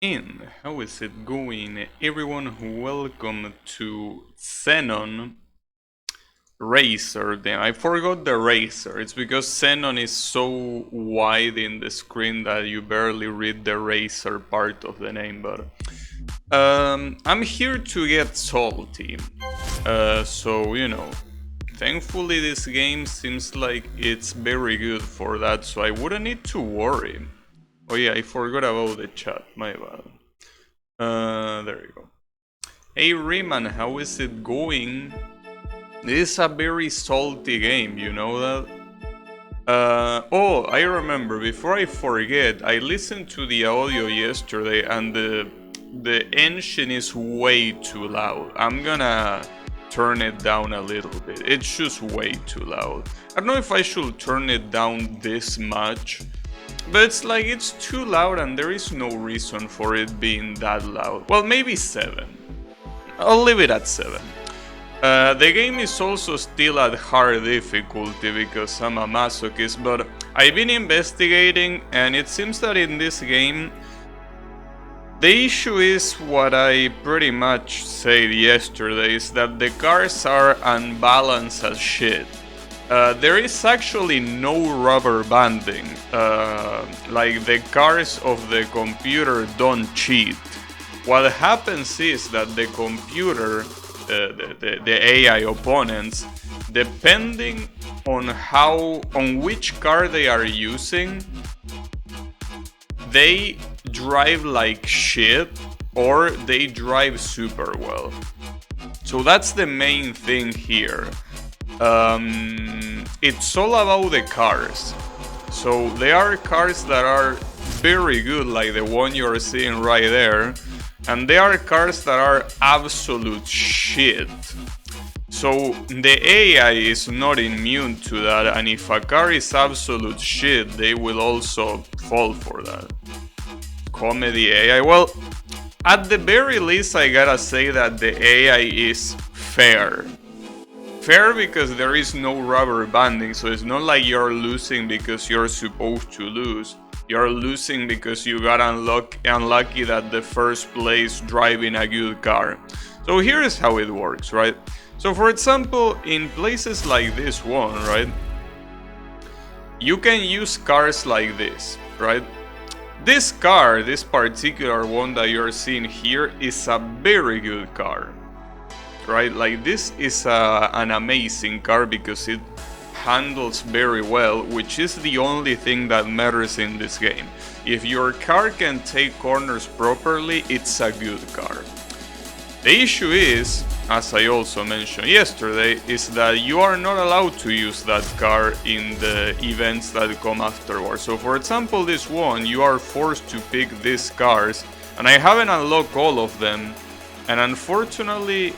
How is it going, everyone? Welcome to Xenon Racer. Damn, I forgot the Racer. It's because Xenon is so wide in the screen that you barely read the Racer part of the name. But I'm here to get salty. So you know, thankfully this game seems like it's very good for that, so I wouldn't need to worry. Oh yeah, I forgot about the chat. My bad. There you go. Hey Riemann, how is it going? This is a very salty game, you know that? Oh, I remember, before I forget, I listened to the audio yesterday and the engine is way too loud. I'm gonna turn it down a little bit. It's just way too loud. I don't know if I should turn it down this much, but it's like it's too loud and there is no reason for it being that loud. Well, maybe 7. I'll leave it at 7. The game is also still at hard difficulty because I'm a masochist, but I've been investigating and it seems that in this game the issue is what I pretty much said yesterday, is that the cars are unbalanced as shit. There is actually no rubber banding, like the cars of the computer don't cheat. What happens is that the computer, the AI opponents, depending on which car they are using, they drive like shit or they drive super well. So that's the main thing here. It's all about the cars. So there are cars that are very good, like the one you're seeing right there, and there are cars that are absolute shit. So the AI is not immune to that, and if a car is absolute shit, they will also fall for that. Comedy AI, well, at the very least I gotta say that the AI is fair. Fair because there is no rubber banding, so it's not like you're losing because you're supposed to lose. You're losing because you got unlucky that the first place driving a good car. So here's how it works, right? So for example, in places like this one, right? You can use cars like this, right? This car, this particular one that you're seeing here, is a very good car. Right, like this is an amazing car because it handles very well, which is the only thing that matters in this game. If your car can take corners properly, it's a good car. The issue is, as I also mentioned yesterday, is that you are not allowed to use that car in the events that come afterwards. So for example, this one, you are forced to pick these cars, and I haven't unlocked all of them, and unfortunately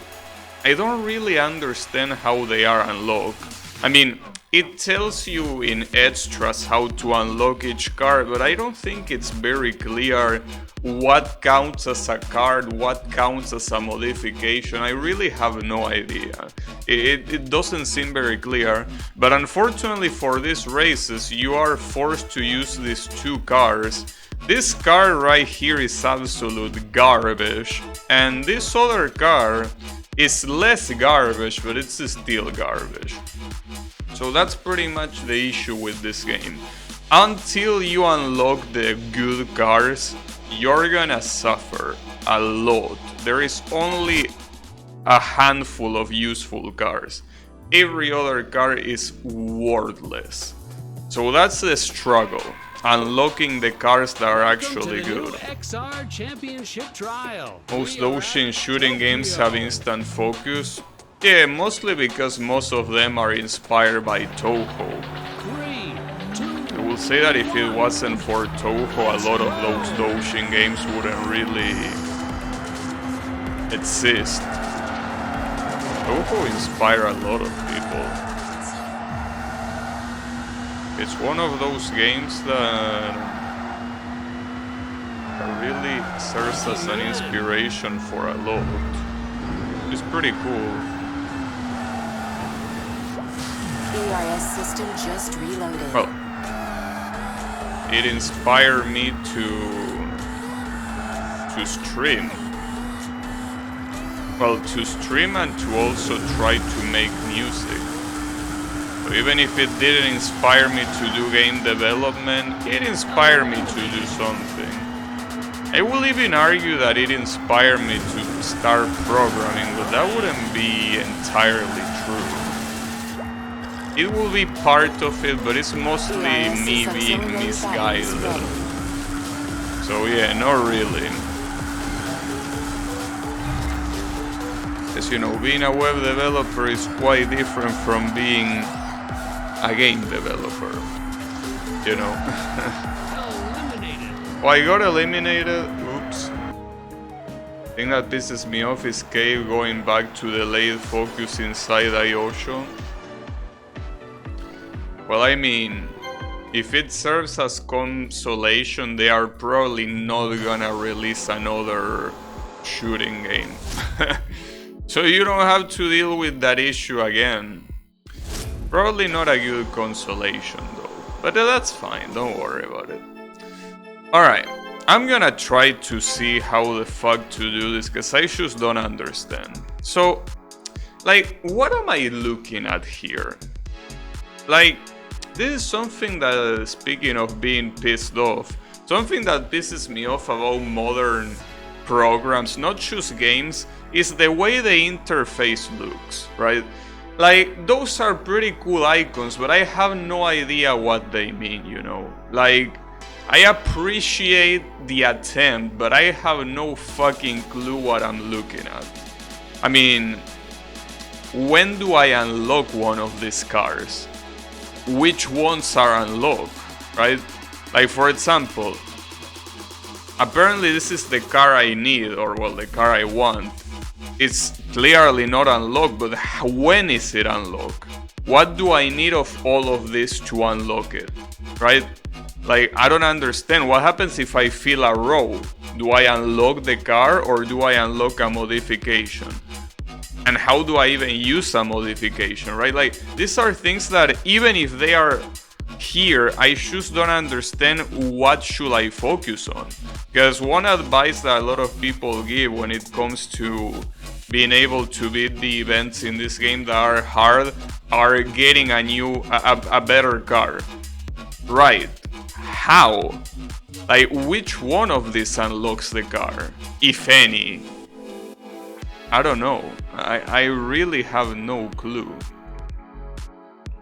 I don't really understand how they are unlocked. I mean, it tells you in extras how to unlock each card, but I don't think it's very clear what counts as a card, what counts as a modification. I really have no idea. It doesn't seem very clear, but unfortunately for these races, you are forced to use these 2 cars. This car right here is absolute garbage, and this other car is less garbage, but it's still garbage. So that's pretty much the issue with this game. Until you unlock the good cars, you're gonna suffer a lot. There is only a handful of useful cars. Every other car is worthless. So that's the struggle. Unlocking the cars that are actually good. XR Championship Trial. Most Ocean shooting games have instant focus. Yeah, mostly because most of them are inspired by Toho. 3, 2, I will say that if it wasn't for Toho, a lot of those Ocean games wouldn't really exist. Toho inspire a lot of people. It's one of those games that really serves as an inspiration for a lot. It's pretty cool. ARS system just reloaded. Well, it inspired me to to stream. Well, to stream and to also try to make music. So even if it didn't inspire me to do game development, it inspired me to do something. I will even argue that it inspired me to start programming, but that wouldn't be entirely true. It will be part of it, but it's mostly me being misguided. So yeah, not really. As you know, being a web developer is quite different from being a game developer. You know. Oh, I got eliminated. Oops. The thing that pisses me off is Cave going back to the late focus inside Ayosho. Well, I mean, if it serves as consolation, they are probably not gonna release another shooting game. So you don't have to deal with that issue again. Probably not a good consolation though. But that's fine, don't worry about it. Alright, I'm gonna try to see how the fuck to do this, because I just don't understand. So, like, what am I looking at here? Like, this is something that, speaking of being pissed off, something that pisses me off about modern programs, not just games, is the way the interface looks, right? Like, those are pretty cool icons, but I have no idea what they mean, you know? Like, I appreciate the attempt, but I have no fucking clue what I'm looking at. I mean, when do I unlock one of these cars? Which ones are unlocked, right? Like, for example, apparently this is the car I need, or well, the car I want. It's clearly not unlocked, but when is it unlocked? What do I need of all of this to unlock it, right? Like, I don't understand. What happens if I fill a row? Do I unlock the car or do I unlock a modification? And how do I even use a modification, right? Like, these are things that even if they are here, I just don't understand what should I focus on. Because one advice that a lot of people give when it comes to being able to beat the events in this game that are hard are getting a better car. Right. How? Like, which one of these unlocks the car, if any? I don't know. I really have no clue.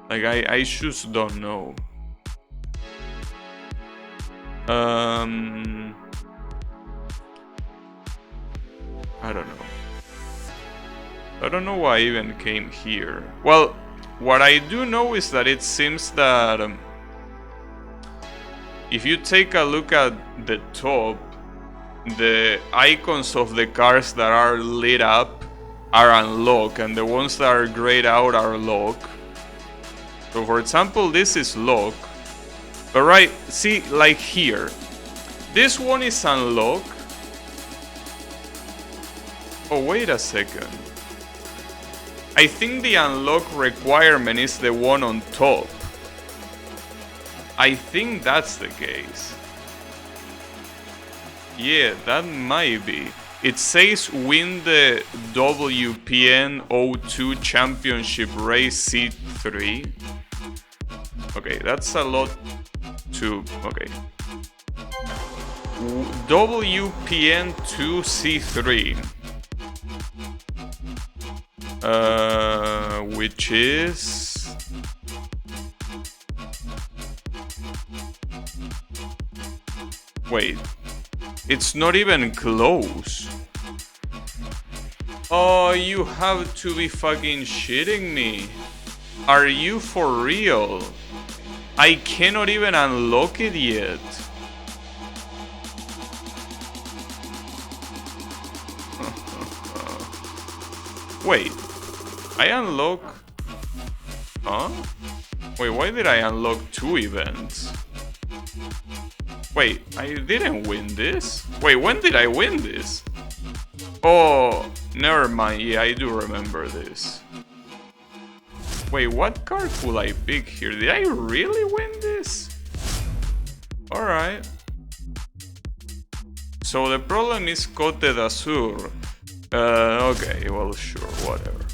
Like, I just don't know. I don't know. I don't know why I even came here. Well, what I do know is that it seems that if you take a look at the top, the icons of the cars that are lit up are unlocked, and the ones that are grayed out are locked. So for example, this is locked. But right, see, like here, this one is unlocked. Oh, wait a second. I think the unlock requirement is the one on top. I think that's the case. Yeah, that might be. It says win the WPN 02 Championship Race C3. Okay, that's a lot to... Okay. WPN 2 C3. Which is... Wait, it's not even close. Oh, you have to be fucking shitting me. Are you for real? I cannot even unlock it yet. Wait, I unlock... Huh? Wait, why did I unlock 2 events? Wait, I didn't win this? Wait, when did I win this? Oh, never mind, yeah, I do remember this. Wait, what card could I pick here? Did I really win this? Alright. So the problem is Côte d'Azur. Okay, well, sure, whatever.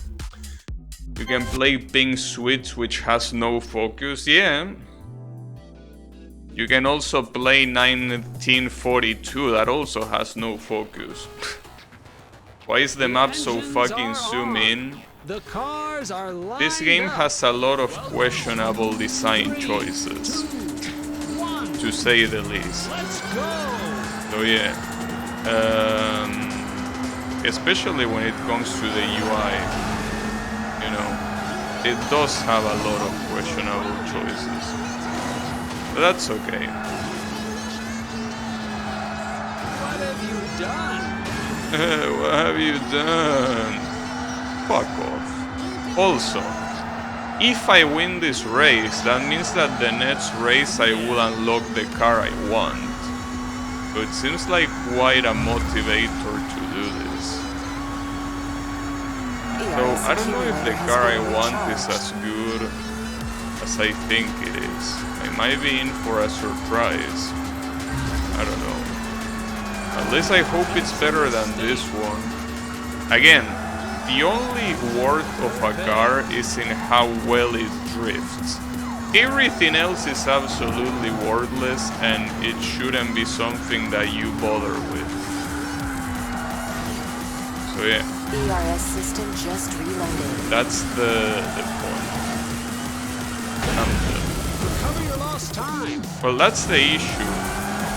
You can play Pink Switch, which has no focus, yeah. You can also play 1942, that also has no focus. Why is the map so fucking zoom in? The cars are lined This game up. has a lot of questionable design choices, to say the least. Let's go. So yeah, especially when it comes to the UI, you know, it does have a lot of questionable choices. But that's okay. What have you done? What have you done? Fuck off. Also, if I win this race, that means that the next race I will unlock the car I want. So it seems like quite a motivator to do this. So I don't know if the car I want is as good as I think it is. I might be in for a surprise. I don't know. At least I hope it's better than this one. Again, the only worth of a car is in how well it drifts. Everything else is absolutely worthless and it shouldn't be something that you bother with. So yeah. ERS system just reloaded. That's the point. Recover your lost time. Well, that's the issue.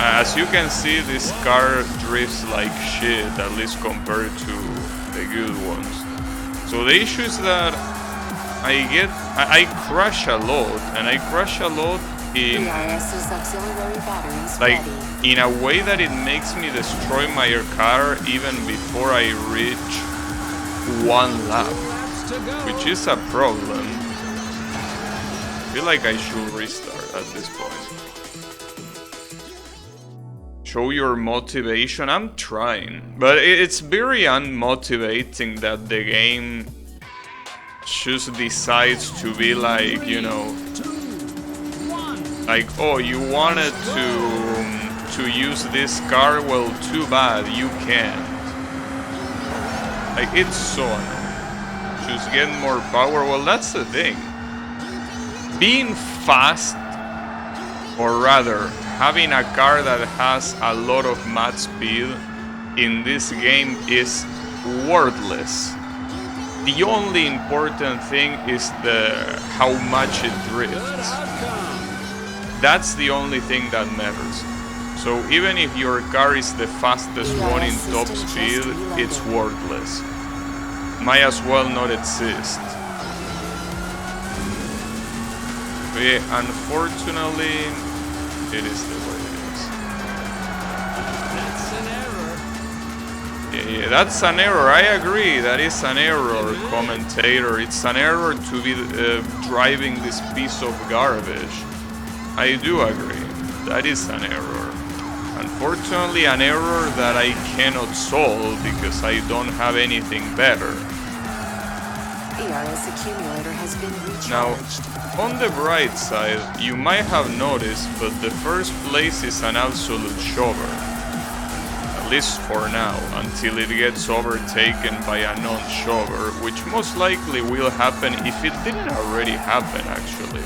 As you can see, this car drifts like shit, at least compared to the good ones. So the issue is that I crash a lot, and I crash a lot in ERS's auxiliary batteries like ready. in a way that it makes me destroy my car even before I reach one lap, Laps to go. which is a problem. I feel like I should restart at this point. Show your motivation. I'm trying, but it's very unmotivating that the game just decides to be like, you know, like, oh, you wanted to use this car, well, too bad, you can't. Like, it's so annoying. Just get more power. Well, that's the thing. Being fast, or rather, having a car that has a lot of max speed in this game is worthless. The only important thing is how much it drifts. That's the only thing that matters. So even if your car is the fastest one in top speed, it's worthless. Might as well not exist. But yeah, unfortunately, it is the way it is. That's an error. Yeah, that's an error. I agree. That is an error, commentator. It's an error to be driving this piece of garbage. I do agree. That is an error. Unfortunately, an error that I cannot solve because I don't have anything better. ERS accumulator has been recharged. Now, on the bright side, you might have noticed, but the first place is an absolute shover. At least for now, until it gets overtaken by a non-shover, which most likely will happen if it didn't already happen, actually.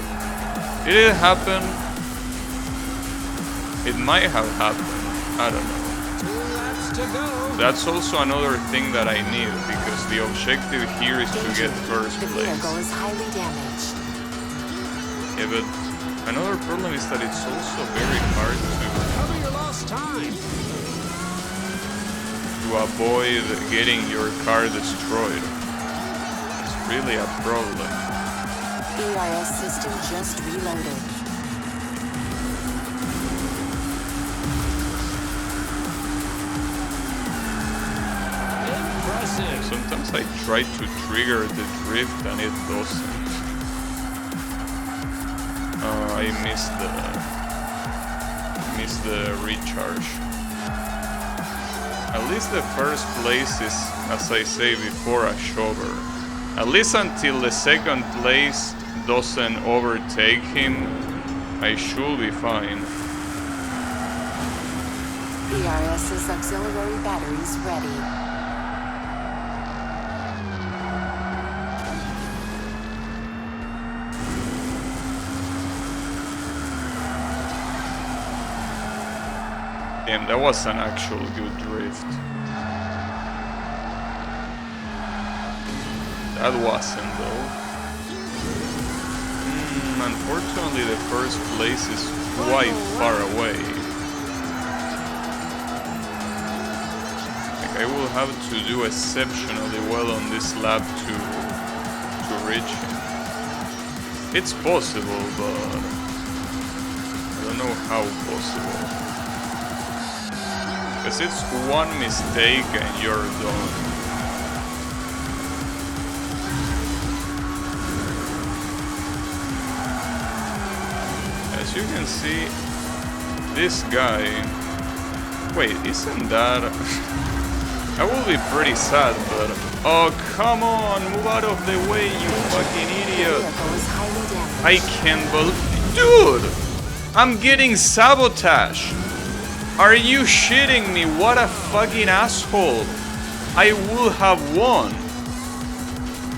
Did it happen? It might have happened. I don't know. 2 laps to go. That's also another thing that I need, because the objective here is to get first The place. vehicle is highly damaged. Yeah, but another problem is that it's also very hard Recover your lost time. to avoid getting your car destroyed. It's really a problem. ERS system just reloaded. Impressive. Sometimes I try to trigger the drift and it doesn't. I missed the recharge. At least the first place is, as I say before, a shover. At least until the second place doesn't overtake him, I should be fine. ERS's auxiliary batteries ready. Damn, that was an actual good drift. That wasn't though. Unfortunately, the first place is quite far away. Like, I will have to do exceptionally well on this lap to reach him. It's possible, but I don't know how possible. Because it's one mistake and you're done. As you can see, this guy... Wait, isn't that... That will be pretty sad, but... Oh, come on! Move out of the way, you fucking idiot! I can't believe... Dude! I'm getting sabotaged! Are you shitting me? What a fucking asshole! I will have won!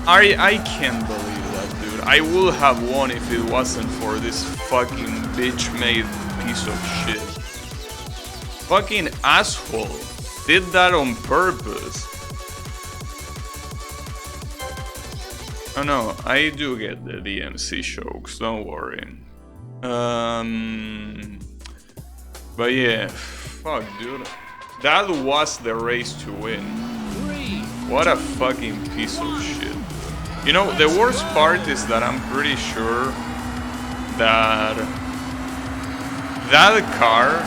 I can't believe that, dude. I would have won if it wasn't for this fucking bitch-made piece of shit. Fucking asshole. Did that on purpose. Oh no, I do get the DMC jokes, don't worry. But yeah, fuck dude. That was the race to win. What a fucking piece of shit. You know, the worst part is that I'm pretty sure that that car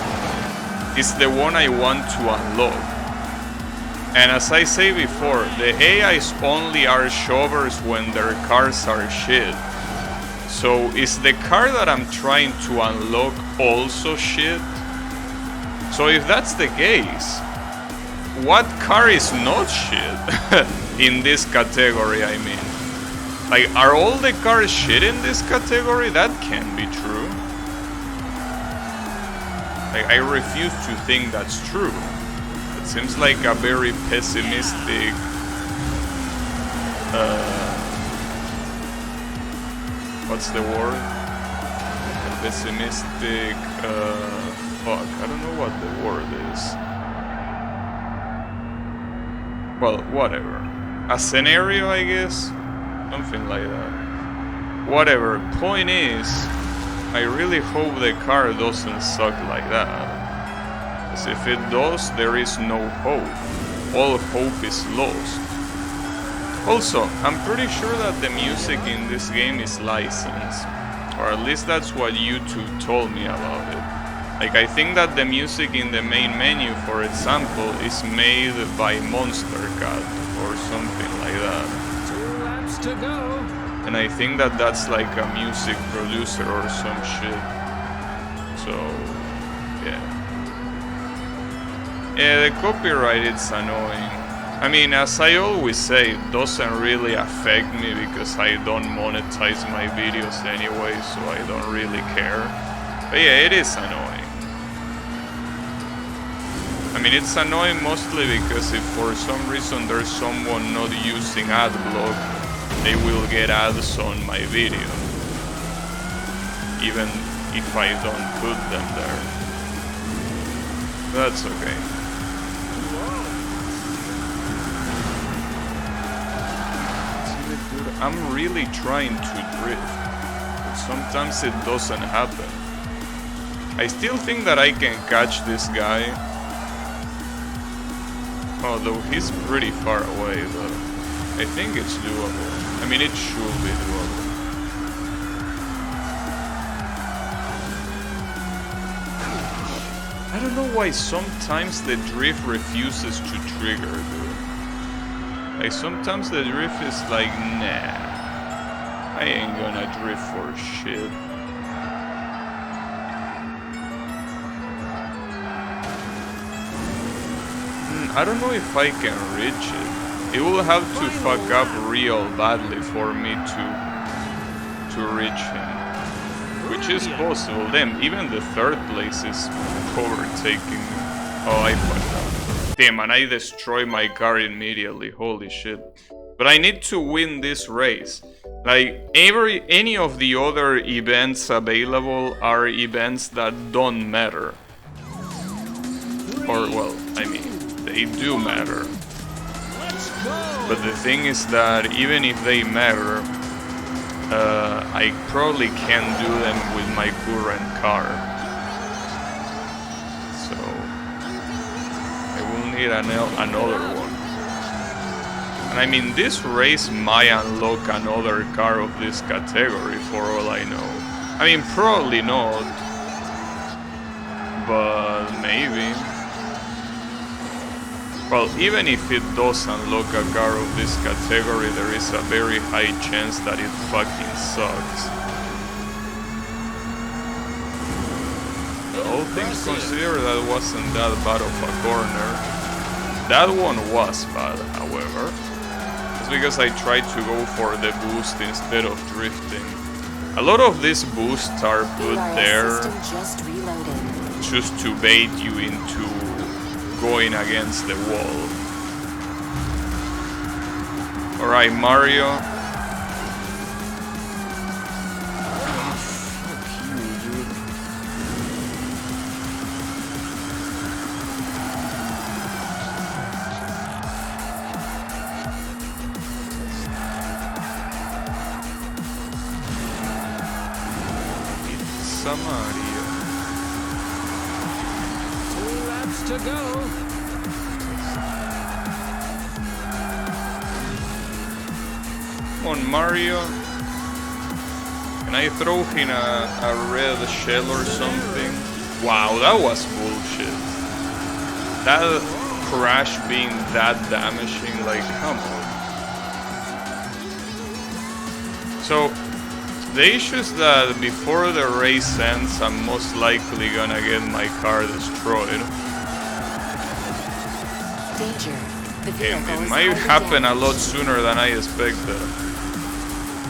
is the one I want to unlock. And as I say before, the AIs only are shovers when their cars are shit. So is the car that I'm trying to unlock also shit? So if that's the case, what car is not shit in this category, I mean? Like, are all the cars shit in this category? That can't be true. Like, I refuse to think that's true. It seems like a very pessimistic what's the word? A pessimistic fuck, I don't know what the word is. Well, whatever. A scenario, I guess? Something like that. Whatever. Point is, I really hope the car doesn't suck like that. Because if it does, there is no hope. All hope is lost. Also, I'm pretty sure that the music in this game is licensed. Or at least that's what YouTube told me about it. Like, I think that the music in the main menu, for example, is made by Monster Cat or something like that. 2 laps to go. And I think that that's like a music producer or some shit. So, yeah. Yeah, the copyright, it's annoying. I mean, as I always say, it doesn't really affect me because I don't monetize my videos anyway, so I don't really care. But yeah, it is annoying. I mean, it's annoying mostly because if for some reason there's someone not using AdBlock, they will get ads on my video, even if I don't put them there. That's okay. Dude, I'm really trying to drift, but sometimes it doesn't happen. I still think that I can catch this guy. Although he's pretty far away, but I think it's doable. I mean, it should be doable. I don't know why sometimes the drift refuses to trigger, dude. Like, sometimes the drift is like, nah, I ain't gonna drift for shit. I don't know if I can reach it. It will have to fuck up real badly for me to reach him. Which is possible. Then even the third place is overtaking me. Oh, I fucked up. Damn, and I destroy my car immediately. Holy shit. But I need to win this race. Like, any of the other events available are events that don't matter. Or, well, I mean, they do matter. But the thing is that even if they matter, I probably can't do them with my current car. So, I will need another one. And I mean, this race might unlock another car of this category for all I know. I mean, probably not. But maybe. Well, even if it does unlock a car of this category, there is a very high chance that it fucking sucks. All things considered, that wasn't that bad of a corner. That one was bad, however. It's because I tried to go for the boost instead of drifting. A lot of these boosts are put there just to bait you into going against the wall. Alright, Mario. Fuck you, dude. It's a Mario. 2 laps to go. Come on, Mario. Can I throw in a red shell or something? Wow, that was bullshit. That crash being that damaging, like, come on. So, the issue is that before the race ends, I'm most likely gonna get my car destroyed. Danger. The And vehicle it is might highly happen a lot damaged. sooner than I expected.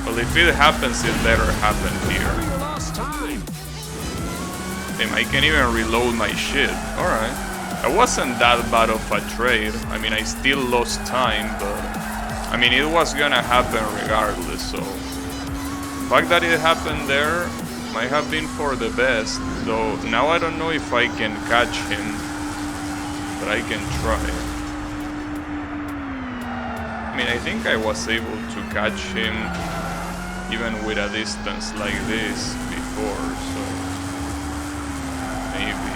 Well, if it happens, it better happen here. You lost time. Damn, I can't even reload my shit. Alright. It wasn't that bad of a trade. I mean, I still lost time, but... I mean, it was gonna happen regardless, so... The fact that it happened there might have been for the best, though now I don't know if I can catch him, but I can try. I mean, I think I was able to catch him even with a distance like this before, so maybe.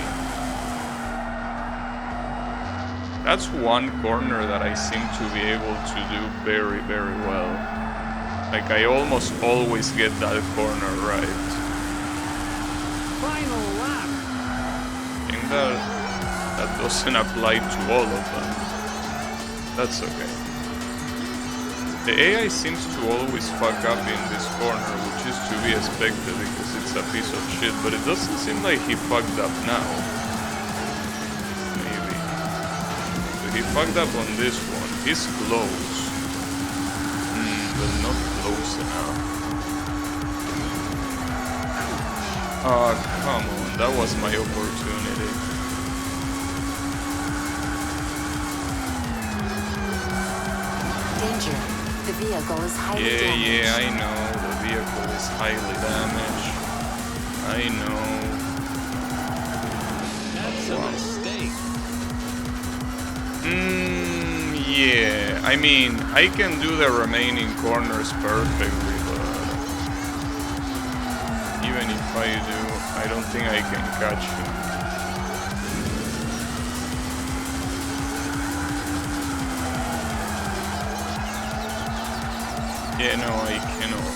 That's one corner that I seem to be able to do very, very well. Like, I almost always get that corner right. Final lap. I think that doesn't apply to all of them. That's okay. The AI seems to always fuck up in this corner, which is to be expected because it's a piece of shit, but it doesn't seem like he fucked up now. Maybe. So he fucked up on this one. He's close. But not close enough. Oh, come on. That was my opportunity. Danger. The vehicle is highly damaged. Yeah, I know. The vehicle is highly damaged. I know. That's a mistake. Yeah. I mean, I can do the remaining corners perfectly, but even if I do, I don't think I can catch him. Yeah, no, I cannot.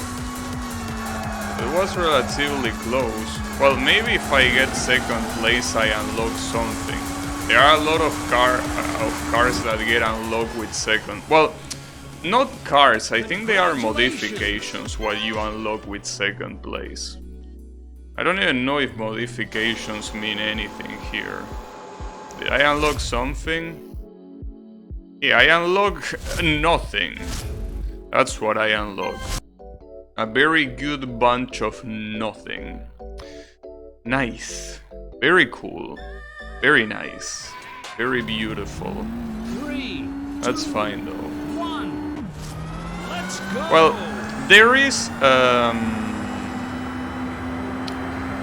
It was relatively close. Well, maybe if I get second place, I unlock something. There are a lot of cars that get unlocked with second. Well, not cars. I think they are modifications what you unlock with second place. I don't even know if modifications mean anything here. Did I unlock something? Yeah, I unlock nothing. That's what I unlocked. A very good bunch of nothing. Nice. Very cool. Very nice. Very beautiful. 3, That's fine though. 1. Let's go. Well, there is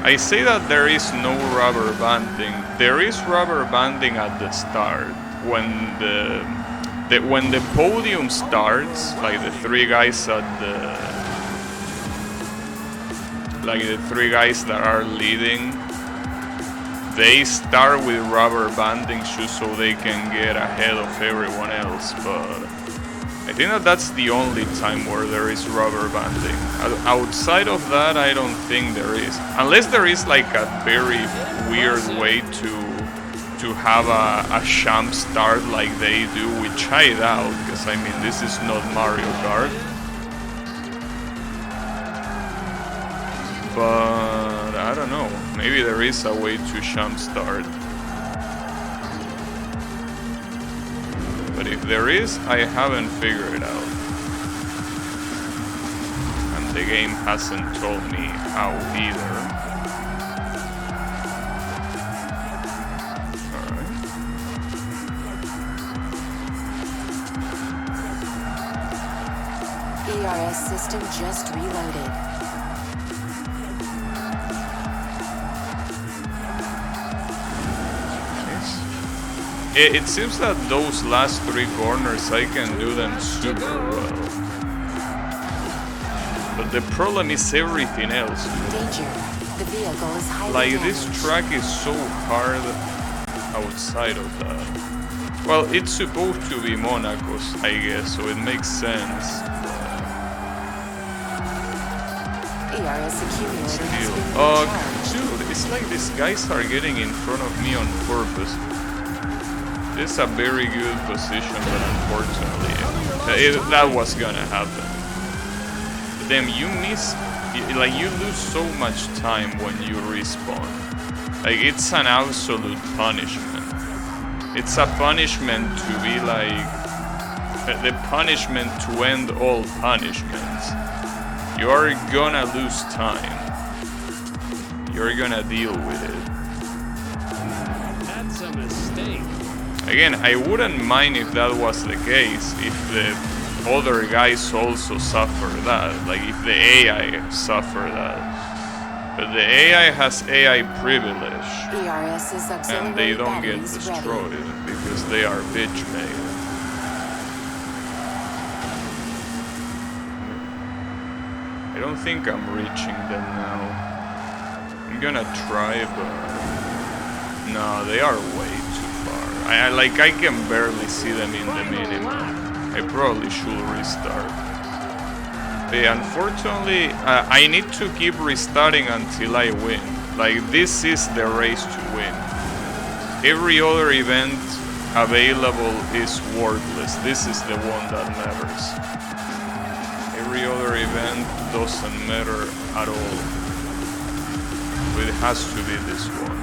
I say that there is no rubber banding. There is rubber banding at the start when when the podium starts, like the three guys at the three guys that are leading, they start with rubber banding just so they can get ahead of everyone else. But I think that that's the only time where there is rubber banding. Outside of that, I don't think there is. Unless there is like a very weird way to have a sham start like they do, which I doubt, because I mean, this is not Mario Kart. But I don't know, maybe there is a way to sham start. But if there is, I haven't figured it out. And the game hasn't told me how either. Alright. ERS system just reloaded. It seems that those last three corners I can do them super well. But the problem is everything else. Danger. The vehicle is highly Like damaged. this track is so hard outside of that. Well, it's supposed to be Monaco's, I guess, so it makes sense. ERS accumulator has Still. been Oh, recharged. dude, it's like these guys are getting in front of me on purpose. This is a very good position, but unfortunately, that was gonna happen. Damn, you miss, like you lose so much time when you respawn. Like it's an absolute punishment. It's a punishment to be like, the punishment to end all punishments. You are gonna lose time. You're gonna deal with it. That's a mistake. Again, I wouldn't mind if that was the case, if the other guys also suffer that, like if the AI suffer that. But the AI has AI privilege, ERS's auxiliary and they don't get batteries destroyed ready. because they are bitch made. I don't think I'm reaching them now. I'm gonna try, but no, they are way too far. I can barely see them in the minimap. I probably should restart. But yeah, unfortunately, I need to keep restarting until I win. Like, this is the race to win. Every other event available is worthless. This is the one that matters. Every other event doesn't matter at all. But it has to be this one.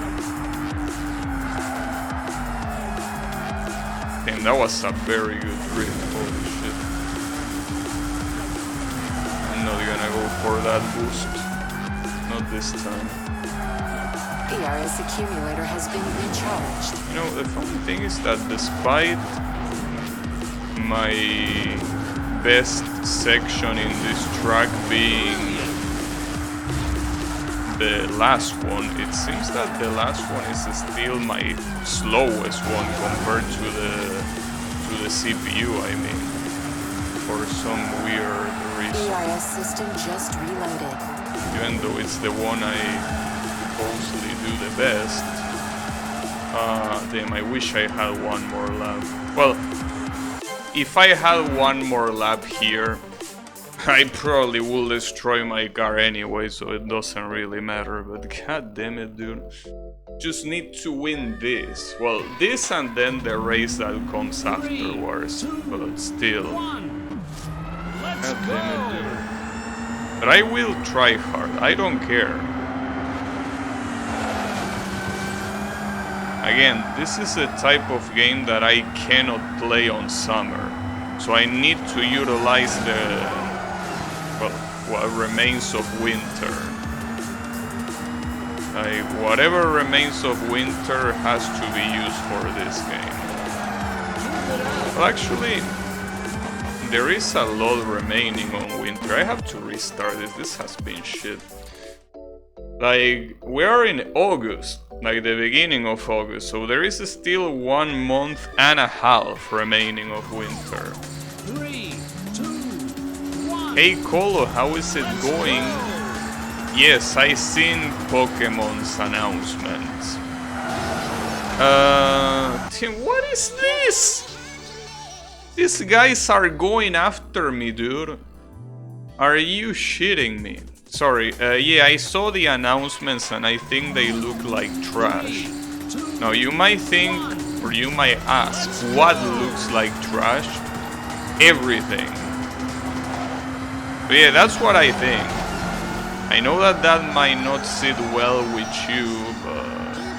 And that was a very good drift. Holy shit. I'm not gonna go for that boost. Not this time. ERS accumulator has been recharged. You know, the funny thing is that despite my best section in this track being the last one, it seems that the last one is still my slowest one compared to the CPU, I mean, for some weird reason. ERS system just reloaded. Even though it's the one I supposedly do the best. Damn, I wish I had one more lap. Well, if I had one more lap here, I probably will destroy my car anyway, so it doesn't really matter. But god damn it, dude. Just need to win this. Well, this and then the race that comes afterwards. But still. Let's God damn it, go. dude. But I will try hard. I don't care. Again, this is a type of game that I cannot play on summer. So I need to utilize the, well, what remains of winter. Like, whatever remains of winter has to be used for this game. Well, actually, there is a lot remaining on winter. I have to restart it. This has been shit. Like, we are in August, like the beginning of August, so there is still 1 month and a half remaining of winter. 3, 2, 1. Hey Colo, how is it going? Yes, I seen Pokemon's announcements. Tim, what is this? These guys are going after me, dude. Are you shitting me? Sorry, yeah, I saw the announcements and I think they look like trash. Now, you might think, or you might ask, what looks like trash? Everything. But yeah, that's what I think. I know that that might not sit well with you, but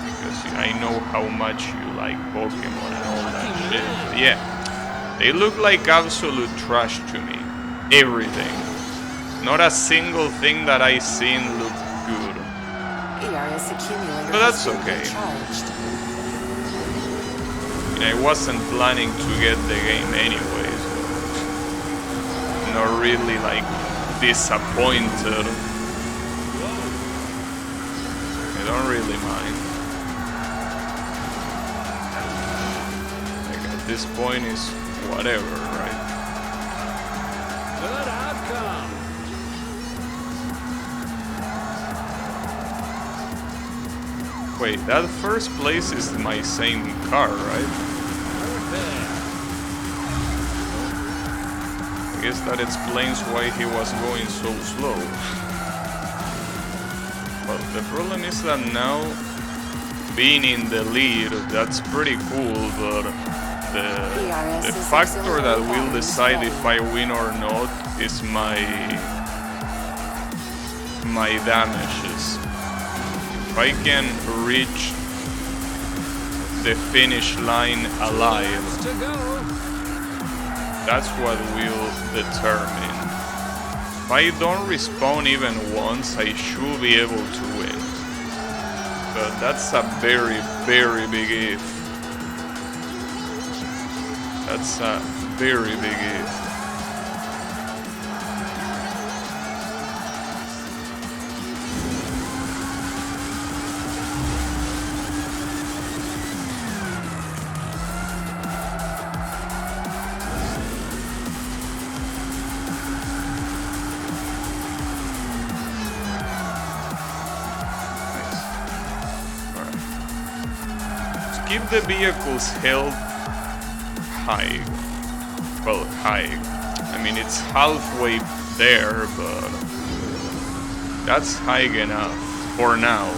because I know how much you like Pokemon and all that shit. But yeah, they look like absolute trash to me. Everything. Not a single thing that I seen looked good. ERS accumulator But that's has been okay. recharged. I wasn't planning to get the game anyway, so not really like disappointed. I don't really mind. Like at this point is whatever, right? Good outcome. Wait, that first place is my same car, right? Perfect. I guess that explains why he was going so slow. Well, the problem is that now, being in the lead, that's pretty cool, but the factor that will decide if I win or not is my damages. If I can reach the finish line alive, To go. that's what will determine. If I don't respawn even once, I should be able to win. But that's a very, very big if. That's a very big if. Keep the vehicle's health high. Well, high. I mean, it's halfway there, but that's high enough for now.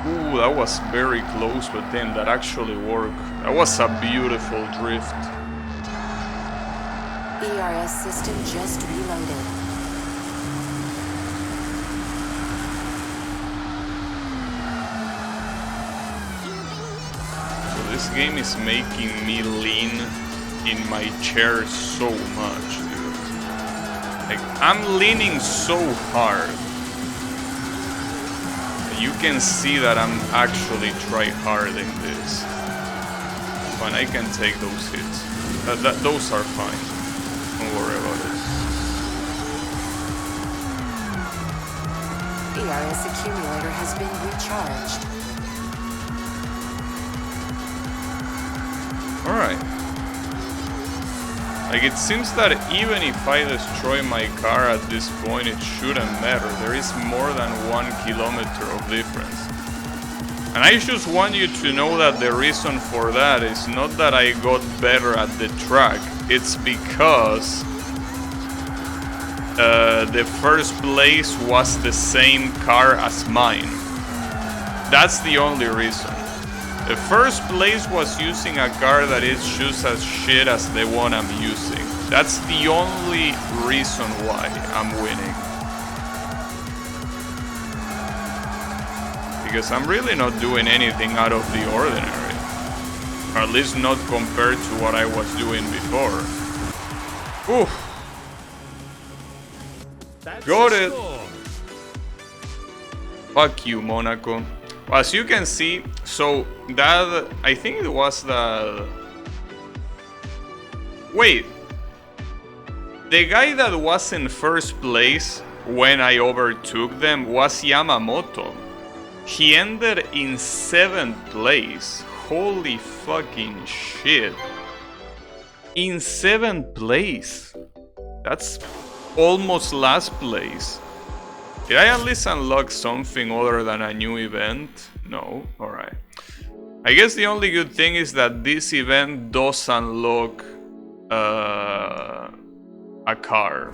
Ooh, that was very close, but then that actually worked. That was a beautiful drift. ERS system just reloaded. So this game is making me lean in my chair so much, dude. Like, I'm leaning so hard. You can see that I'm actually try-harding this. Fine, I can take those hits. Those are fine. Don't worry about it. ERS accumulator has been recharged. Alright. Like, it seems that even if I destroy my car at this point, it shouldn't matter. There is more than 1 kilometer of difference. And I just want you to know that the reason for that is not that I got better at the track. It's because the first place was the same car as mine. That's the only reason. The first place was using a car that is just as shit as the one I'm using. That's the only reason why I'm winning. because I'm really not doing anything out of the ordinary. Or at least not compared to what I was doing before. Oof. That's Got the it. score. Fuck you, Monaco. As you can see, so that, I think it was the... Wait. The guy that was in first place when I overtook them was Yamamoto. He ended in 7th place. Holy fucking shit. In 7th place. That's almost last place. Did I at least unlock something other than a new event? No? Alright. I guess the only good thing is that this event does unlock a car.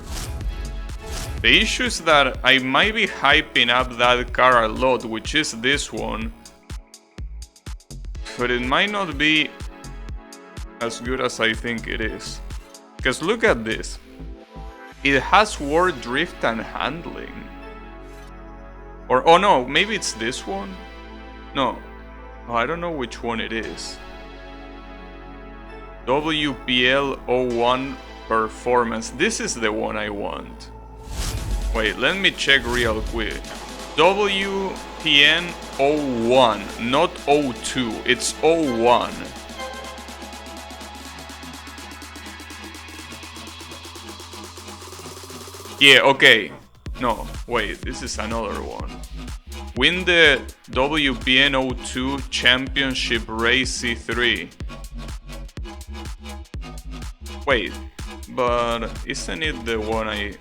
The issue is that I might be hyping up that car a lot, which is this one. But it might not be as good as I think it is. Because look at this. It has ward drift and handling. Or, oh no, maybe it's this one? No. Oh, I don't know which one it is. WPL 01 performance. This is the one I want. Wait, let me check real quick. WPN 01, not 02. It's 01. Yeah, okay. No, wait, this is another one. Win the WPN 02 Championship Race C3. Wait, but isn't it the one I...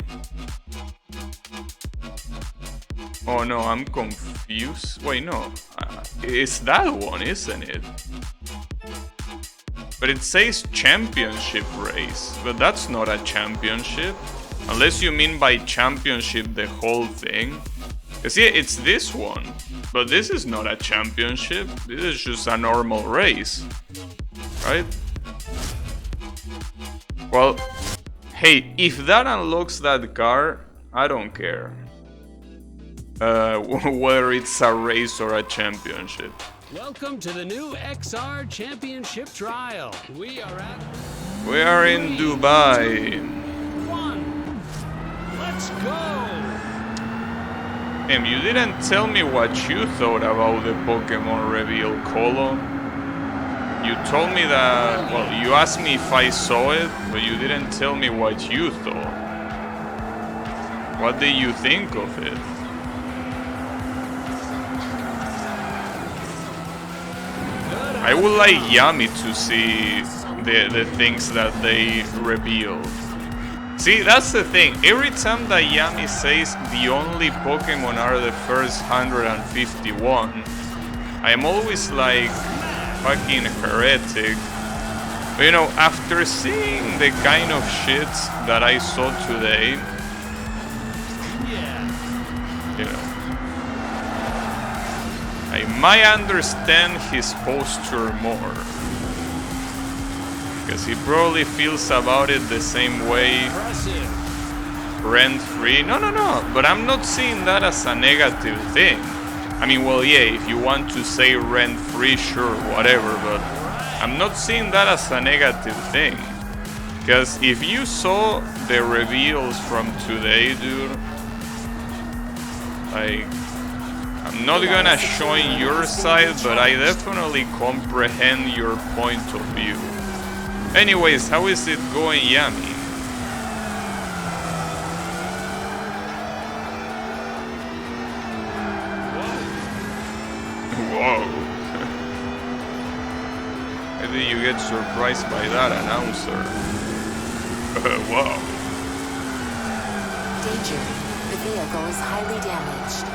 Oh no, I'm confused. Wait, no. It's that one, isn't it? But it says championship race, but that's not a championship. Unless you mean by championship the whole thing. Cause yeah, it's this one. But this is not a championship. This is just a normal race. Right? Well, hey, if that unlocks that car, I don't care. Whether it's a race or a championship. Welcome to the new XR Championship Trial. We are in Dubai. 1. Let's go! You didn't tell me what you thought about the Pokemon reveal, Colo. You told me that, well, you asked me if I saw it, but you didn't tell me what you thought. What did you think of it? I would like Yami to see the things that they revealed. See, that's the thing. Every time that Yami says the only Pokemon are the first 151, I'm always like fucking heretic. But you know, after seeing the kind of shit that I saw today, you know, I might understand his posture more. Because he probably feels about it the same way. Rent-free. No, but I'm not seeing that as a negative thing. I mean, well, yeah, if you want to say rent-free, sure, whatever, but I'm not seeing that as a negative thing. Because if you saw the reveals from today, dude, like, I'm not gonna join your side, but I definitely comprehend your point of view. Anyways, how is it going, Yami? Whoa. How did you get surprised by that announcer? Wow. Danger. The vehicle is highly damaged.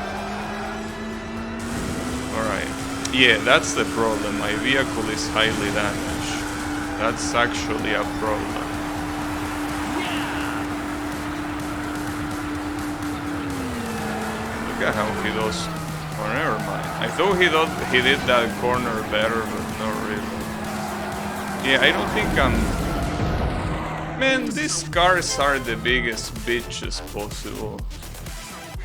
Alright. Yeah, that's the problem. My vehicle is highly damaged. That's actually a problem. Look at how he does. Oh, never mind. I thought he did that corner better, but not really. Yeah, I don't think I'm... Man, these cars are the biggest bitches possible.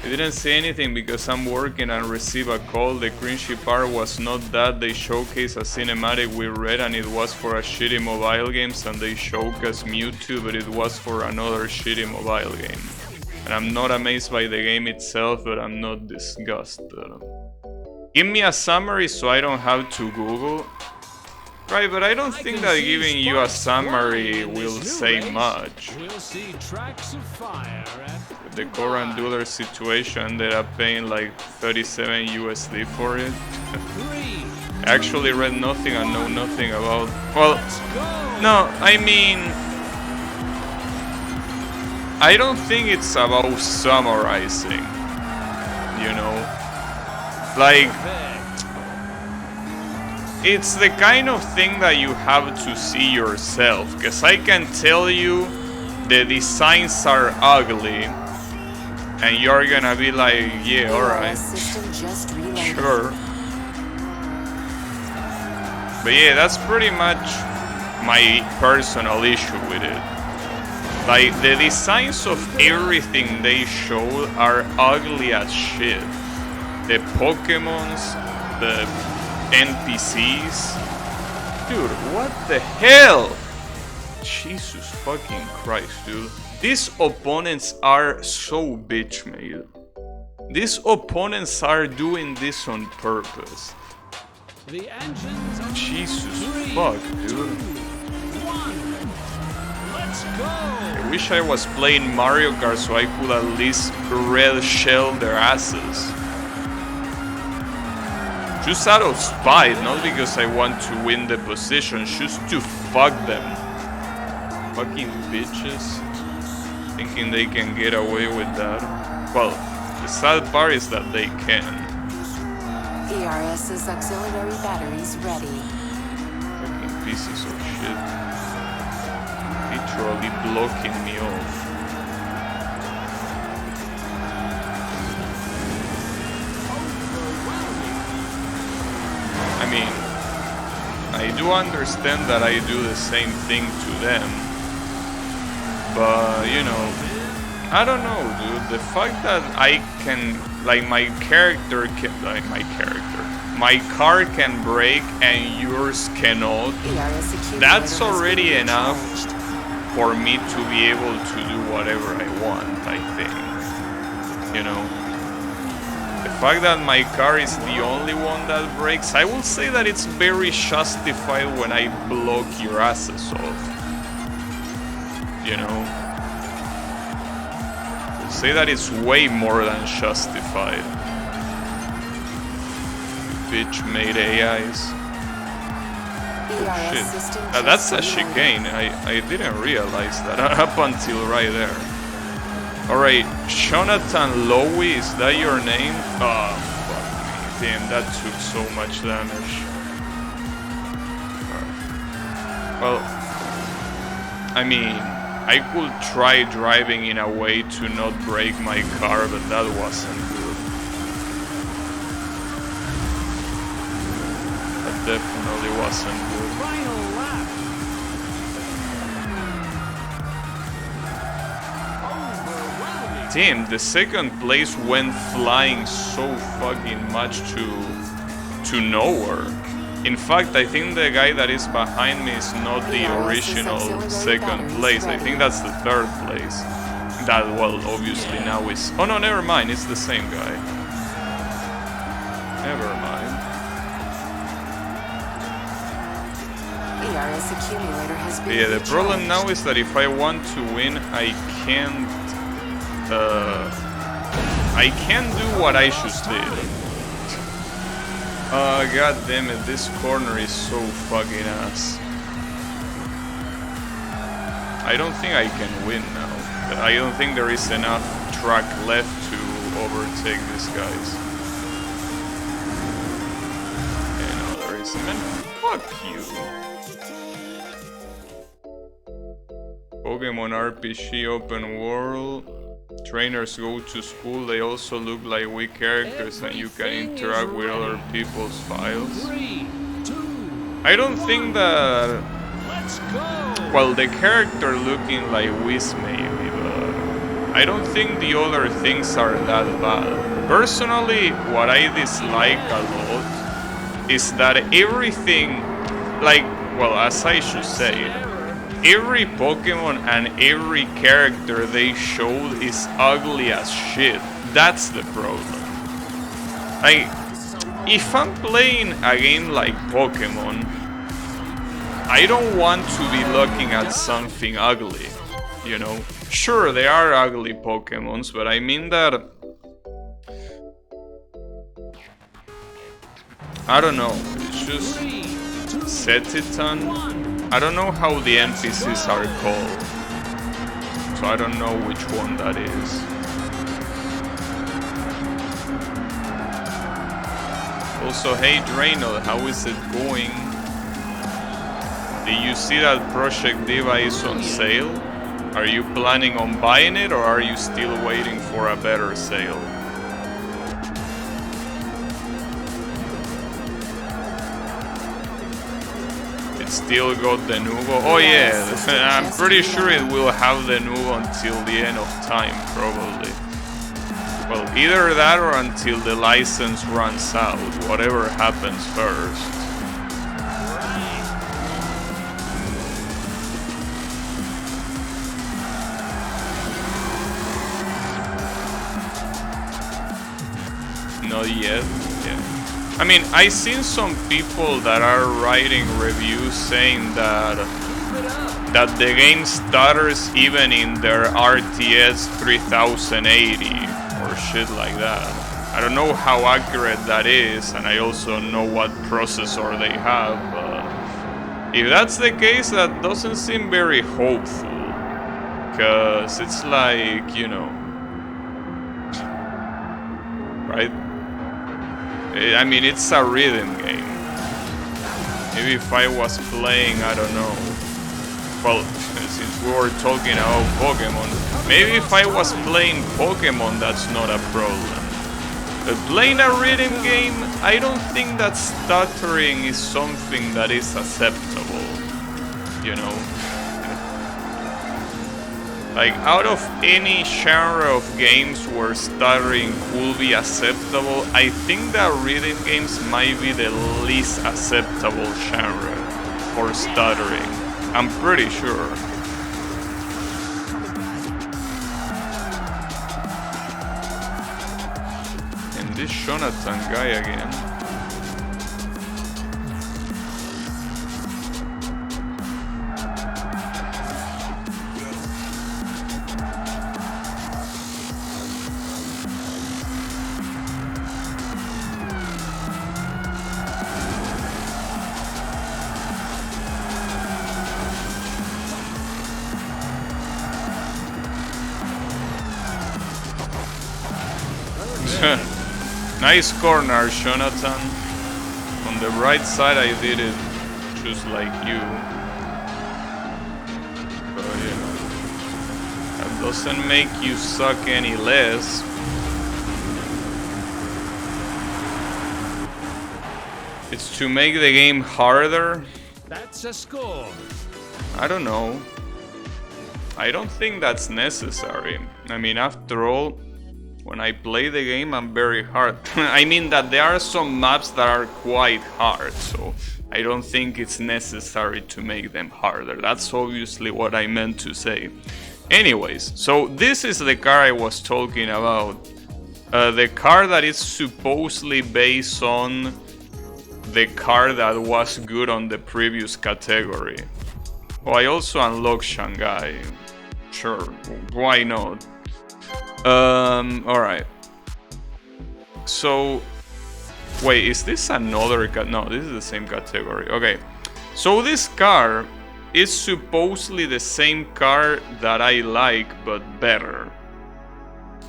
I didn't say anything because I'm working and receive a call. The cringy part was not that they showcased a cinematic we read and it was for a shitty mobile games and they showcased Mewtwo, but it was for another shitty mobile game. And I'm not amazed by the game itself, but I'm not disgusted. Give me a summary so I don't have to Google. Right, but I don't think that giving you a summary will say much. We'll see tracks of fire at The current dollar situation ended up paying like 37 USD for it. I actually read nothing and know nothing about... Well, no, I mean... I don't think it's about summarizing, you know? Like... It's the kind of thing that you have to see yourself, because I can tell you the designs are ugly, and you're gonna be like, yeah, alright, sure. But yeah, that's pretty much my personal issue with it. Like, the designs of everything they show are ugly as shit. The Pokemons, the NPCs. Dude, what the hell? Jesus fucking Christ, dude. These opponents are so bitch made. These opponents are doing this on purpose. the engines are Jesus fuck, dude. 1. Let's go. I wish I was playing Mario Kart so I could at least red shell their asses. Just out of spite, not because I want to win the position, just to fuck them. Fucking bitches. Thinking they can get away with that. Well, the sad part is that they can. PRS's auxiliary batteries ready. Fucking pieces of shit. Literally blocking me off. I mean, I do understand that I do the same thing to them, but you know, I don't know, dude. The fact that I can, like, my car can break and yours cannot, that's already enough for me to be able to do whatever I want, I think, you know. The fact that my car is the only one that breaks, I will say that it's very justified when I block your asses off. You know? I'll say that it's way more than justified. Bitch made AIs. Oh shit. That's a chicane. I didn't realize that up until right there. Alright, Jonathan Lowy, is that your name? Oh, fuck me. Damn, that took so much damage. Well, I mean, I could try driving in a way to not break my car, but that wasn't good. That definitely wasn't good. Final lap. Damn, the second place went flying so fucking much to nowhere. In fact, I think the guy that is behind me is not the original second place. I think that's the third place. That, well, obviously now is... Oh no, never mind, it's the same guy. Never mind. Yeah, the problem now is that if I want to win, I can't do what I should do. God damn it, this corner is so fucking ass. I don't think I can win now. I don't think there is enough track left to overtake these guys. Yeah, no, there isn't. Man, fuck you. Pokemon RPG open world. Trainers go to school, they also look like weak characters and you can interact with other people's files. 3, 2, I don't think that... let's go. Well, the character looking like Whis maybe, but... I don't think the other things are that bad. Personally, what I dislike a lot is that everything, like, well, as I should say, every Pokemon and every character they showed is ugly as shit. That's the problem. Like, if I'm playing a game like Pokemon, I don't want to be looking at something ugly, you know? Sure, there are ugly Pokemons, but I mean that... I don't know, it's just... Setitan? I don't know how the NPCs are called, so I don't know which one that is. Also, hey Draynor, how is it going? Did you see that Project Diva is on sale? Are you planning on buying it, or are you still waiting for a better sale? It still got the Nuvo. Oh yeah, I'm pretty sure it will have the Nuvo until the end of time, probably. Well, either that or until the license runs out, whatever happens first. Not yet, yeah. I mean, I've seen some people that are writing reviews saying that the game stutters even in their RTS 3080 or shit like that. I don't know how accurate that is, and I also know what processor they have, but if that's the case, that doesn't seem very hopeful, because it's like, you know, right? I mean, it's a rhythm game. Maybe if I was playing, I don't know. Well, since we were talking about Pokemon, maybe if I was playing Pokemon, that's not a problem. But playing a rhythm game, I don't think that stuttering is something that is acceptable. You know? Like, out of any genre of games where stuttering will be acceptable, I think that rhythm games might be the least acceptable genre for stuttering. I'm pretty sure. And this Jonathan guy again. Nice corner, Jonathan. On the right side I did it just like you. But you know, that doesn't make you suck any less. It's to make the game harder. That's a score. I don't know. I don't think that's necessary. I mean, after all, when I play the game, I'm very hard. I mean that there are some maps that are quite hard, so I don't think it's necessary to make them harder. That's obviously what I meant to say. Anyways, so this is the car I was talking about. The car that is supposedly based on the car that was good on the previous category. Oh, I also unlocked Shanghai. Sure, why not? Alright. So, wait, is this another no, this is the same category. Okay. So this car is supposedly the same car that I like, but better.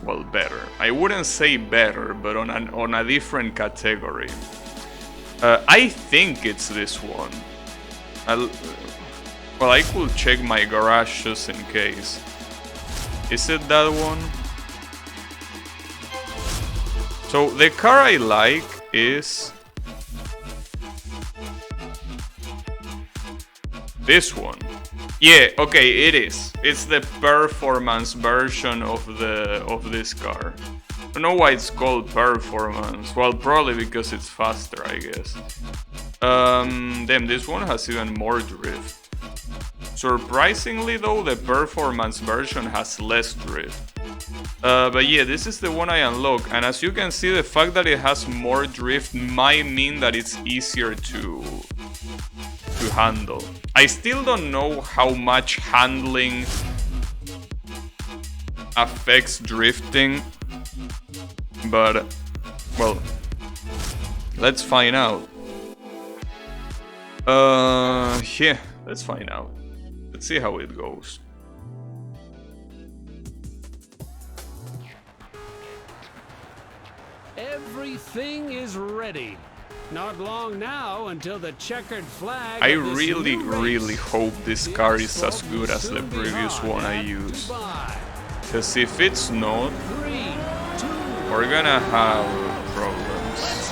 Well, better. I wouldn't say better, but on a different category. I think it's this one. Well, I could check my garage just in case. Is it that one? So the car I like is this one. Yeah, okay, it is. It's the performance version of this car. I don't know why it's called performance. Well, probably because it's faster, I guess. Damn, this one has even more drift. Surprisingly though, the performance version has less drift. But yeah, this is the one I unlock, and as you can see, the fact that it has more drift might mean that it's easier to handle. I still don't know how much handling affects drifting, but well, let's find out. Yeah, let's find out. Let's see how it goes. Everything is ready. Not long now until the checkered flag. I really hope this car is as good as the previous one I used. Because if it's not, we're gonna have problems.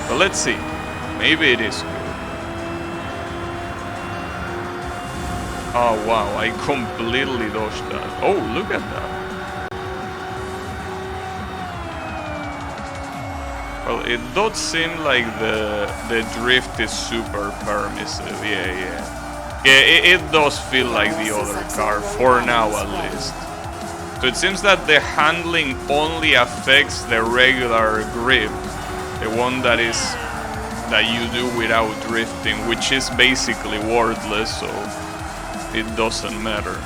But let's see. Maybe it is good. Oh wow, I completely dodged that. Oh, look at that. Well, it does seem like the drift is super permissive. Yeah, it does feel like the other car, for now at least. So it seems that the handling only affects the regular grip, the one that you do without drifting, which is basically worthless, so it doesn't matter.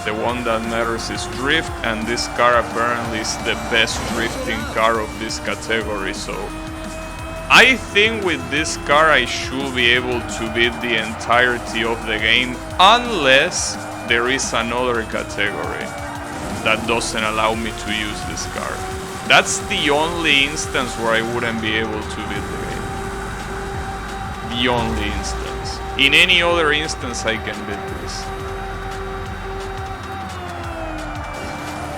The one that matters is drift, and this car apparently is the best drifting car of this category, so I think with this car I should be able to beat the entirety of the game, unless there is another category that doesn't allow me to use this car. That's the only instance where I wouldn't be able to beat the game. The only instance. In any other instance I can beat this.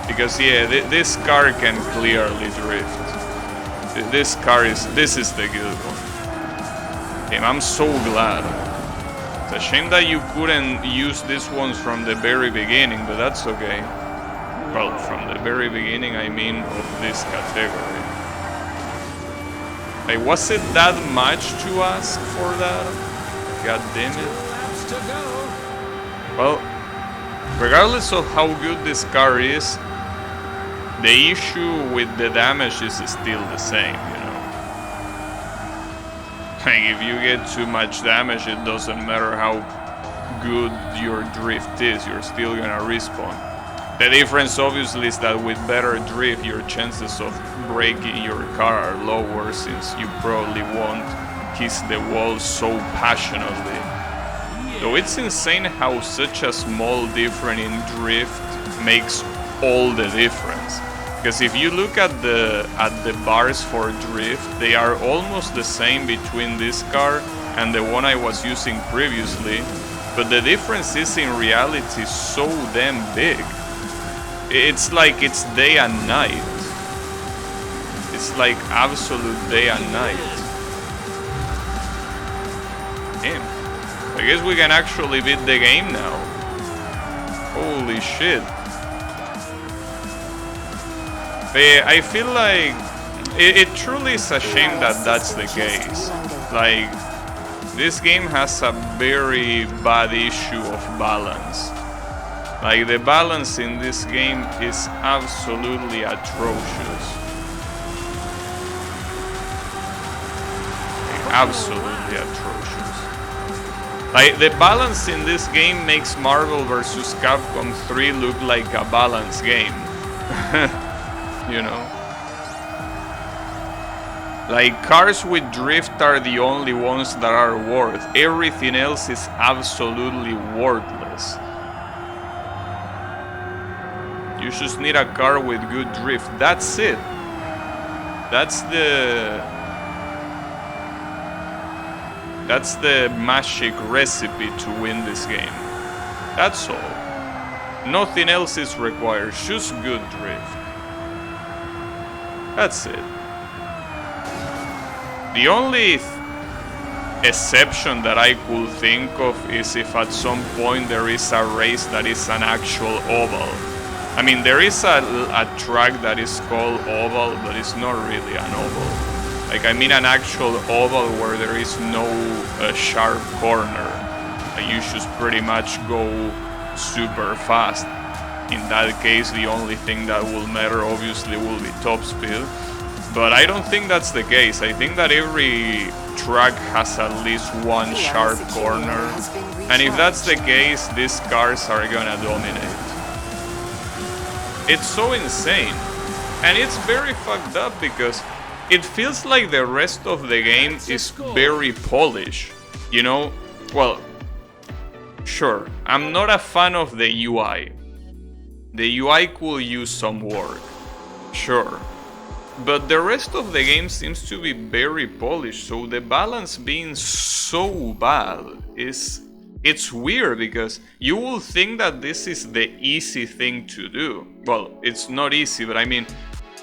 Because yeah, this car can clearly drift. This is the good one. And I'm so glad. It's a shame that you couldn't use these ones from the very beginning, but that's okay. Well, from the very beginning, I mean of this category. Like, was it that much to ask for that? God damn it. Well, regardless of how good this car is, the issue with the damage is still the same, you know. Like, if you get too much damage, it doesn't matter how good your drift is, you're still gonna respawn. The difference obviously is that with better drift, your chances of breaking your car are lower, since you probably won't kiss the wall so passionately. So it's insane how such a small difference in drift makes all the difference. Because if you look at the bars for drift, they are almost the same between this car and the one I was using previously, but the difference is in reality so damn big. It's like it's day and night. It's like absolute day and night. Damn. I guess we can actually beat the game now. Holy shit. I feel like it truly is a shame that that's the case. Like, this game has a very bad issue of balance. Like, the balance in this game is absolutely atrocious. Like, absolutely atrocious. Like, the balance in this game makes Marvel vs. Capcom 3 look like a balanced game. You know? Like, cars with drift are the only ones that are worth. Everything else is absolutely worthless. You just need a car with good drift. That's it. That's the magic recipe to win this game. That's all. Nothing else is required. Just good drift. That's it. The only exception that I could think of is if at some point there is a race that is an actual oval. I mean, there is a track that is called oval, but it's not really an oval. Like, I mean an actual oval where there is no sharp corner. Like, you should pretty much go super fast. In that case, the only thing that will matter obviously will be top speed. But I don't think that's the case. I think that every track has at least one sharp corner. And if that's the case, these cars are gonna dominate. It's so insane. And it's very fucked up because it feels like the rest of the game is very polished. You know? Well, sure, I'm not a fan of the UI. The UI could use some work. Sure. But the rest of the game seems to be very polished, so the balance being so bad it's weird because you will think that this is the easy thing to do. Well, it's not easy, but I mean,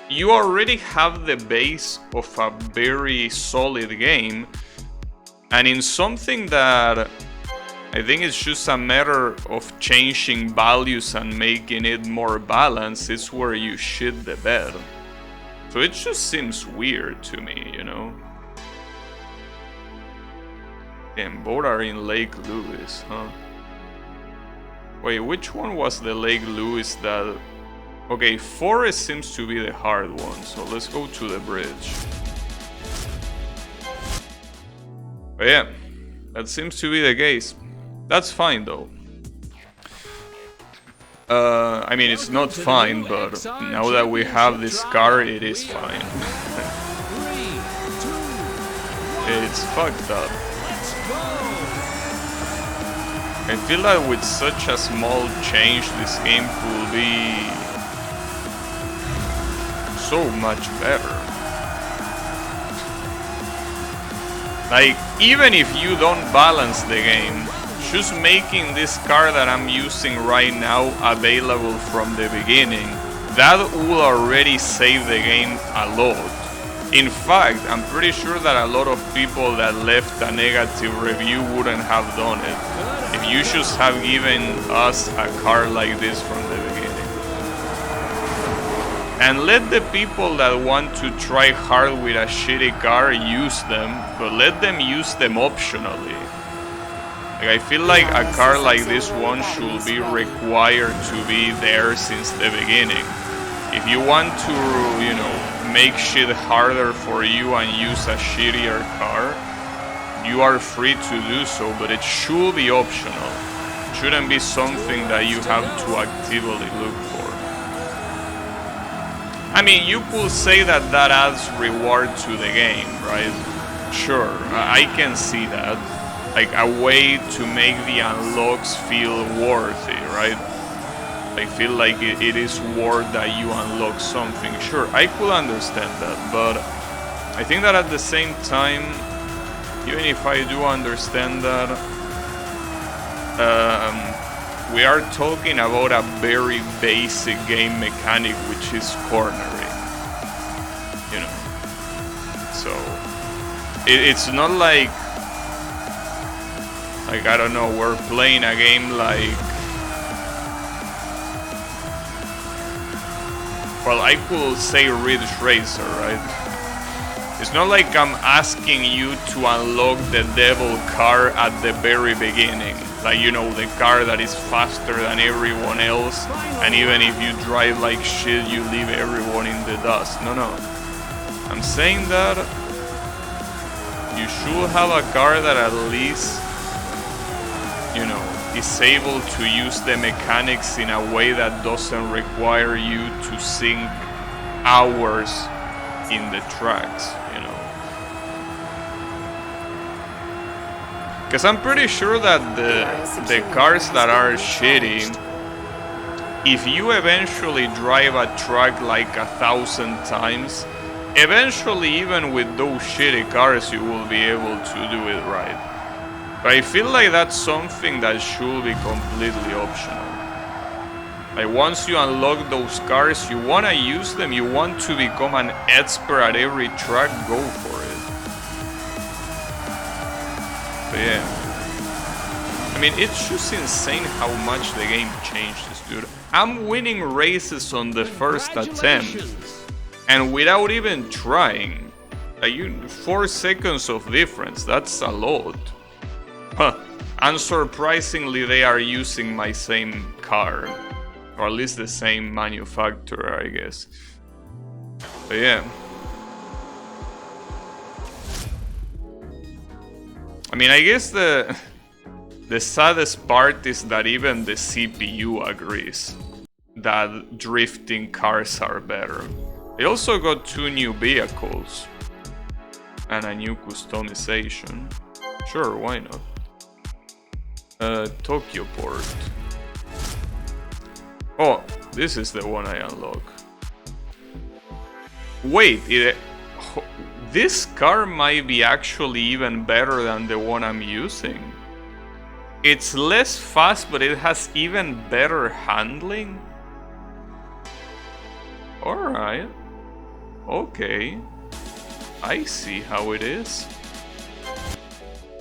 you already have the base of a very solid game, and in something that I think it's just a matter of changing values and making it more balanced, is where you shit the bed. So it just seems weird to me, you know? And both are in Lake Louise, huh? Wait, which one was the Lake Louise that... Okay, Forest seems to be the hard one, so let's go to the bridge. But yeah, that seems to be the case. That's fine though. I mean, it's not fine, but now that we have this car, it is fine. It's fucked up. I feel that with such a small change, this game could be so much better. Like, even if you don't balance the game, just making this car that I'm using right now available from the beginning, that will already save the game a lot. In fact, I'm pretty sure that a lot of people that left a negative review wouldn't have done it if you just have given us a car like this from the beginning. And let the people that want to try hard with a shitty car use them, but let them use them optionally. Like, I feel like a car like this one should be required to be there since the beginning. If you want to, you know, make shit harder for you and use a shittier car, you are free to do so, but it should be optional. It shouldn't be something that you have to actively look for. I mean, you could say that that adds reward to the game, right? Sure, I can see that. Like a way to make the unlocks feel worthy, right? I feel like it is worth that you unlock something. Sure, I could understand that, but I think that at the same time, even if I do understand that, we are talking about a very basic game mechanic, which is cornering, you know. So it's not like I don't know, we're playing a game like, well, I could say Ridge Racer, right? It's not like I'm asking you to unlock the devil car at the very beginning. Like, you know, the car that is faster than everyone else, and even if you drive like shit, you leave everyone in the dust. No. I'm saying that you should have a car that at least, you know, is able to use the mechanics in a way that doesn't require you to sink hours in the tracks, you know. Because I'm pretty sure that the cars that are shitty, if you eventually drive a track like 1,000 times, eventually even with those shitty cars you will be able to do it right. But I feel like that's something that should be completely optional. Like, once you unlock those cars, you want to use them, you want to become an expert at every track, go for it. Yeah. I mean, it's just insane how much the game changes, dude. I'm winning races on the first attempt, and without even trying. Like, 4 seconds of difference, that's a lot. Huh. Unsurprisingly, they are using my same car. Or at least the same manufacturer, I guess. But yeah. I mean, I guess the saddest part is that even the CPU agrees that drifting cars are better. They also got 2 new vehicles and a new customization. Sure, why not? Tokyo Port. Oh, this is the one I unlock. Wait, this car might be actually even better than the one I'm using. It's less fast, but it has even better handling. Alright. Okay. I see how it is.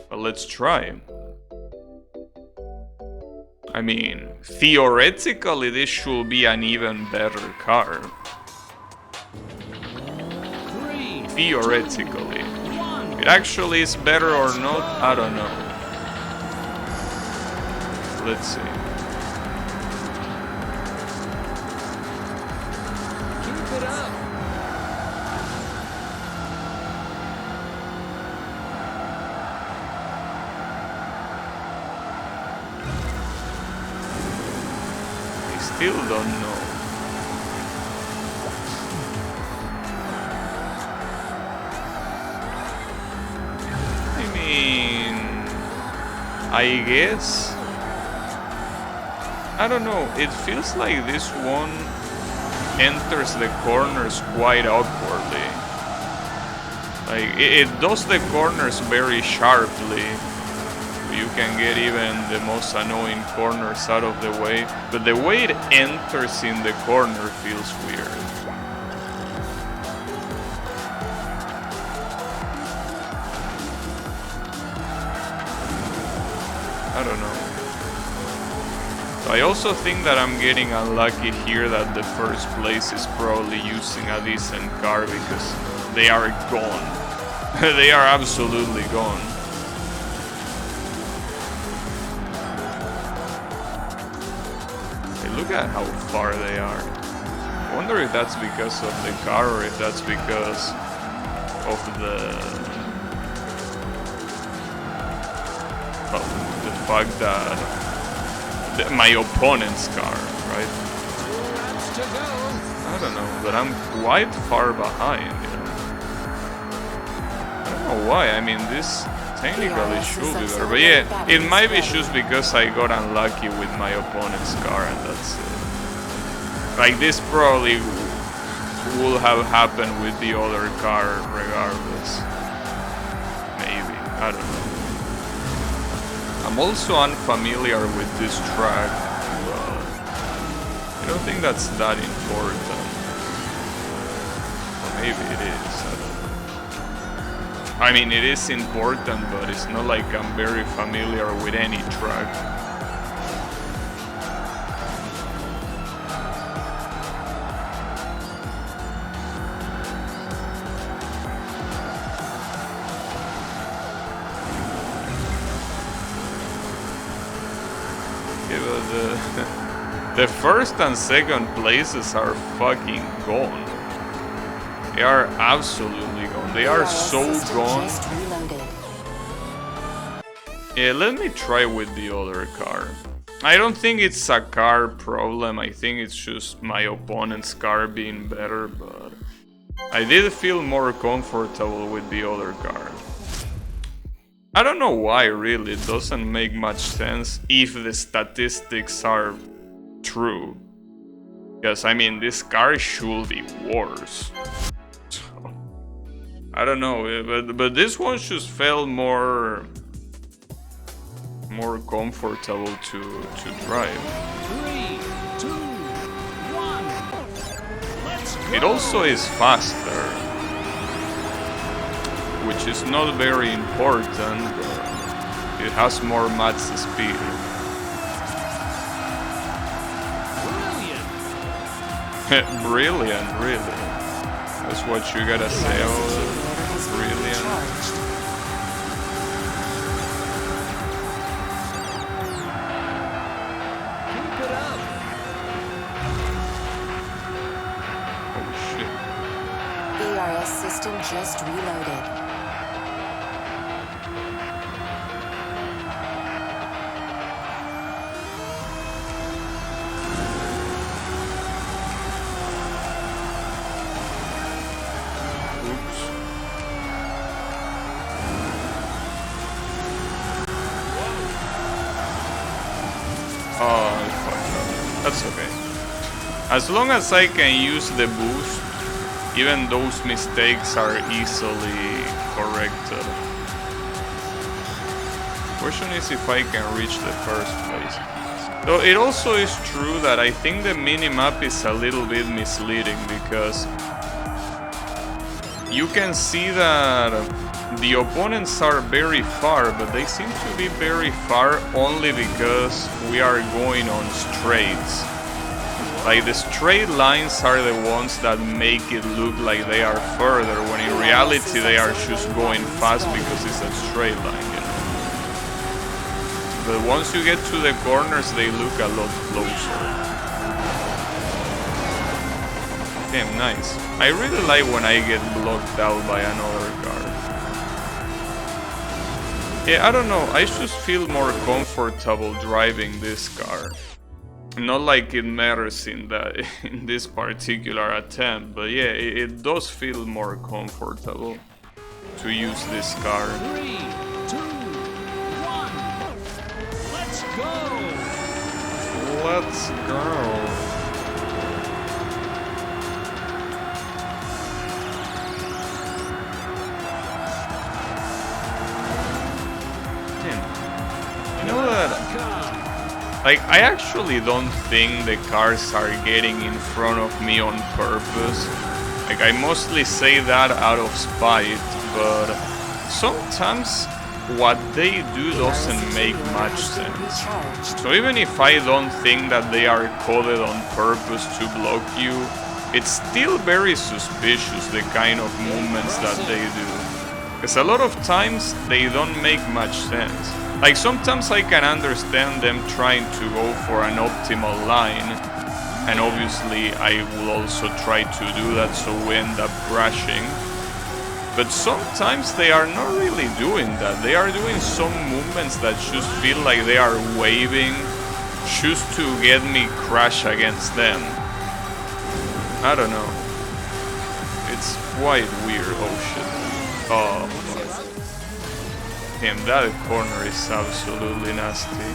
But let's try. I mean, theoretically this should be an even better car. Theoretically. It actually is better or not, I don't know. Let's see. Keep it up. I still don't know. I mean, I guess. I don't know, it feels like this one enters the corners quite awkwardly. Like, it does the corners very sharply. You can get even the most annoying corners out of the way, but the way it enters in the corner feels weird. I don't know. I also think that I'm getting unlucky here that the first place is probably using a decent car because they are gone. They are absolutely gone. Hey, look at how far they are. I wonder if that's because of the car or if that's because of the fact that my opponent's car, right? I don't know, but I'm quite far behind, you know. I don't know why, I mean, this technically should be better, but yeah, it might be just because I got unlucky with my opponent's car and that's it. Like, this probably would have happened with the other car regardless. Maybe, I don't know. I'm also unfamiliar with this track, but I don't think that's that important. Or maybe it is, I don't know. I mean, it is important, but it's not like I'm very familiar with any track. The first and second places are fucking gone. They are absolutely gone. They are so gone. Yeah, let me try with the other car. I don't think it's a car problem. I think it's just my opponent's car being better, but I did feel more comfortable with the other car. I don't know why, really. It doesn't make much sense if the statistics are true. Because, I mean, this car should be worse. So, I don't know, but this one just felt more comfortable to drive. 3, 2, 1. Let's go. It also is faster, which is not very important, but It has more max speed. Brilliant. Brilliant, really. That's what you gotta say. Oh, brilliant. Keep it up. Oh shit. ERS system just reloaded. Oops. Oh, I fucked up. That's okay. As long as I can use the boost, even those mistakes are easily corrected. Question is if I can reach the first place. Though it also is true that I think the minimap is a little bit misleading because you can see that the opponents are very far, but they seem to be very far only because we are going on straights. Like the straight lines are the ones that make it look like they are further, when in reality they are just going fast because it's a straight line, you know. But once you get to the corners, they look a lot closer. Damn, nice. I really like when I get blocked out by another car. Yeah, I don't know, I just feel more comfortable driving this car. Not like it matters in this particular attempt, but yeah, it does feel more comfortable to use this car. 3, 2, 1. Let's go. Let's go. You know that? Like, I actually don't think the cars are getting in front of me on purpose. Like, I mostly say that out of spite, but sometimes what they do doesn't make much sense. So even if I don't think that they are coded on purpose to block you, it's still very suspicious, the kind of movements that they do. Because a lot of times they don't make much sense. Like, sometimes I can understand them trying to go for an optimal line, and obviously I will also try to do that, so we end up crashing. But sometimes they are not really doing that. They are doing some movements that just feel like they are waving just to get me crash against them. I don't know. It's quite weird. Oh shit. Oh fuck. Damn, that corner is absolutely nasty.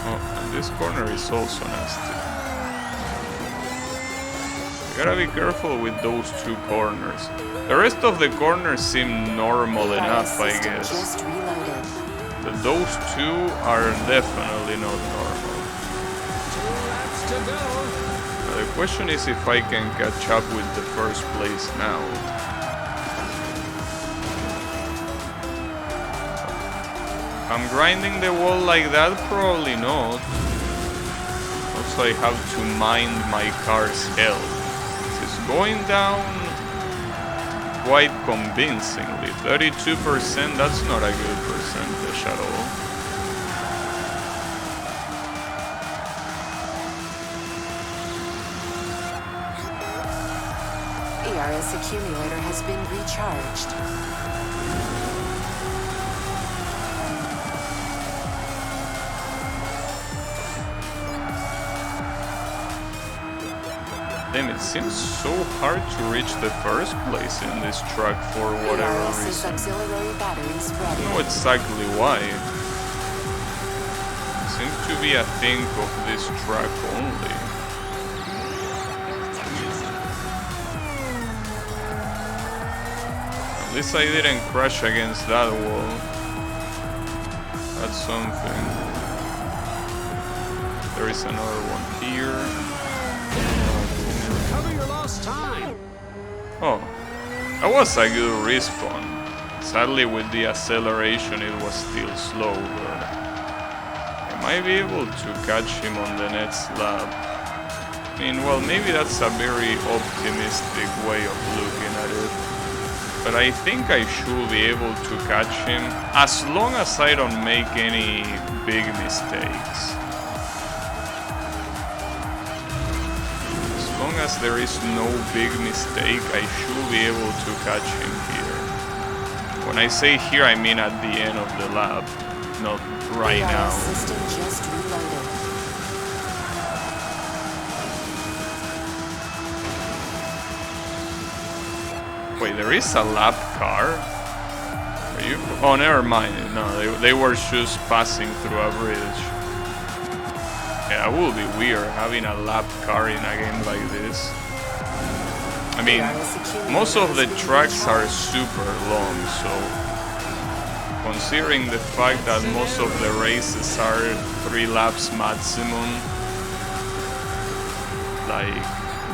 Oh, and this corner is also nasty. You gotta be careful with those two corners. The rest of the corners seem normal enough, I guess. But those two are definitely not normal. 2 laps to go. The question is if I can catch up with the first place now. I'm grinding the wall like that? Probably not. Also, I have to mind my car's health. It is going down quite convincingly. 32%, that's not a good percentage at all. ERS accumulator has been recharged. Damn, it seems so hard to reach the first place in this track for whatever ERS's reason. auxiliary batteries I ready. don't know exactly why. It seems to be a thing of this track only. At least I didn't crash against that wall. That's something. There is another one here. Cover your lost time. Oh, That was a good respawn. Sadly, with the acceleration, it was still slow, but I might be able to catch him on the next lap. I mean, well, maybe that's a very optimistic way of looking at it. But I think I should be able to catch him, as long as I don't make any big mistakes. As long as there is no big mistake, I should be able to catch him here. When I say here, I mean at the end of the lap, not right now. System just reloaded. Wait, there is a lap car? Are you? Oh, never mind. No, they were just passing through a bridge. Yeah, it would be weird having a lap car in a game like this. I mean, most of the tracks are super long, so considering the fact that most of the races are 3 laps maximum, like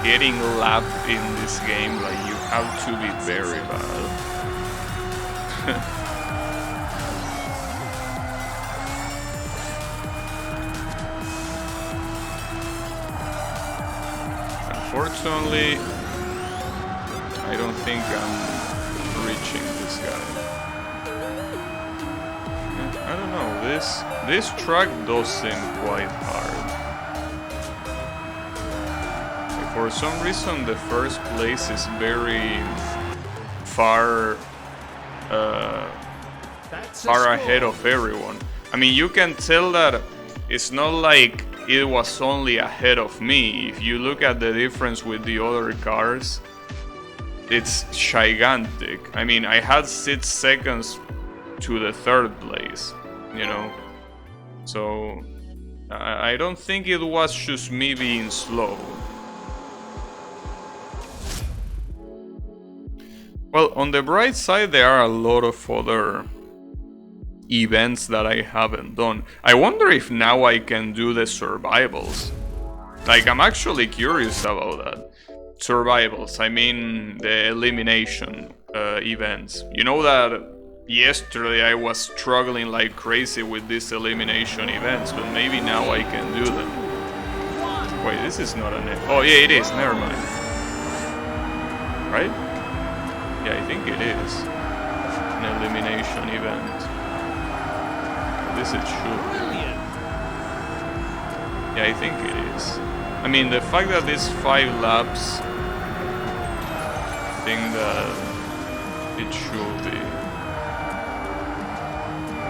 getting lapped in this game, like you have to be very bad. Unfortunately, I don't think I'm reaching this guy. I don't know, this track does seem quite hard. For some reason, the first place is very far ahead of everyone. I mean, you can tell that it's not like it was only ahead of me. If you look at the difference with the other cars, it's gigantic. I mean, I had 6 seconds to the 3rd place, you know? So, I don't think it was just me being slow. Well, on the bright side, there are a lot of other events that I haven't done. I wonder if now I can do the survivals. Like, I'm actually curious about that. Survivals, I mean the elimination events. You know that yesterday I was struggling like crazy with these elimination events, but maybe now I can do them. Wait, this is not an... Oh yeah, it is, never mind. Right? Yeah, I think it is an elimination event. At least it should be. Yeah, I think it is. I mean, the fact that it's 5 laps, I think that it should be.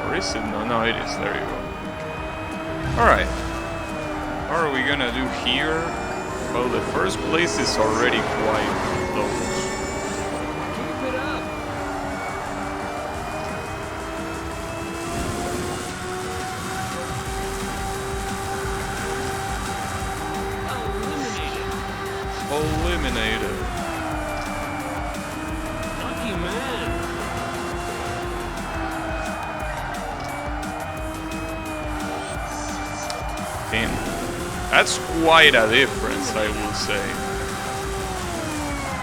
Or is it? No, it is. There you go. Alright. What are we gonna do here? Well, the first place is already quite close. Eliminated. Lucky man. Damn. That's quite a difference, I will say.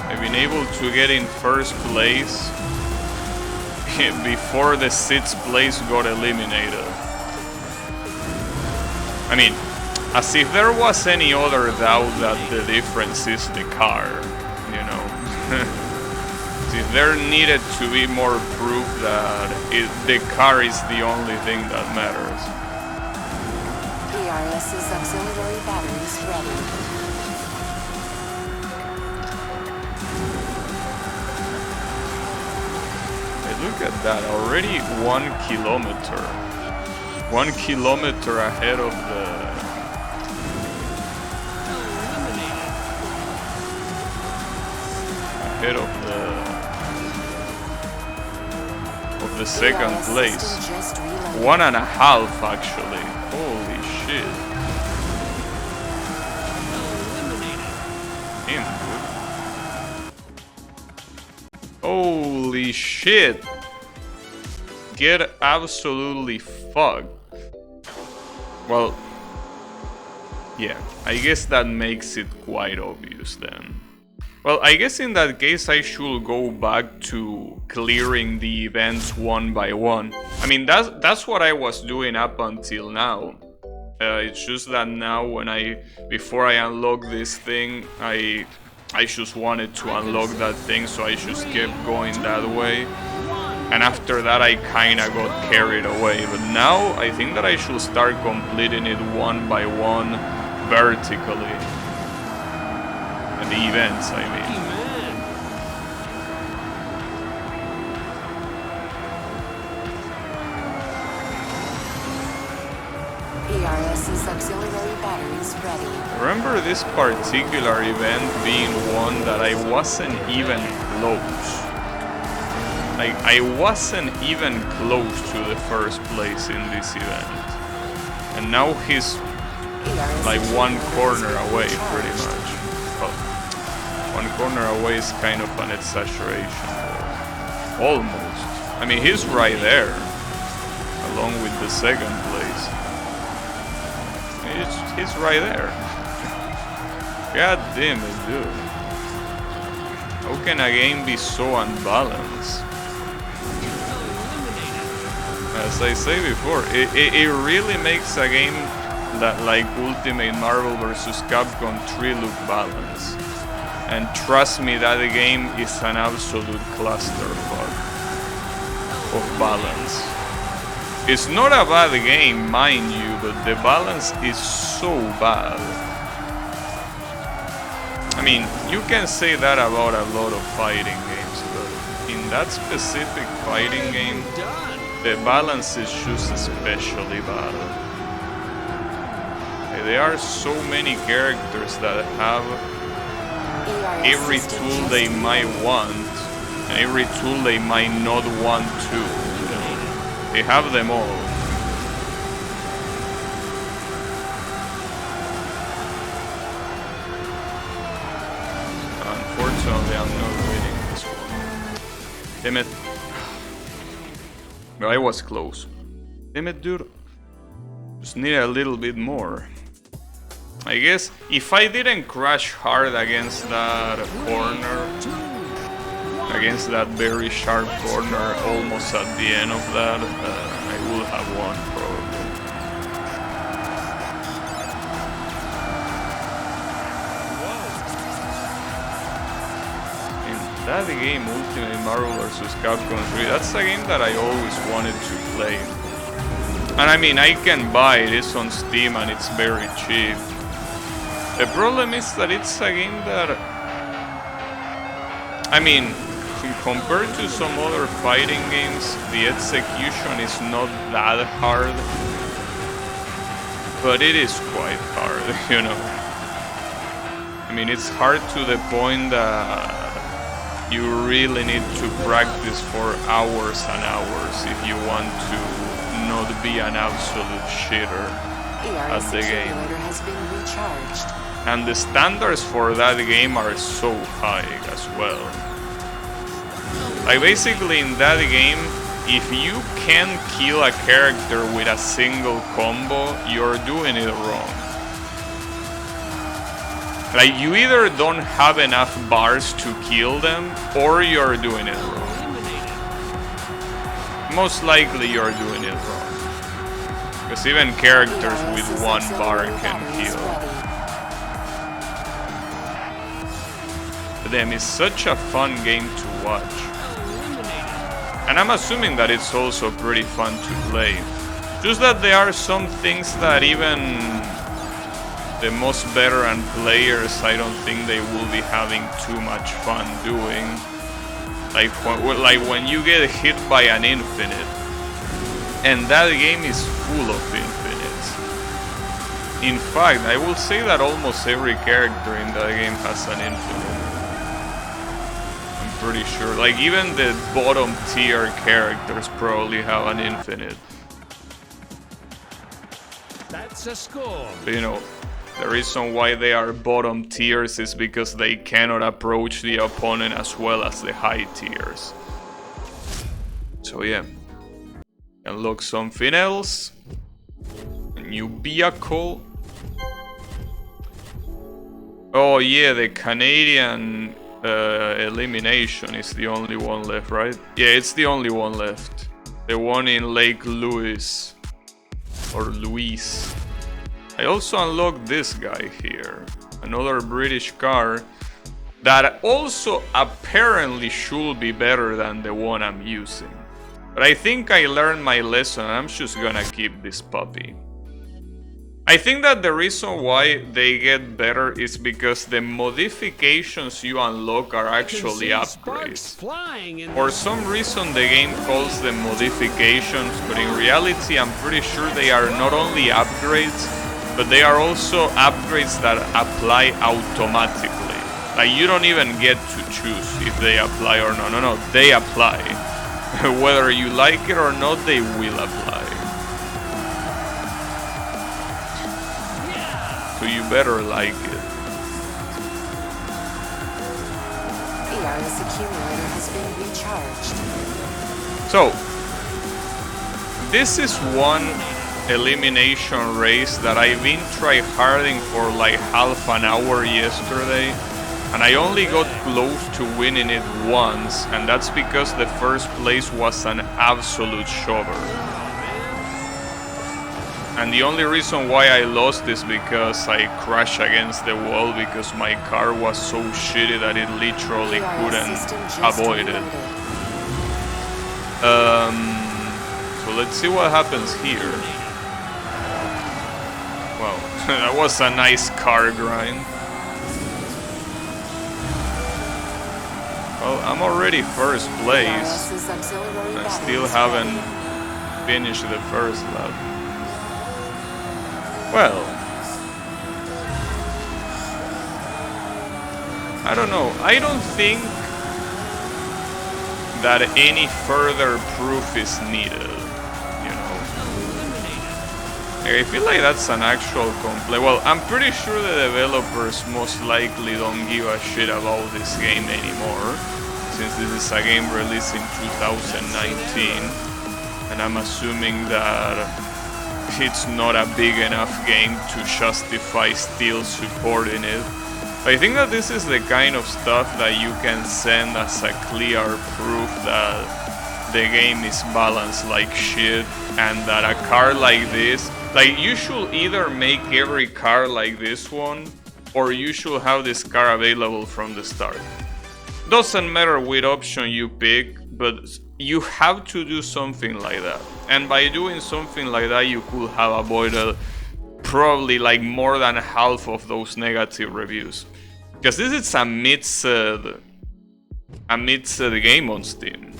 I've been able to get in first place before the 6th place got eliminated. I mean, as if there was any other doubt that the difference is the car, you know. As if there needed to be more proof that the car is the only thing that matters. PRS's auxiliary batteries ready. Hey, look at that, already 1 kilometer. 1 kilometer ahead of the... ahead of the 2nd place. 1.5 actually. Holy shit. Damn. Holy shit. Get absolutely fucked. Well, yeah, I guess that makes it quite obvious then. Well, I guess in that case I should go back to clearing the events one by one. I mean, that's what I was doing up until now. It's just that now before I unlock this thing, I just wanted to unlock that thing, so I just kept going that way. And after that I kinda got carried away. But now I think that I should start completing it one by one vertically. The events, I mean. ERS's auxiliary batteries ready. Remember this particular event being one that I wasn't even close. Like, I wasn't even close to the first place in this event. And now he's like one corner away, pretty much. Well, one corner away is kind of an exaggeration. Almost. I mean, he's right there, along with the second place. He's right there. God damn it, dude. How can a game be so unbalanced? As I say before, it really makes a game that like Ultimate Marvel vs. Capcom 3 look balanced. And trust me, that game is an absolute clusterfuck of balance. It's not a bad game, mind you, but the balance is so bad. I mean, you can say that about a lot of fighting games, but in that specific fighting game, the balance is just especially bad. There are so many characters that have every tool they might want, and every tool they might not want to. You know? They have them all. Unfortunately, I'm not winning this one. Damn it. I was close. Damn it, dude. Just need a little bit more. I guess if I didn't crash hard against that corner, against that very sharp corner almost at the end of that, I would have won probably. In that game, Ultimate Marvel vs. Capcom 3, that's a game that I always wanted to play. And I mean, I can buy it, it's on Steam and it's very cheap. The problem is that it's a game that, I mean, compared to some other fighting games, the execution is not that hard, but it is quite hard, you know. I mean, it's hard to the point that you really need to practice for hours and hours if you want to not be an absolute shitter at the game. Has been recharged. And the standards for that game are so high as well. Like basically in that game, if you can kill a character with a single combo, you're doing it wrong. Like you either don't have enough bars to kill them, or you're doing it wrong. Most likely you're doing it wrong. Because even characters with one bar can kill. Them is such a fun game to watch. And I'm assuming that it's also pretty fun to play. Just that there are some things that even the most veteran players, I don't think they will be having too much fun doing. Like when you get hit by an infinite. And that game is full of infinites. In fact, I will say that almost every character in that game has an infinite. Pretty sure, like even the bottom tier characters probably have an infinite. That's a score. But, you know, the reason why they are bottom tiers is because they cannot approach the opponent as well as the high tiers. So yeah, unlock something else. A new vehicle. Oh yeah, the Canadian elimination is the only one left, right? Yeah, it's the only one left. The one in Lake Louise. Or Louise. I also unlocked this guy here. Another British car that also apparently should be better than the one I'm using. But I think I learned my lesson and I'm just gonna keep this puppy. I think that the reason why they get better is because the modifications you unlock are actually upgrades. For some reason the game calls them modifications, but in reality I'm pretty sure they are not only upgrades, but they are also upgrades that apply automatically. Like you don't even get to choose if they apply or not. No, they apply. Whether you like it or not, they will apply. So you better like it. The Iris accumulator has been recharged. So, this is one elimination race that I've been tryharding for like half an hour yesterday, and I only got close to winning it once, and that's because the first place was an absolute shover. And the only reason why I lost is because I crashed against the wall because my car was so shitty that it literally couldn't avoid it. So let's see what happens here. Wow, that was a nice car grind. Well, I'm already first place. I still haven't finished the first lap. Well, I don't know. I don't think that any further proof is needed, you know. I feel like that's an actual complaint. Well, I'm pretty sure the developers most likely don't give a shit about this game anymore, since this is a game released in 2019, and I'm assuming that it's not a big enough game to justify still supporting it. But I think that this is the kind of stuff that you can send as a clear proof that the game is balanced like shit, and that a car like this, like you should either make every car like this one, or you should have this car available from the start. Doesn't matter which option you pick, but you have to do something like that. And by doing something like that, you could have avoided probably like more than half of those negative reviews. Because this is amidst the game on Steam.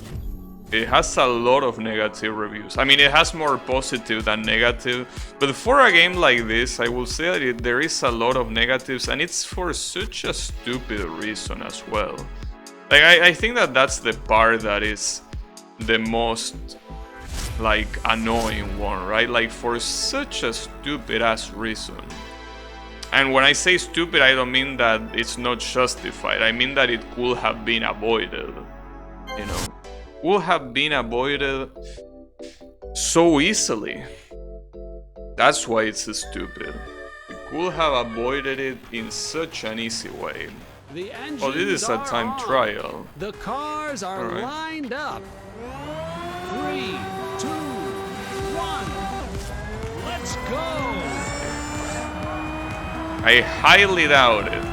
It has a lot of negative reviews. I mean, it has more positive than negative. But for a game like this, I will say that there is a lot of negatives, and it's for such a stupid reason as well. Like, I think that that's the part that is the most like annoying one, right? Like for such a stupid ass reason. And when I say stupid, I don't mean that it's not justified. I mean that it could have been avoided, you know. Could have been avoided so easily. That's why it's stupid. We could have avoided it in such an easy way. Oh, this is a time trial. The cars are lined up. 3, 2, 1. Let's go. I highly doubt it.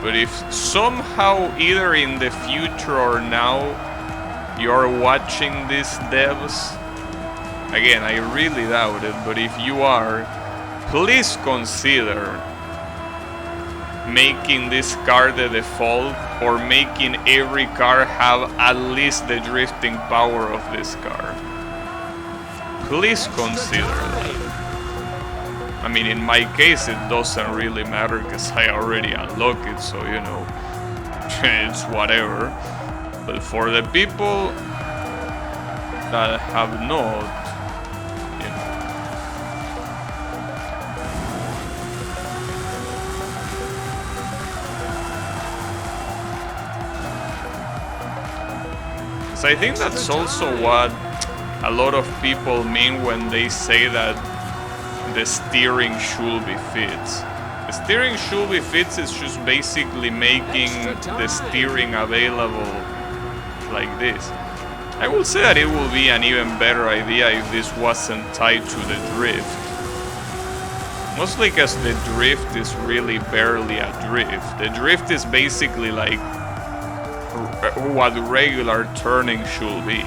But if somehow either in the future or now you're watching these devs, again, I really doubt it, but if you are, please consider making this car the default, or making every car have at least the drifting power of this car. Please consider that. I mean, in my case, it doesn't really matter because I already unlocked it, so you know, it's whatever. But for the people that have not, so I think that's also what a lot of people mean when they say that the steering should be fit. The steering should be fixed, it's just basically making the steering available like this. I will say that it will be an even better idea if this wasn't tied to the drift. Mostly because the drift is really barely a drift. The drift is basically like what regular turning should be.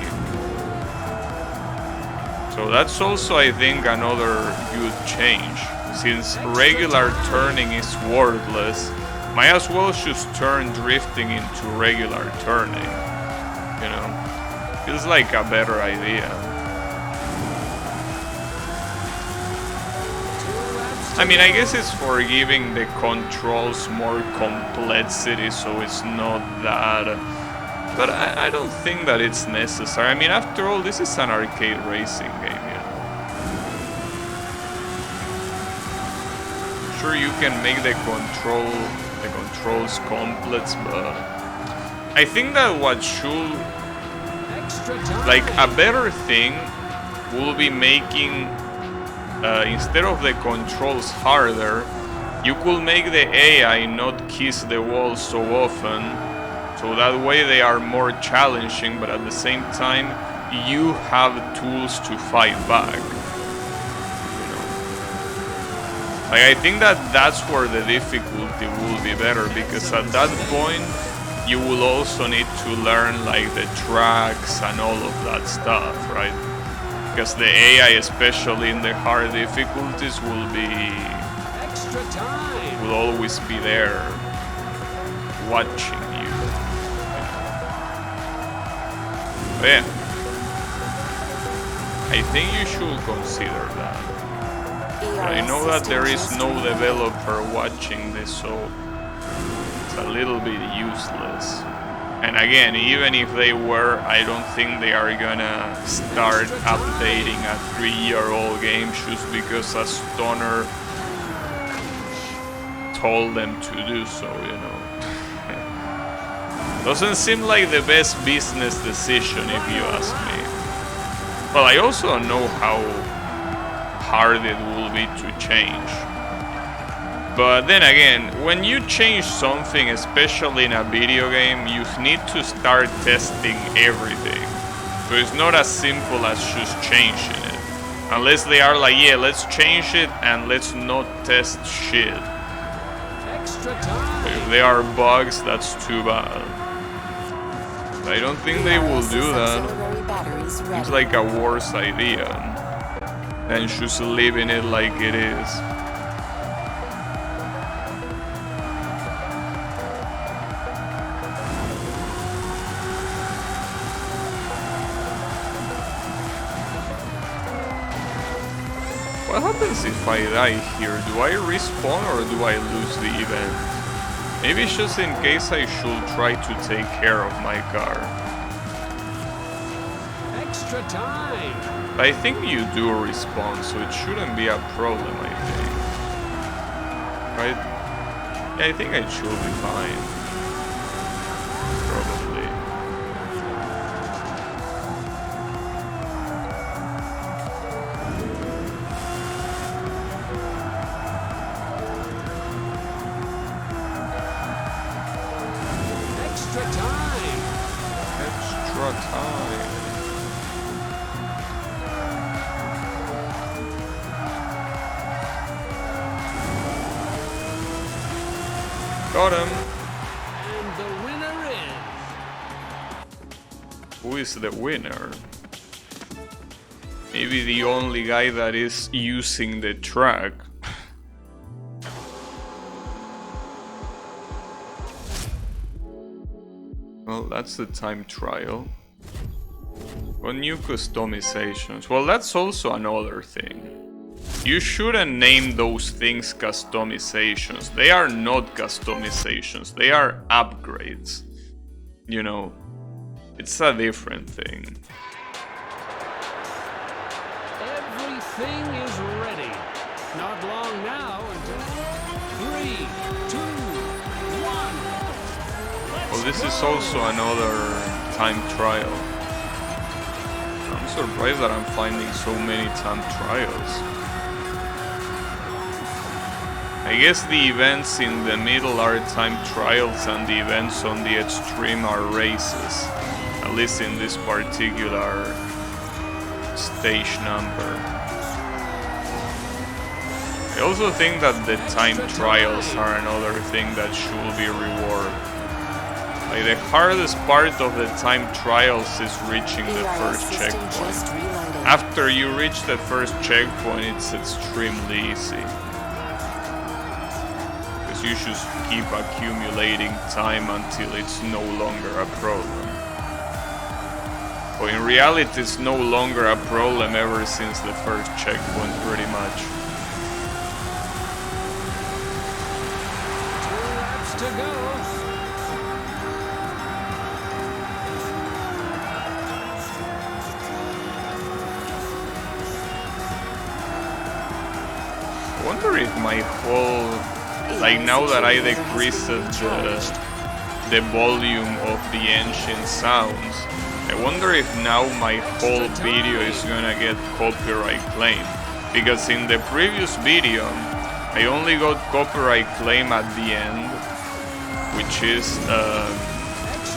So that's also, I think, another good change. Since regular turning is worthless, might as well just turn drifting into regular turning. You know, feels like a better idea. I mean, I guess it's for giving the controls more complexity, so it's not that. But I don't think that it's necessary. I mean, after all, this is an arcade racing game, you know. Sure, you can make the controls complex, but I think that what should, like, a better thing will be making, instead of the controls harder, you could make the AI not kiss the wall so often, so that way they are more challenging, but at the same time you have tools to fight back. Like, I think that that's where the difficulty will be better, because at that point you will also need to learn like the tracks and all of that stuff, right? Because the AI, especially in the hard difficulties, will always be there watching you. But yeah, I think you should consider that. I know that there is no developer watching this, so it's a little bit useless. And again, even if they were, I don't think they are gonna start updating a 3-year-old game just because a stoner told them to do so, you know. Doesn't seem like the best business decision, if you ask me. But I also don't know how hard it will be to change. But then again, when you change something, especially in a video game, you need to start testing everything. So it's not as simple as just changing it. Unless they are like, yeah, let's change it and let's not test shit. But if there are bugs, that's too bad. I don't think they will do that. It's like a worse idea than just leaving it like it is. What happens if I die here? Do I respawn or do I lose the event? Maybe it's just in case I should try to take care of my car. Extra time. But I think you do respawn, so it shouldn't be a problem, I think. Right? Yeah, I think I should be fine. Probably. Extra time. Extra time. Got him. And the winner is... Who is the winner? Maybe the only guy that is using the track. Well, that's the time trial. Or new customizations. Well, that's also another thing. You shouldn't name those things customizations. They are not customizations. They are upgrades. You know, it's a different thing. Everything is ready. Not long now until 3, 2, 1. Well, this is also another time trial. I'm surprised that I'm finding so many time trials. I I guess the events in the middle are time trials and the events on the extreme are races. At least in this particular stage number. I also think that the time trials are another thing that should be rewarded. Like the hardest part of the time trials is reaching the first checkpoint. After you reach the first checkpoint, it's extremely easy. Because you just keep accumulating time until it's no longer a problem. But in reality, it's no longer a problem ever since the first checkpoint, pretty much. 2 laps to go. I wonder if my whole, like now that I decreased the volume of the engine sounds, I wonder if now my whole video is gonna get copyright claim. Because in the previous video, I only got copyright claim at the end, which is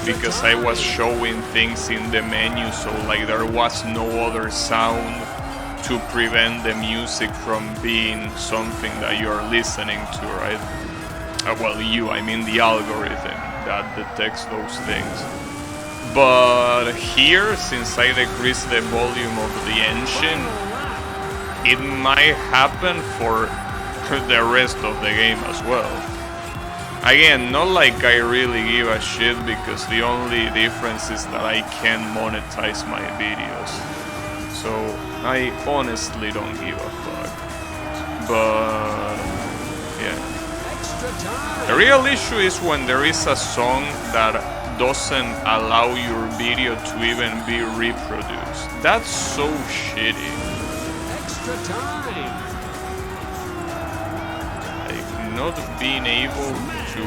because I was showing things in the menu, so like there was no other sound to prevent the music from being something that you're listening to, right? Well, I mean the algorithm that detects those things. But here, since I decreased the volume of the engine, it might happen for the rest of the game as well. Again, not like I really give a shit, because the only difference is that I can monetize my videos. So I honestly don't give a fuck. But yeah. The real issue is when there is a song that doesn't allow your video to even be reproduced. That's so shitty. Extra time. Like not being able to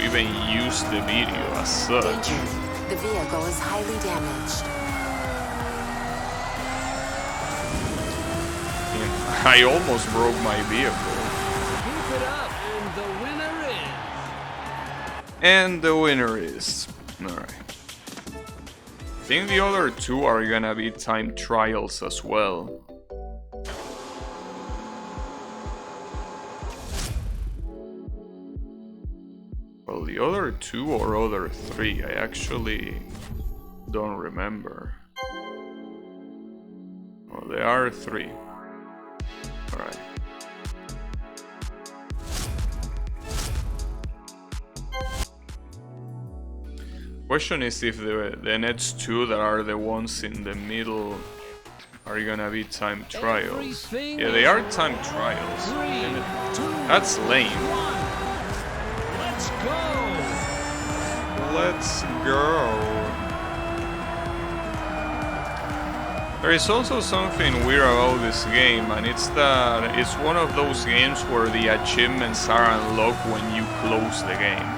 even use the video as such. Danger. The vehicle is highly damaged. I almost broke my vehicle. Keep it up, And the winner is... Alright. I think the other two are gonna be time trials as well. Well, the other two or other three, I actually don't remember. Well, there are three. Alright. Question is if the next two that are the ones in the middle are gonna be time trials. Yeah, they are time trials. That's lame. Let's go. Let's go. There is also something weird about this game, and it's that it's one of those games where the achievements are unlocked when you close the game.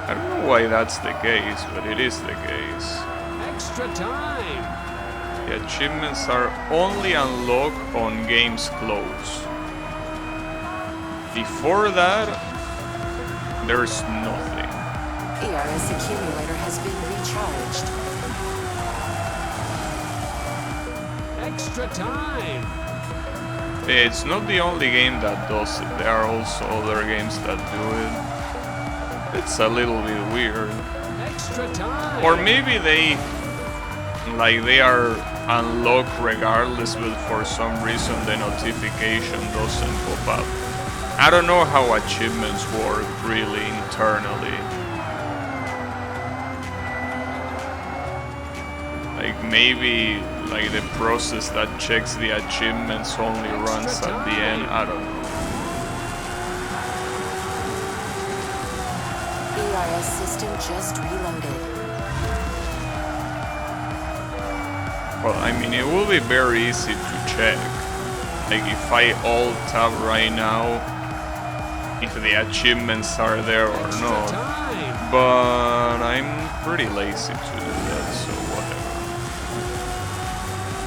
I don't know why that's the case, but it is the case. Extra time. The achievements are only unlocked on games close. Before that, there's nothing. ERS accumulator has been recharged. Extra time. It's not the only game that does it. There are also other games that do it. It's a little bit weird. Extra time. Or maybe they are unlocked regardless, but for some reason the notification doesn't pop up. I don't know how achievements work really internally. Like maybe like the process that checks the achievements only runs at the end. I don't know. ERS system just reloaded. Well, I mean, it will be very easy to check. Like if I alt tab right now, if the achievements are there or not. But I'm pretty lazy to do that, so whatever.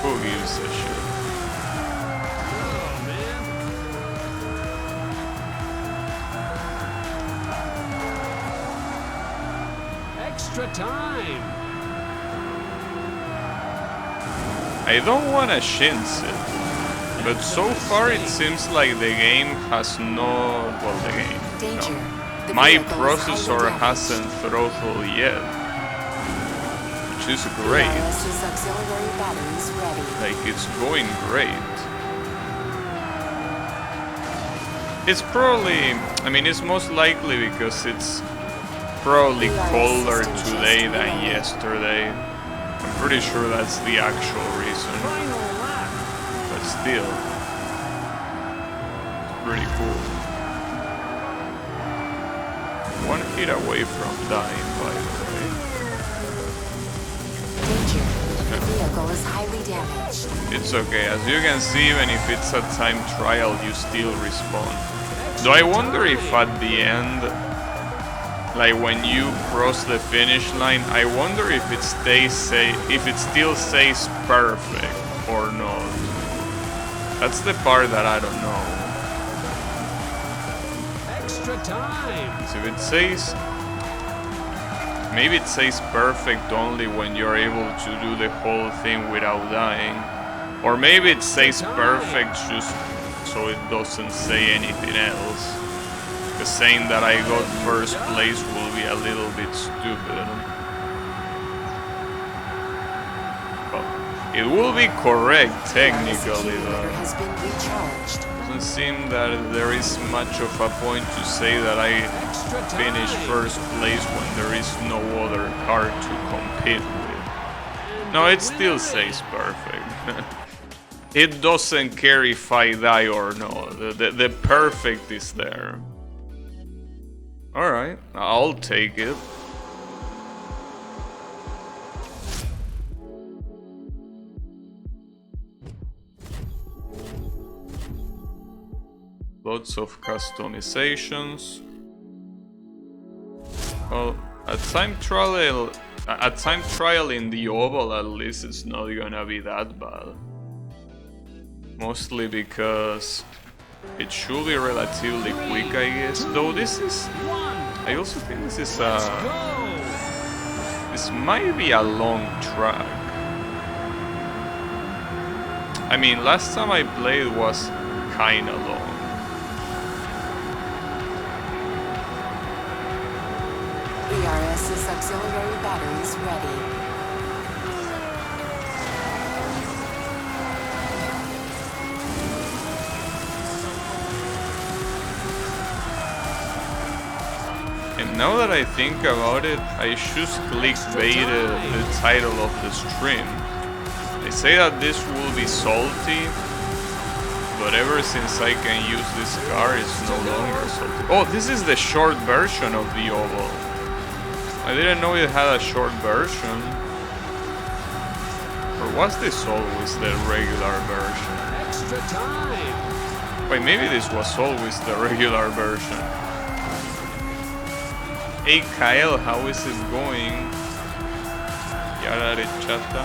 Who gives a shit? Extra time. I don't wanna shinz it, but so far it seems like the game has no... well, the game, Danger. no. The My vehicle is highly processor damaged. hasn't throttled yet, which is great. DRS's auxiliary batteries ready. Like, it's going great. It's probably... I mean, it's most likely because it's probably colder today than yesterday. I'm pretty sure that's the actual reason. Final lap. But still, it's pretty cool. One hit away from dying, by the way. Danger. The vehicle is highly damaged. It's okay, as you can see, even if it's a time trial, you still respawn. Though I wonder if at the end, like when you cross the finish line, I wonder if it if it still says perfect or not. That's the part that I don't know. Extra time. So if it says, maybe it says perfect only when you're able to do the whole thing without dying, or maybe it says perfect just so it doesn't say anything else. Because saying that I got first place will be a little bit stupid. But it will be correct technically though. Has been recharged. Doesn't seem that there is much of a point to say that I finished first place when there is no other car to compete with. No, it still says perfect. It doesn't care if I die or not. The perfect is there. Alright, I'll take it. Lots of customizations. Well, a time trial in the oval, at least it's not gonna be that bad. Mostly because it should be relatively quick, I guess. Though this is... I also think this is a... This might be a long track. I mean, last time I played was kinda long. DRS's auxiliary batteries ready. And now that I think about it, I should clickbait the title of the stream. They say that this will be salty, but ever since I can use this car, it's no longer salty. Oh, this is the short version of the oval. I didn't know it had a short version. Or was this always the regular version? Extra time. Wait, maybe this was always the regular version. Hey Kyle, how is it going? Yara rechata.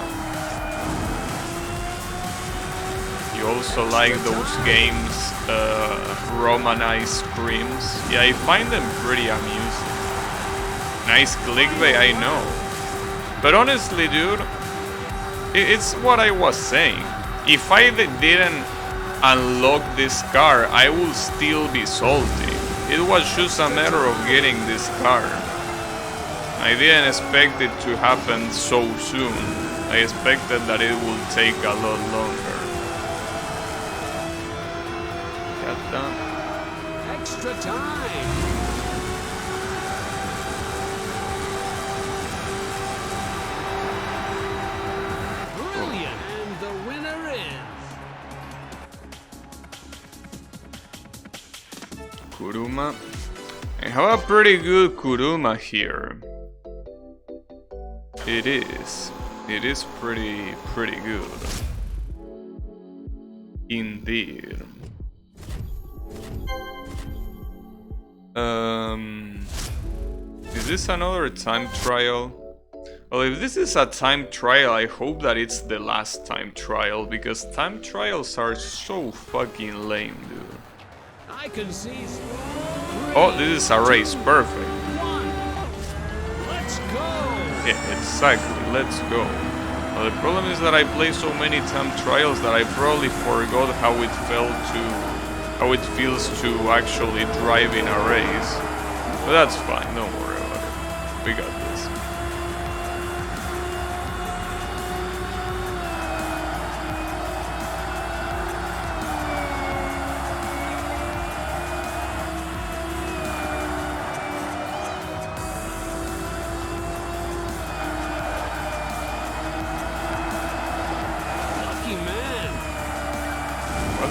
You also like those games, Roman ice creams? Yeah, I find them pretty amusing. Nice clickbait, I know. But honestly, dude, it's what I was saying. If I didn't unlock this car, I would still be salty. It was just a matter of getting this car. I didn't expect it to happen so soon. I expected that it would take a lot longer. Got done. Extra time. Brilliant. And the winner is Kuruma. I have a pretty good Kuruma here. It is. It is pretty good. Indeed. Is this another time trial? Well, if this is a time trial, I hope that it's the last time trial, because time trials are so fucking lame, dude. I can see. Oh, this is a race, perfect. Let's go. Yeah, exactly. Let's go. Well, the problem is that I play so many time trials that I probably forgot how it feels to actually drive in a race. But that's fine. Don't worry about it. We got this.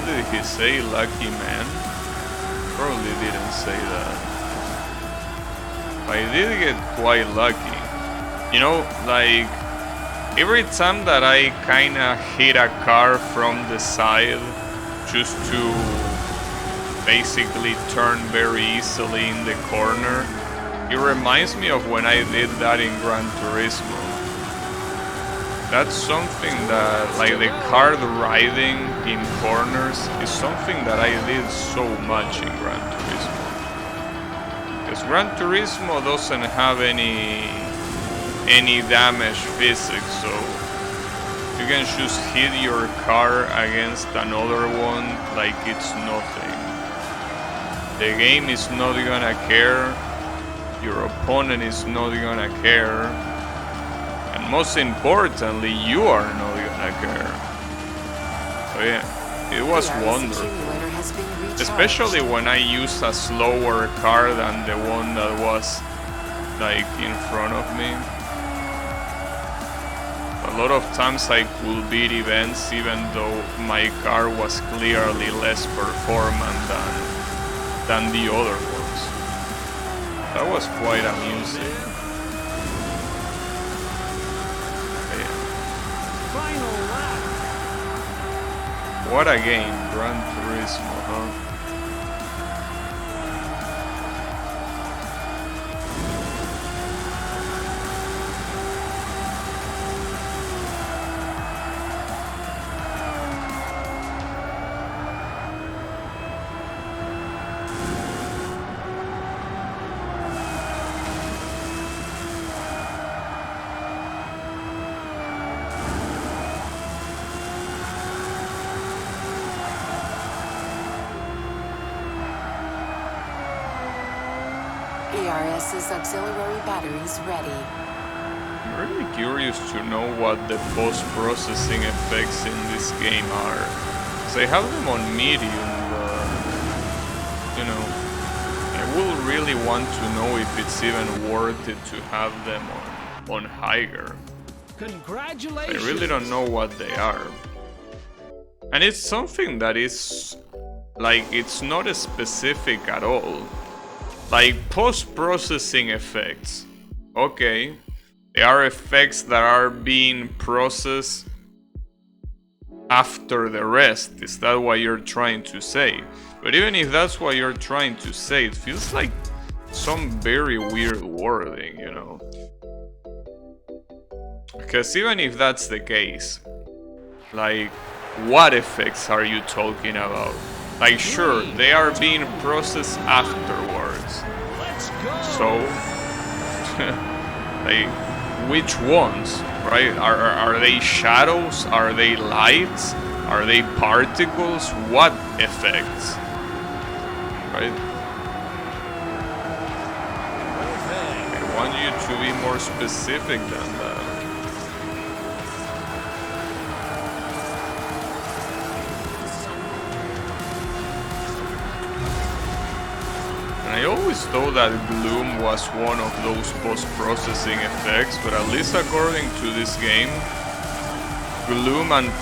Did he say lucky man? Probably didn't say that. I did get quite lucky. You know, like every time that I kinda hit a car from the side just to basically turn very easily in the corner, it reminds me of when I did that in Gran Turismo. That's something that, like the car riding in corners, is something that I did so much in Gran Turismo. Because Gran Turismo doesn't have any damage physics, so you can just hit your car against another one like it's nothing. The game is not gonna care, your opponent is not gonna care. Most importantly, you are not gonna care. So yeah, it was wonderful. Especially when I used a slower car than the one that was like in front of me. A lot of times I could beat events even though my car was clearly less performant than the other ones. That was quite amusing. What a game, Gran Turismo, huh? ERS's auxiliary batteries ready. I'm really curious to know what the post-processing effects in this game are. Because I have them on medium, but you know, I will really want to know if it's even worth it to have them on higher. Congratulations! I really don't know what they are. And it's something that is like, it's not specific at all. Like post-processing effects, okay, they are effects that are being processed after the rest. Is that what you're trying to say? But even if that's what you're trying to say, it feels like some very weird wording, you know? Because even if that's the case, like, what effects are you talking about? Like, sure, they are being processed afterwards. So, like, which ones, right? Are they shadows? Are they lights? Are they particles? What effects? Right? I want you to be more specific than that. I always thought that gloom was one of those post-processing effects, but at least according to this game, gloom and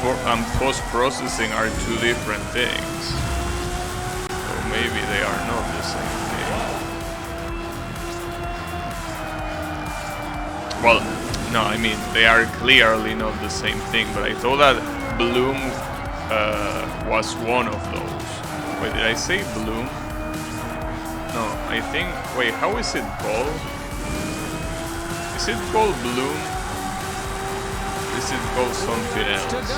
post-processing are two different things. So maybe they are not the same thing. Well, no, I mean, they are clearly not the same thing, but I thought that bloom was one of those. Wait, did I say bloom? No, I think... Wait, how is it called? Is it called bloom? Is it called something else?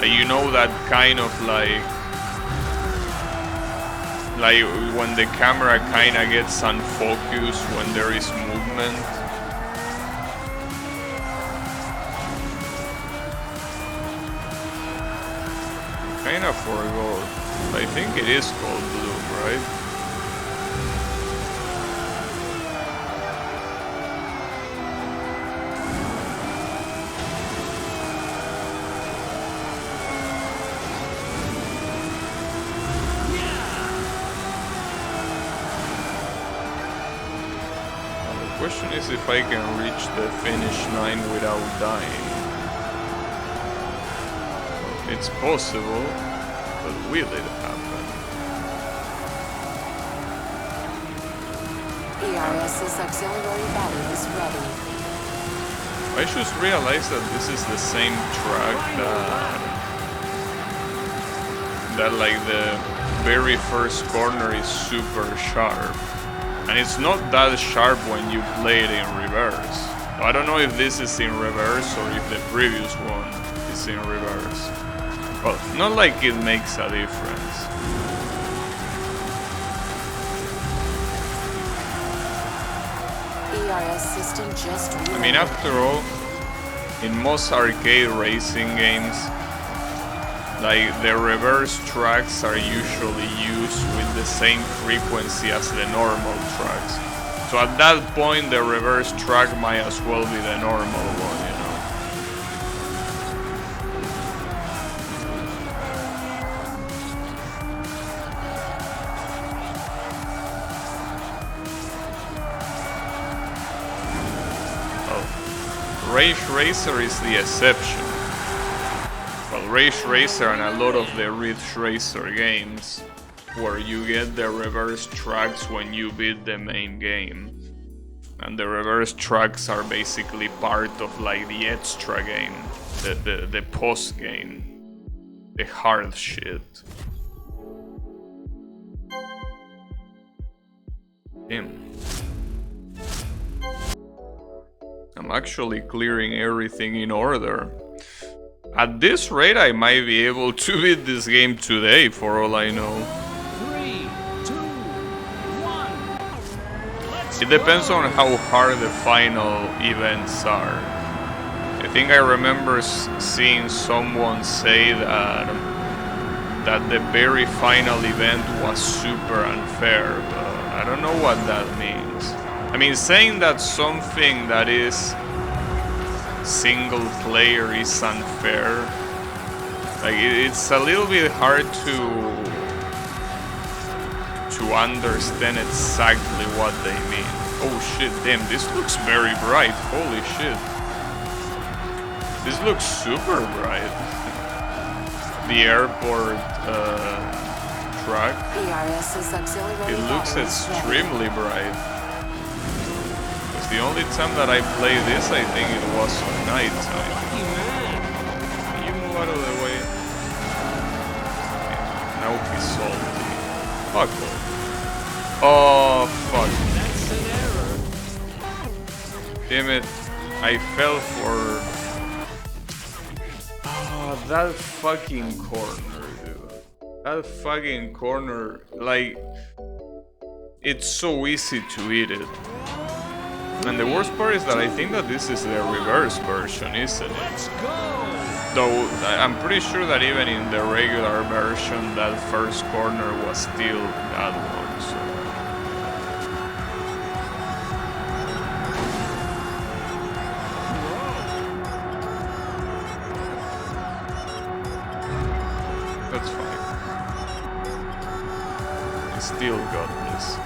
You know that kind of like when the camera kinda gets unfocused when there is movement. Kinda forgot. I think it is called Bloom, right? The question is if I can reach the finish line without dying. It's possible, but will it happen? ERS's auxiliary battery is ready. I just realized that this is the same track that like the very first corner is super sharp. And it's not that sharp when you play it in reverse. I don't know if this is in reverse or if the previous one is in reverse. Well, not like it makes a difference. ERS system just reloaded. I mean, after all, in most arcade racing games, like the reverse tracks are usually used with the same frequency as the normal tracks. So at that point, the reverse track might as well be the normal one, you know. Well, Rage Racer is the exception. Well, Rage Racer and a lot of the Ridge Racer games, where you get the reverse tracks when you beat the main game. And the reverse tracks are basically part of like the extra game, the post game, the hard shit. Damn. I'm actually clearing everything in order. At this rate, I might be able to beat this game today, for all I know. 3, 2, 1. It depends on how hard the final events are. I think I remember seeing someone say that the very final event was super unfair, but I don't know what that means. I mean, saying that something that is single player is unfair, like it's a little bit hard to understand exactly what they mean. Oh shit, damn, this looks very bright. Holy shit, this looks super bright. The airport track, it looks extremely bright. The only time that I play this, I think it was on night time. Can you move out of the way? Okay. Now he's salty. Fuck off. Oh, fuck. That's an error. Damn it. I fell for... Oh, that fucking corner, dude. That fucking corner, like... It's so easy to eat it. And the worst part is that I think that this is the reverse version, isn't it? Let's go. Though I'm pretty sure that even in the regular version, that first corner was still that one. So. That's fine. I still got this.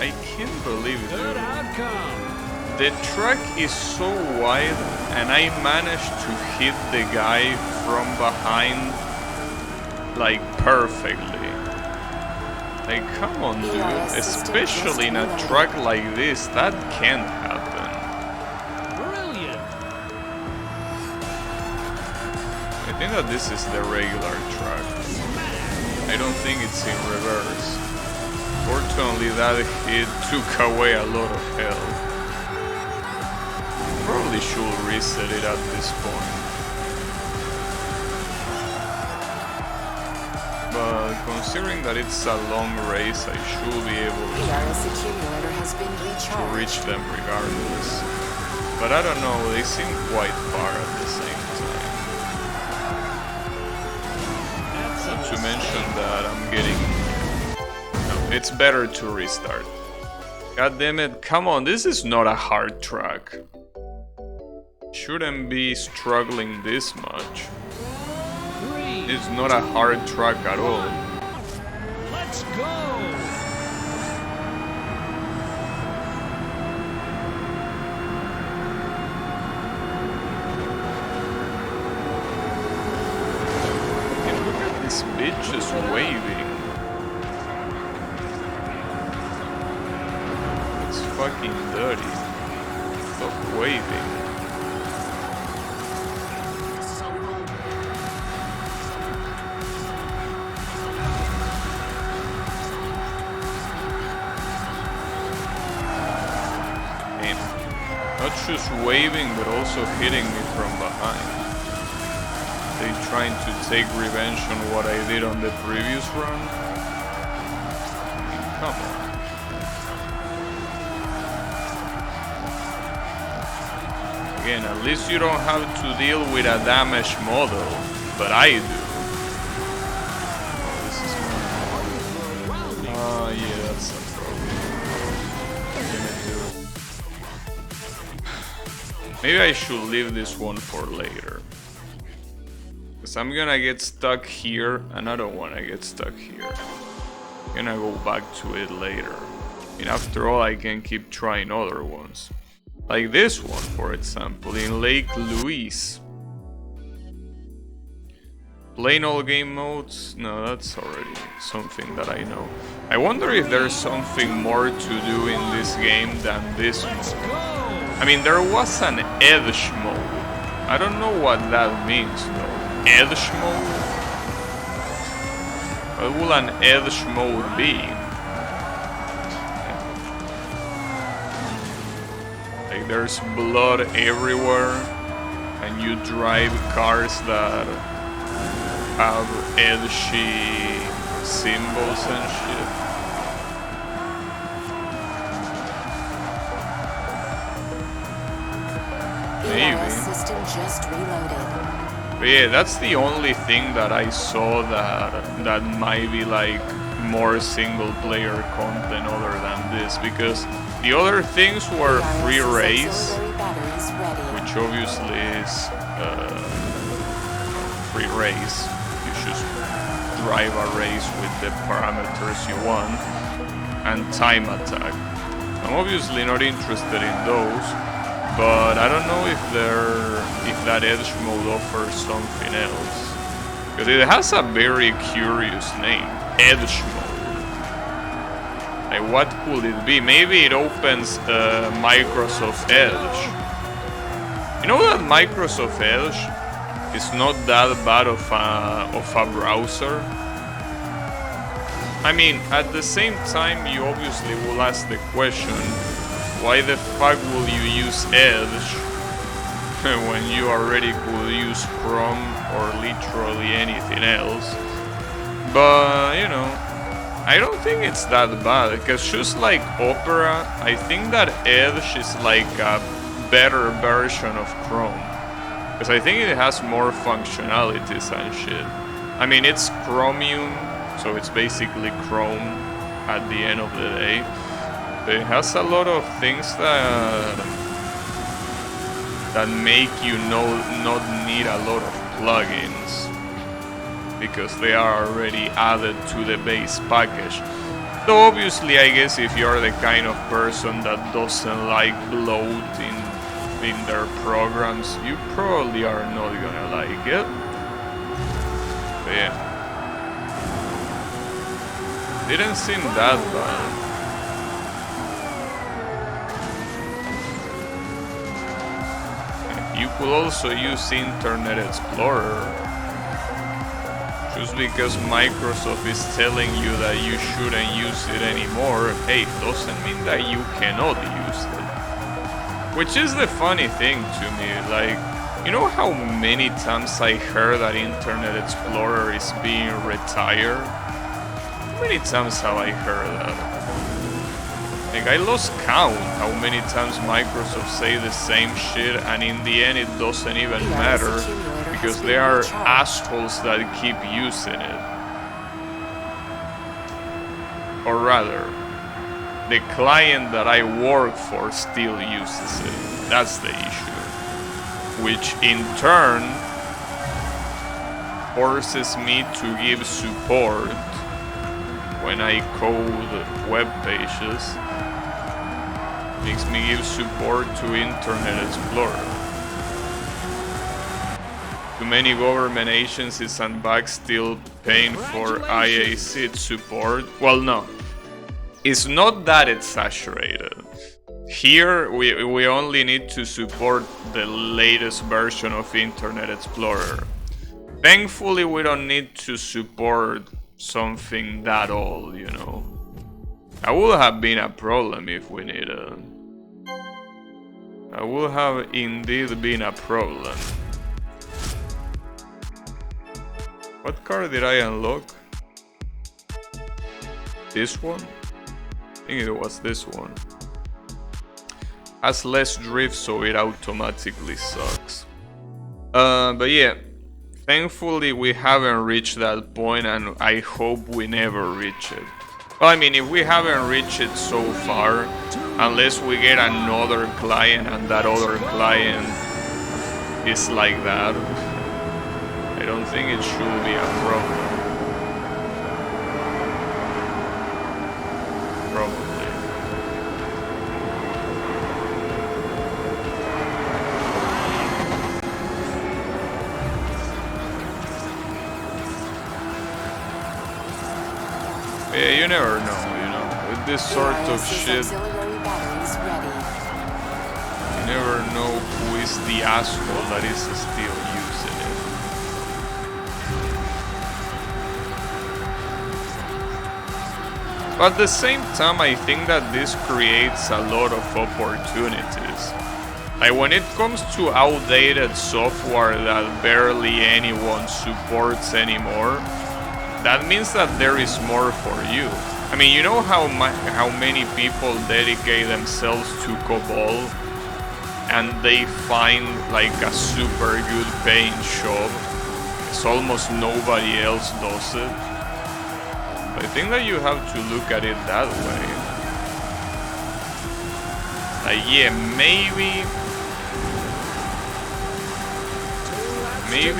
I can't believe it. Good outcome. The track is so wide and I managed to hit the guy from behind like perfectly. Like, come on, dude. Especially in a track like this, that can't happen. Brilliant. I think that this is the regular track. I don't think it's in reverse. Fortunately, that hit took away a lot of health. Probably should reset it at this point. But considering that it's a long race, I should be able The RS accumulator has been to recharged. reach them regardless. But I don't know, they seem quite far at the same time. Not to mention that I'm getting... No, it's better to restart. God damn it, come on, this is not a hard track. Shouldn't be struggling this much. It's not a hard track at all. Let's go! And look at this bitch just waving. It's fucking dirty. Stop waving. Not just waving, but also hitting me from behind. They trying to take revenge on what I did on the previous run? Come on. Again, at least you don't have to deal with a damaged model, but I do. Oh, this is mine. Oh, yeah, that's a problem. What am I gonna do? Maybe I should leave this one for later. Because I'm gonna get stuck here, and I don't wanna get stuck here. I'm gonna go back to it later. And after all, I can keep trying other ones. Like this one, for example, in Lake Louise. Plain all game modes? No, that's already something that I know. I wonder if there's something more to do in this game than this mode. I mean, there was an edge mode. I don't know what that means though. Edge mode? What will an edge mode be? Like there's blood everywhere and you drive cars that have edgy symbols and shit. Maybe. System just reloaded. But yeah, that's the only thing that I saw that might be like more single player content other than this, because the other things were free race, which obviously is free race. You just drive a race with the parameters you want, and time attack. I'm obviously not interested in those. But I don't know if that edge mode offers something else. Because it has a very curious name. Edge mode. Like what could it be? Maybe it opens Microsoft Edge. You know that Microsoft Edge is not that bad of a browser? I mean, at the same time you obviously will ask the question, why the fuck will you use Edge when you already could use Chrome or literally anything else? But, you know, I don't think it's that bad, because just like Opera, I think that Edge is like a better version of Chrome. Because I think it has more functionalities and shit. I mean, it's Chromium, so it's basically Chrome at the end of the day. It has a lot of things that make you not need a lot of plugins, because they are already added to the base package. Though obviously, I guess if you're the kind of person that doesn't like bloat in their programs, you probably are not gonna like it. But yeah, didn't seem that bad. You could also use Internet Explorer. Just because Microsoft is telling you that you shouldn't use it anymore, hey, doesn't mean that you cannot use it. Which is the funny thing to me, like, You know how many times I heard that Internet Explorer is being retired? How many times have I heard that? Like, I lost count how many times Microsoft say the same shit, and in the end it doesn't even matter because there are assholes that keep using it. Or rather, the client that I work for still uses it. That's the issue. Which in turn forces me to give support when I code web pages. Makes me give support to Internet Explorer. Too many government agencies and banks still paying for IAC support. Well, no. It's not that exaggerated. Here, we only need to support the latest version of Internet Explorer. Thankfully, we don't need to support something that old, you know. That would have been a problem if we needed. That would have indeed been a problem. What car did I unlock? This one? I think it was this one. Has less drift, so it automatically sucks. But yeah, thankfully we haven't reached that point, and I hope we never reach it. Well, I mean, if we haven't reached it so far, unless we get another client and that other client is like that, I don't think it should be a problem. Probably. Yeah, you never know, you know, with this sort of shit, you never know who is the asshole that is still using it. But at the same time, I think that this creates a lot of opportunities. Like, when it comes to outdated software that barely anyone supports anymore, that means that there is more for you. I mean, you know how many people dedicate themselves to COBOL and they find like a super good paying job. It's almost nobody else does it. I think that you have to look at it that way. Like, yeah, maybe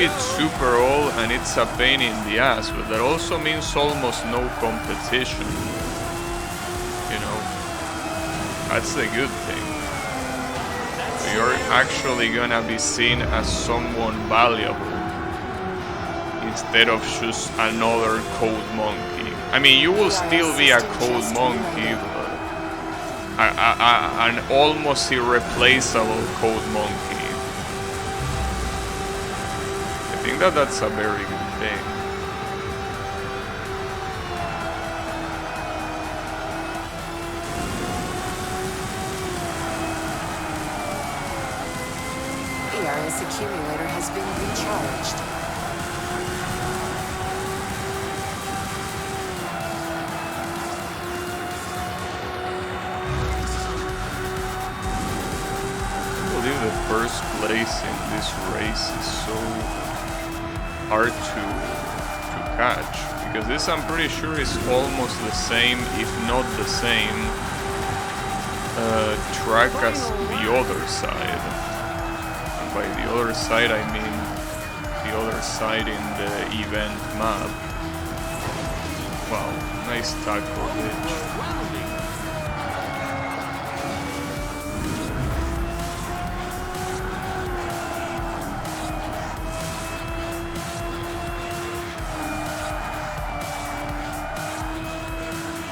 it's super old and it's a pain in the ass, but that also means almost no competition. You know, that's the good thing. So you're actually gonna be seen as someone valuable instead of just another code monkey. I mean, you will still be a code monkey, but an almost irreplaceable code monkey. I think that that's a very good thing. ERS accumulator has been recharged. I believe the first place in this race is so hard to catch, because this, I'm pretty sure, is almost the same, if not the same, track as the other side. And by the other side, I mean the other side in the event map. Wow, nice tackle, bitch.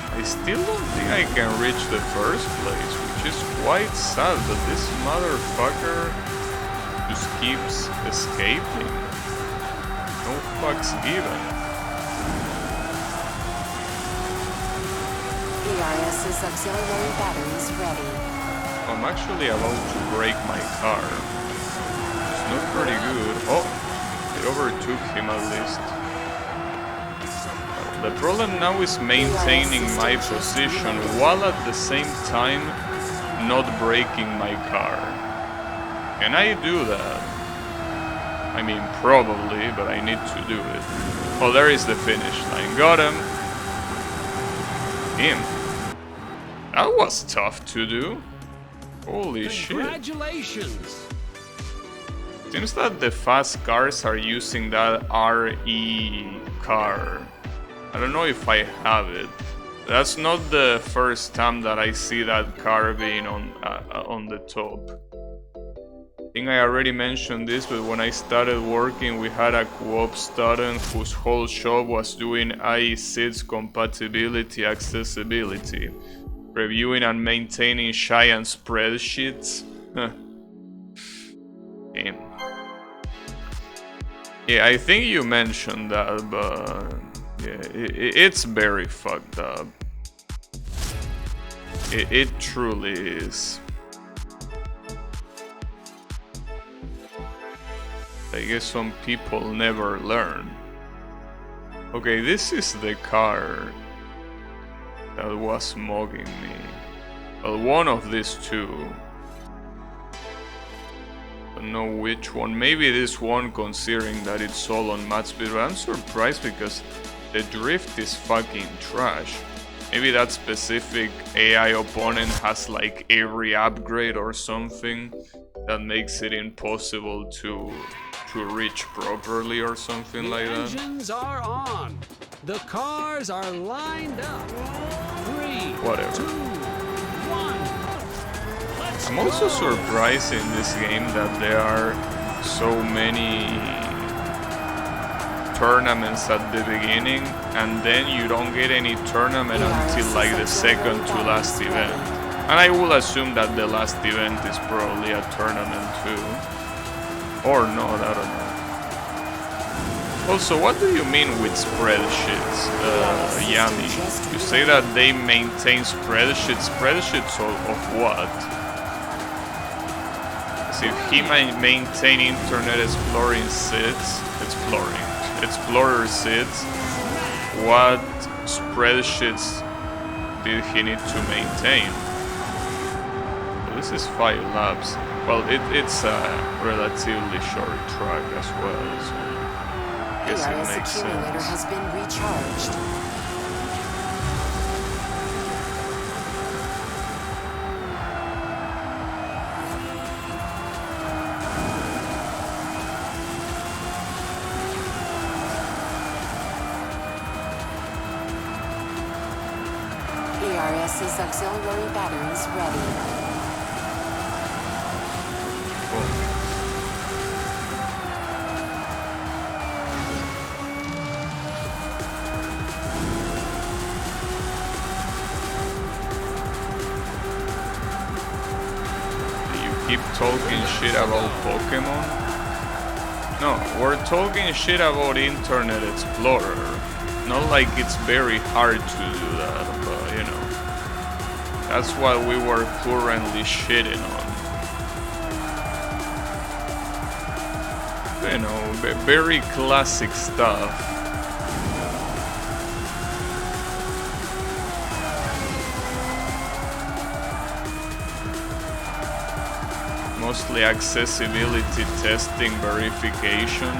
I still don't think I can reach the first place, which is quite sad, but this motherfucker just keeps escaping. No fucks given. ERS's auxiliary batteries ready. I'm actually about to break my car. Just not pretty good. Oh, they overtook him at least. The problem now is maintaining my position while at the same time not breaking my car. Can I do that? I mean, probably, but I need to do it. Oh, there is the finish line. Got him. Him. That was tough to do. Holy shit. Congratulations! Seems that the fast cars are using that RE car. I don't know if I have it. That's not the first time that I see that car being on the top. I think I already mentioned this, but when I started working, we had a co-op student whose whole job was doing IE6 compatibility accessibility, reviewing and maintaining giant spreadsheets. Damn. Yeah, I think you mentioned that, but yeah, it's very fucked up. It truly is. I guess some people never learn. Okay, this is the car that was mugging me. Well, one of these two. Don't know which one. Maybe this one, considering that it's all on match speed. But I'm surprised because the drift is fucking trash. Maybe that specific AI opponent has like every upgrade or something that makes it impossible to reach properly or something like that. The engines are on. The cars are lined up. 3, Whatever. 2, 1. Let's I'm also surprised in this game that there are so many tournaments at the beginning, and then you don't get any tournament until like the second to last event. And I will assume that the last event is probably a tournament too. Or not, I don't know. Also, what do you mean with spreadsheets, Yami? You say that they maintain spreadsheets. Spreadsheets of what? So if he maintain Internet Explorer seeds, what spreadsheets did he need to maintain? Well, this is 5 laps. Well, it's a relatively short track as well, so I guess it makes accumulator sense. has been recharged. ERS's auxiliary batteries ready. Keep talking shit about Pokemon? No, we're talking shit about Internet Explorer. Not like it's very hard to do that, but you know. That's what we were currently shitting on. You know, very classic stuff. Mostly accessibility testing verification.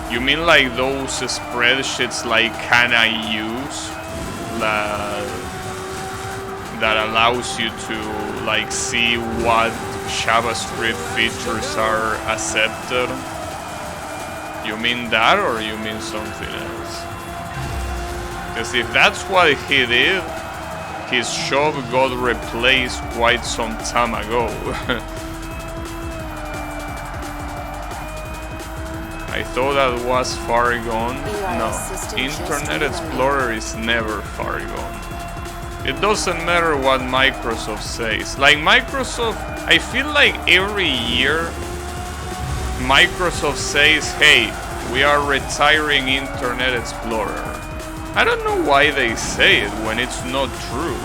You mean like those spreadsheets like can I use that allows you to like see what JavaScript features are accepted? You mean that, or you mean something else? Because if that's what he did, his job got replaced quite some time ago. I thought that was far gone. No, Internet Explorer is never far gone. It doesn't matter what Microsoft says. Like Microsoft, I feel like every year Microsoft says, hey, we are retiring Internet Explorer. I don't know why they say it when it's not true.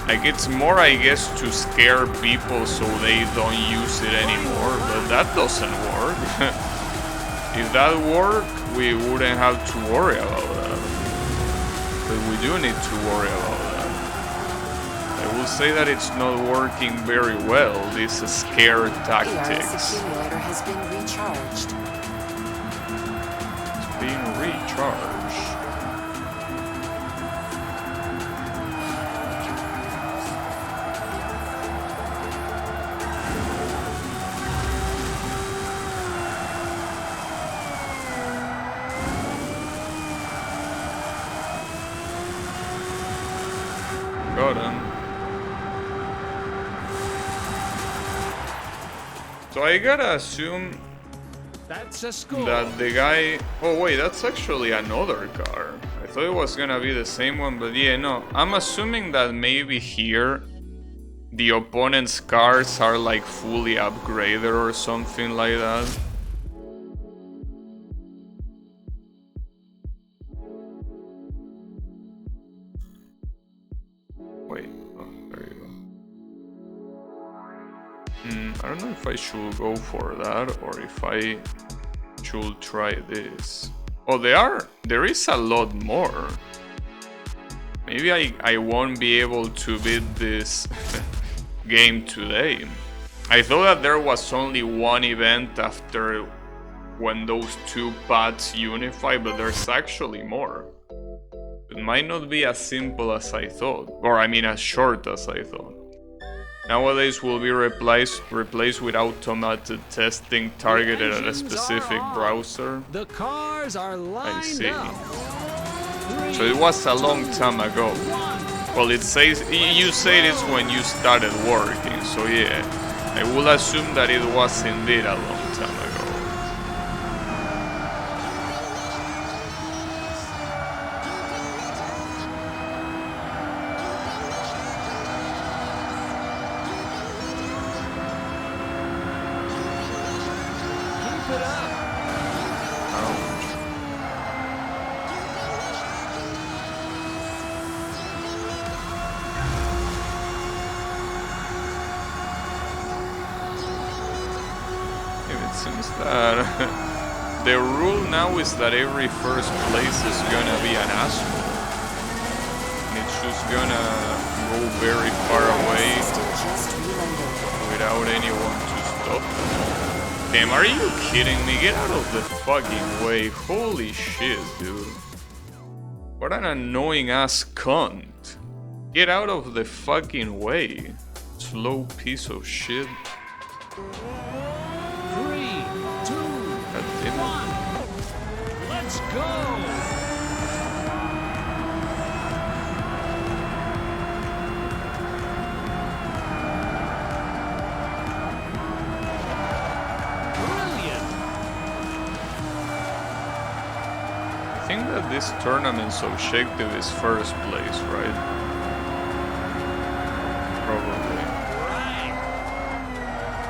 Like, it's more, I guess, to scare people so they don't use it anymore, but that doesn't work. If that worked, we wouldn't have to worry about that. But we do need to worry about that. I will say that it's not working very well, this scare tactics. ERS accumulator has been recharged. It's being recharged. Got him. So I gotta assume That's a score. that the guy... Oh wait, that's actually another car. I thought it was gonna be the same one, but yeah, no. I'm assuming that maybe here the opponent's cars are like fully upgraded or something like that. Wait, oh, there you go. I don't know if I should go for that or if I should try this. Oh, there is a lot more. Maybe I won't be able to beat this game today. I thought that there was only one event after when those two paths unify, but there's actually more. It might not be as simple as I thought, or I mean as short as I thought. Nowadays will be replaced with automated testing targeted at a specific browser. The cars are lined I see. up. So it was a long time ago. Well, it says you said it's when you started working, so yeah, I will assume that it was indeed a long time ago. Keep it up. Ouch. It seems that the rule now is that every first place is gonna be an asshole. It's just gonna go very far away Just reloaded. without anyone to stop them. Damn, are you kidding me? Get out of the fucking way. Holy shit, dude. What an annoying ass cunt. Get out of the fucking way. Slow piece of shit. 3, 2, God damn it. 1. Let's go. Brilliant. I think that this tournament's objective is first place, right? Probably. Right.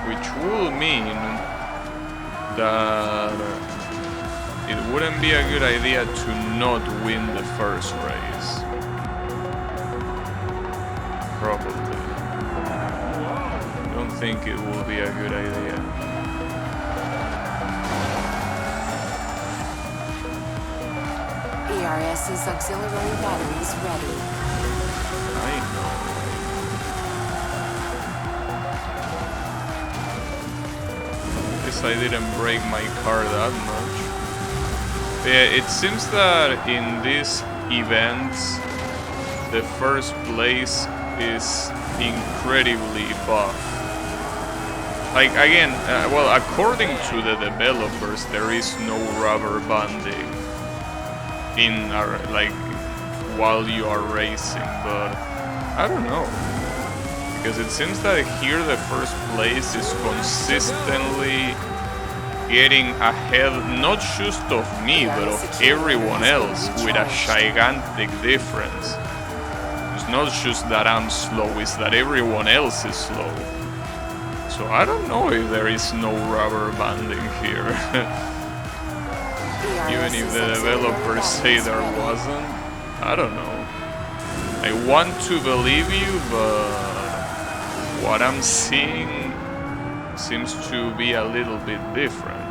Which will mean that it wouldn't be a good idea to not win the first race. Probably. I don't think it will be a good idea. ERS's auxiliary batteries ready. I know. Guess I didn't break my car that much. Yeah, it seems that in these events, the first place is incredibly buff. Like, again, well, according to the developers, there is no rubber banding in our, like, while you are racing, but I don't know. Because it seems that here the first place is consistently getting ahead, not just of me, but of everyone else, with a gigantic difference. It's not just that I'm slow, it's that everyone else is slow. So I don't know if there is no rubber banding here. Even if the developers say there wasn't, I don't know. I want to believe you, but what I'm seeing seems to be a little bit different.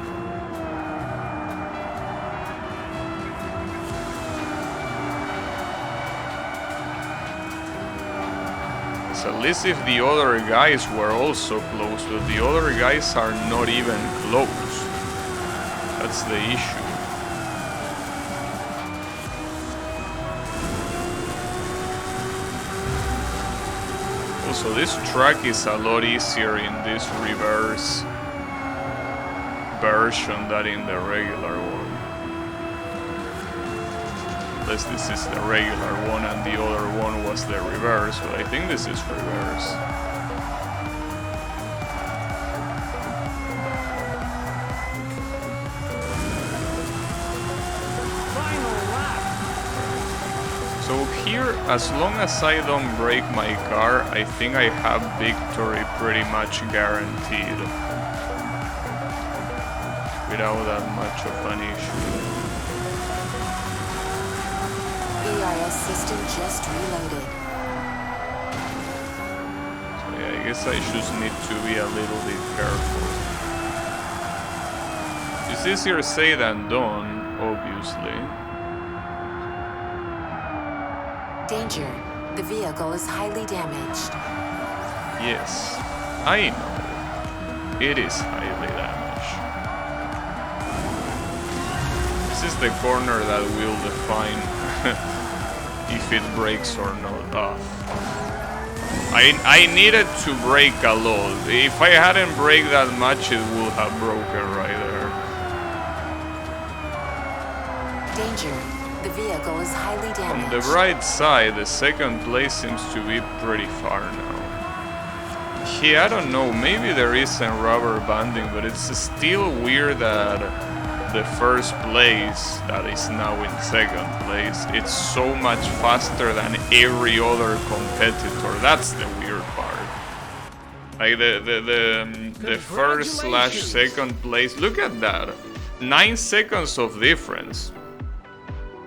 So at least if the other guys were also close, but the other guys are not even close. That's the issue. Also, this track is a lot easier in this reverse version than in the regular one. Unless this is the regular one and the other one was the reverse, but I think this is reverse. So here, as long as I don't break my car, I think I have victory pretty much guaranteed. Without that much of an issue. BIS system just reloaded. So yeah, I guess I just need to be a little bit careful. It's easier said than done, obviously. Danger. The vehicle is highly damaged. Yes, I know. It is highly damaged. This is the corner that will define if it breaks or not. I needed to break a lot. If I hadn't break that much, it would have broken right there. Danger. The vehicle is highly damaged. On the bright side, the second place seems to be pretty far now. Yeah, I don't know, maybe there isn't rubber banding, but it's still weird that the first place that is now in second place, it's so much faster than every other competitor. That's the weird part. Like the first / second place, look at that. 9 seconds of difference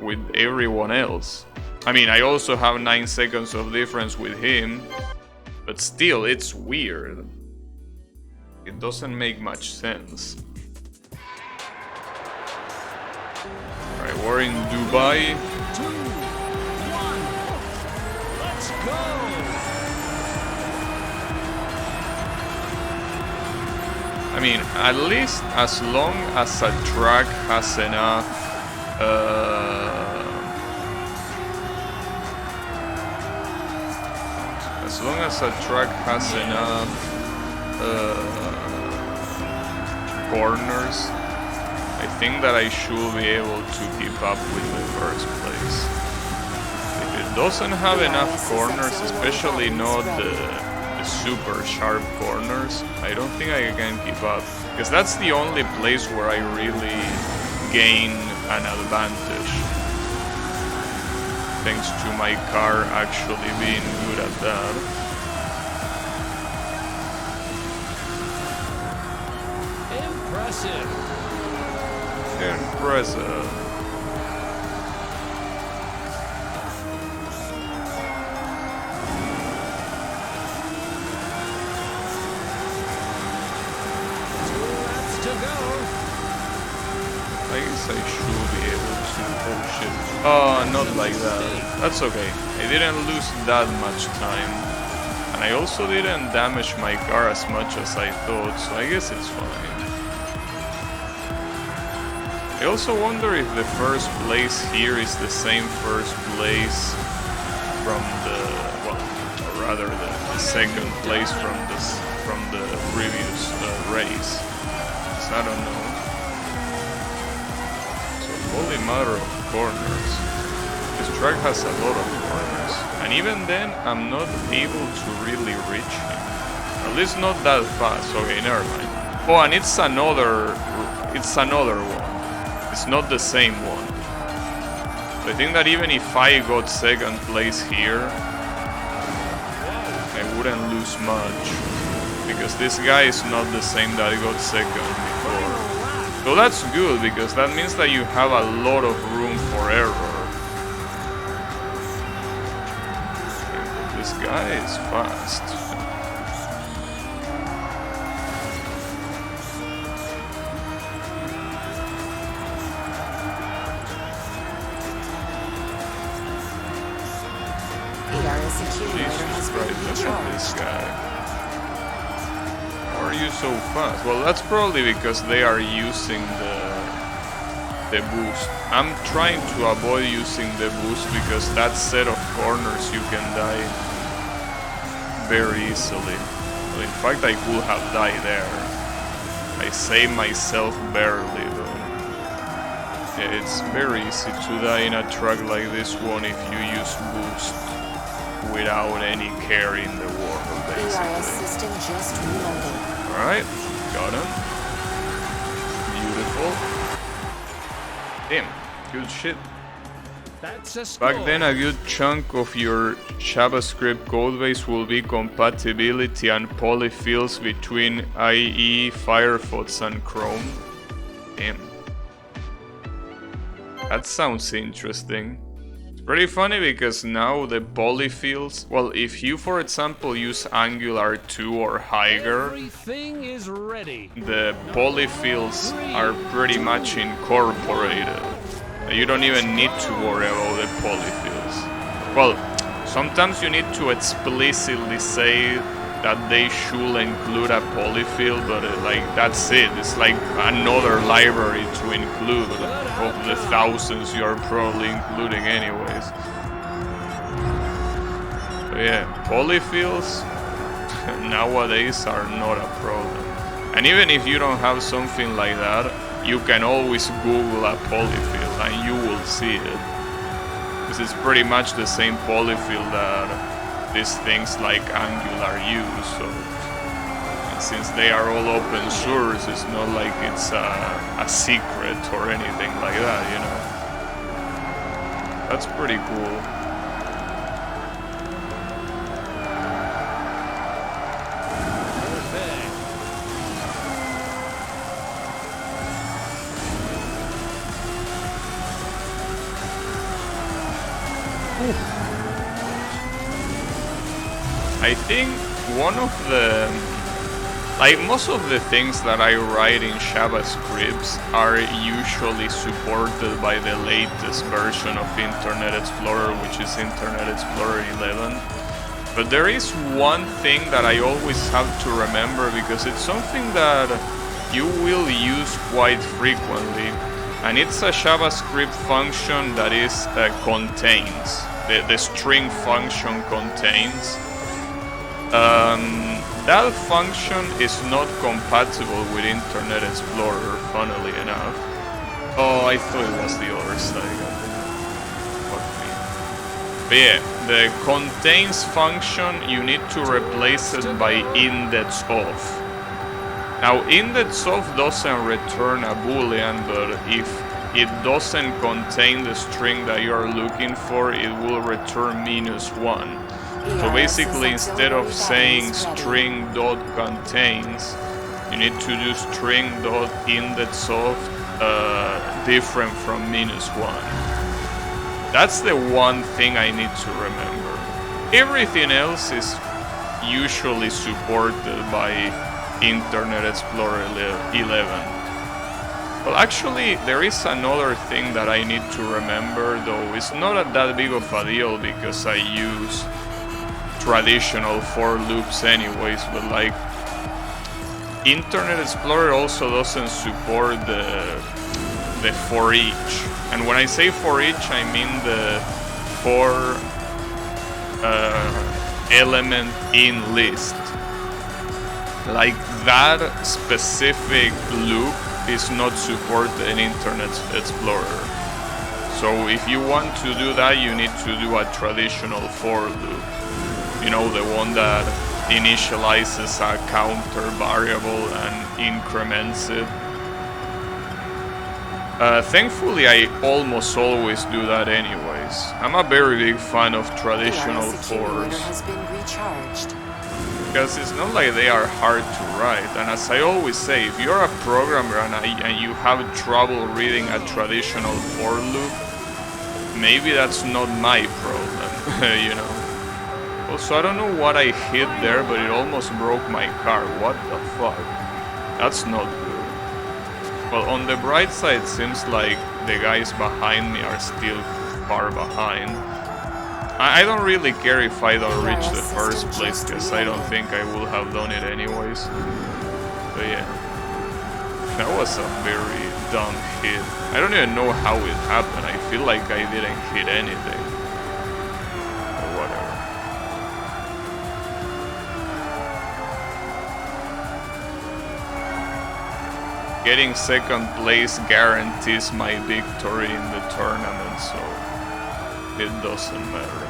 with everyone else. I mean, I also have 9 seconds of difference with him, but still, it's weird. It doesn't make much sense. Alright, we're in Dubai. 2, 1, let's go! I mean, at least as long as a track has enough as long as a track has enough corners, I think that I should be able to keep up with the first place. If it doesn't have enough corners, especially not the super sharp corners, I don't think I can keep up. Because that's the only place where I really gain an advantage. Thanks to my car actually being good at that. Impressive. Impressive. I guess I should be able to. Oh shit. Oh, not like that. That's okay. I didn't lose that much time. And I also didn't damage my car as much as I thought, so I guess it's fine. I also wonder if the first place here is the same first place from the, well, or rather the second place from the previous race. So I don't know. Only matter of corners. This track has a lot of corners, and even then I'm not able to really reach him. At least not that fast. Okay, never mind. Oh, and it's another one. It's not the same one. So I think that even if I got second place here, I wouldn't lose much, because this guy is not the same that got second before. So that's good, because that means that you have a lot of room for error. guy is fast. ARS accumulator has Jesus been Christ, look at this recharged. guy. Why are you so fast? Well, that's probably because they are using the boost. I'm trying to avoid using the boost because that set of corners you can die very easily. Well, in fact, I could have died there. I saved myself barely though. Yeah, it's very easy to die in a track like this one if you use boost without any care in the world, ARS basically. system just reloaded. Alright, got him. Beautiful. Damn, good shit. That's a score. Back then, a good chunk of your JavaScript codebase will be compatibility and polyfills between IE, Firefox, and Chrome. Damn. That sounds interesting. It's pretty funny because now the polyfills, well, if you, for example, use Angular 2 or higher, Everything is ready. the polyfills are pretty much incorporated. You don't even need to worry about the polyfills. Well, sometimes you need to explicitly say that they should include a polyfill, but like that's it. It's like another library to include of the thousands you are probably including anyways. So yeah, polyfills nowadays are not a problem. And even if you don't have something like that, you can always Google a polyfill and you will see it. This is pretty much the same polyfill that these things like Angular use. So, and since they are all open source, it's not like it's a secret or anything like that, you know. That's pretty cool. Perfect. I think one of the, like most of the things that I write in JavaScript are usually supported by the latest version of Internet Explorer, which is Internet Explorer 11. But there is one thing that I always have to remember because it's something that you will use quite frequently, and it's a JavaScript function that is contains. The string function contains. That function is not compatible with Internet Explorer, funnily enough. Oh, I thought it was the other side. Fuck me. But yeah, the contains function, you need to replace it by index of. Now, index of doesn't return a boolean, but if it doesn't contain the string that you are looking for, it will return -1. So basically, instead of saying string.contains, you need to do string.index of different from -1. That's the one thing I need to remember. Everything else is usually supported by Internet Explorer 11. Well, actually, there is another thing that I need to remember, though it's not that big of a deal because I use traditional for loops anyways, but like Internet Explorer also doesn't support the for each. And when I say for each, I mean the for element in list. Like that specific loop is not supported in Internet Explorer. So if you want to do that, you need to do a traditional for loop. You know, the one that initializes a counter variable and increments it. Thankfully, I almost always do that anyways. I'm a very big fan of traditional fors. Has been recharged. Because it's not like they are hard to write. And as I always say, if you're a programmer and you have trouble reading a traditional for loop, maybe that's not my problem, you know. Also, I don't know what I hit there, but it almost broke my car. What the fuck? That's not good. Well, on the bright side, it seems like the guys behind me are still far behind. I don't really care if I don't reach the first place, because I don't think I will have done it anyways. But yeah, that was a very dumb hit. I don't even know how it happened. I feel like I didn't hit anything. Or whatever. Getting second place guarantees my victory in the tournament, so it doesn't matter.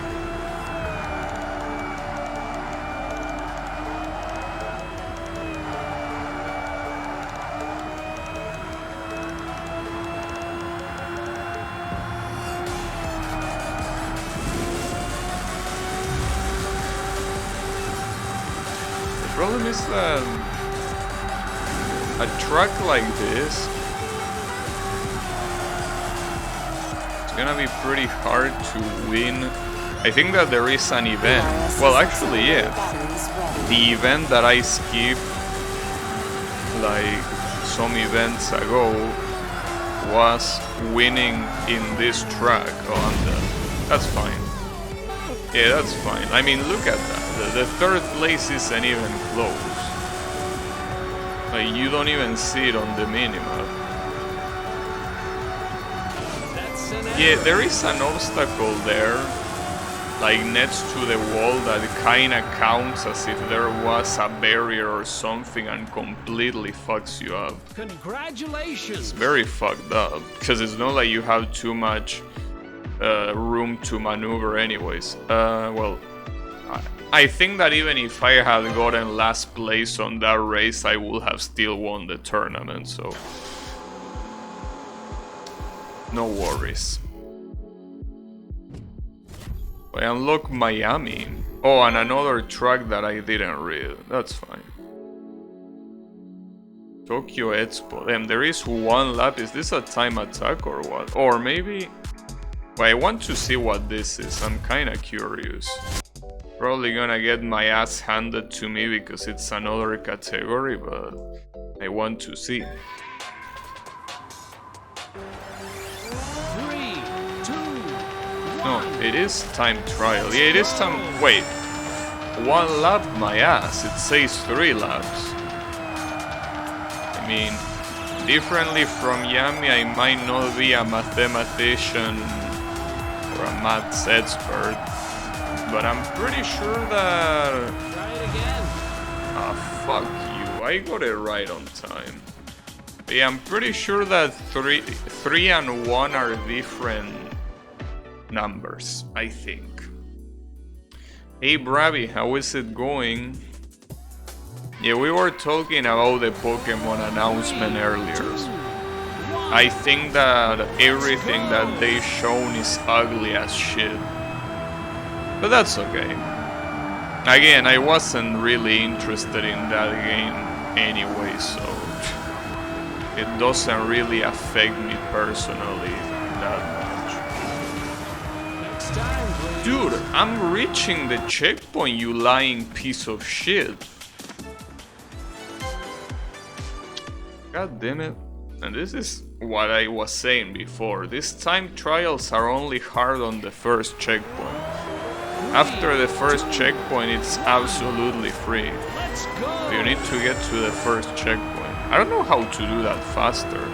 The problem is that a truck like this, it's gonna be pretty hard to win. I think that there is an event. Well, actually, yeah. The event that I skipped, like some events ago, was winning in this track. Oh, I'm done. That's fine. Yeah, that's fine. I mean, look at that. The third place isn't even close. Like, you don't even see it on the minimap. Yeah, there is an obstacle there, like next to the wall, that kinda counts as if there was a barrier or something and completely fucks you up. Congratulations! It's very fucked up, because it's not like you have too much room to maneuver anyways. Well, I think that even if I had gotten last place on that race, I would have still won the tournament, so no worries. I unlocked Miami. Oh, and another track that I didn't read. That's fine. Tokyo Expo. Damn, there is one lap. Is this a time attack or what? Or maybe... Well, I want to see what this is. I'm kinda curious. Probably gonna get my ass handed to me because it's another category, but I want to see. 3, 2, 1. No, it is time trial. Yeah, it is time. Wait. One lap, my ass. It says 3 laps. I mean, differently from Yami, I might not be a mathematician or a maths expert, but I'm pretty sure that... Try it again. Ah, fuck you. I got it right on time. But yeah, I'm pretty sure that 3 and 1 are different numbers, I think. Hey Bravi, how is it going? Yeah, we were talking about the Pokemon announcement earlier. I think that everything that they shown is ugly as shit. But that's okay. Again, I wasn't really interested in that game anyway, so it doesn't really affect me personally that much. Next time, please. Dude, I'm reaching the checkpoint, you lying piece of shit. God damn it. And this is what I was saying before. These time trials are only hard on the first checkpoint. After the first checkpoint, it's absolutely free. Let's go. You need to get to the first checkpoint. I don't know how to do that faster.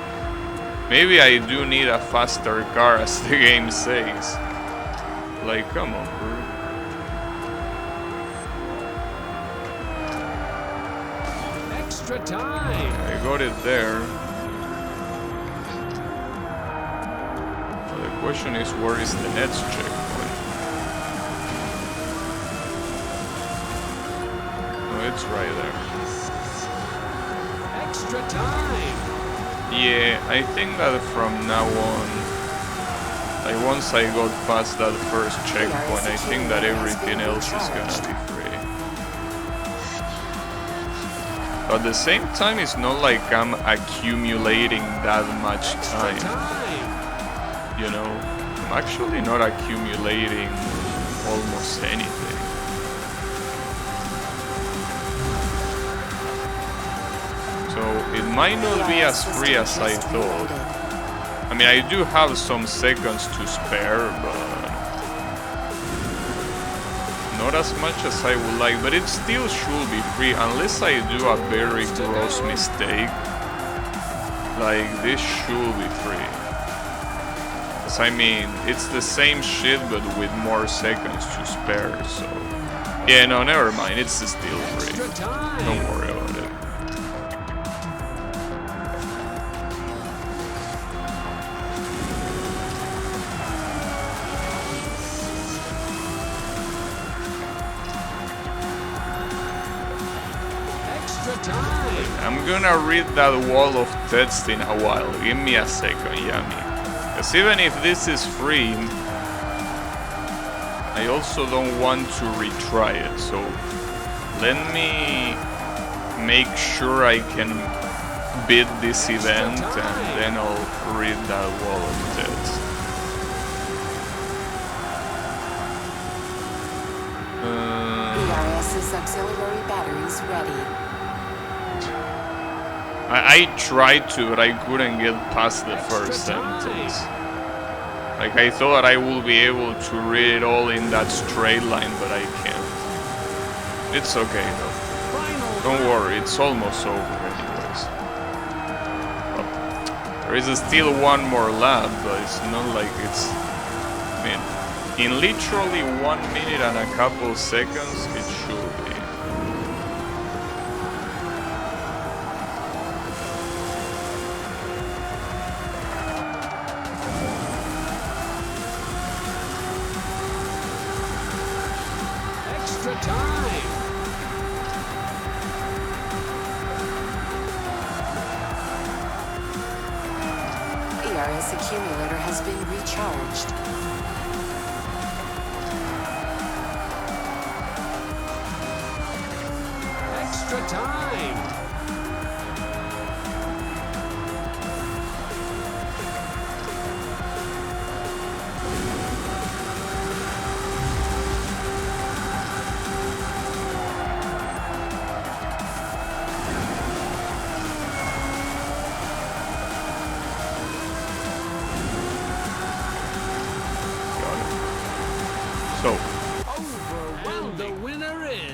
Maybe I do need a faster car, as the game says. Like, come on, bro. Extra time. I got it there. So the question is, where is the next checkpoint? No, it's right there. Extra time. Yeah, I think that from now on, like once I got past that first checkpoint, I think that everything else is gonna be free. But at the same time, it's not like I'm accumulating that much time. You know, I'm actually not accumulating almost anything. So it might not be as free as I thought. I mean, I do have some seconds to spare, but not as much as I would like. But it still should be free, unless I do a very gross mistake. Like, this should be free. Because I mean, it's the same shit, but with more seconds to spare, so... Yeah, no, never mind, it's still free. Don't worry about it. I'm gonna read that wall of text in a while. Give me a second, Yami. Because even if this is free, I also don't want to retry it. So let me make sure I can beat this event, and then I'll read that wall of text. ERS's auxiliary batteries ready. I tried to, but I couldn't get past the first sentence. Like, I thought I would be able to read it all in that straight line, but I can't. It's okay though. Don't worry, it's almost over anyways. Well, there is still one more lap, but it's not like it's... I mean, in literally 1 minute and a couple seconds, it should be. ERS accumulator has been recharged. Extra time!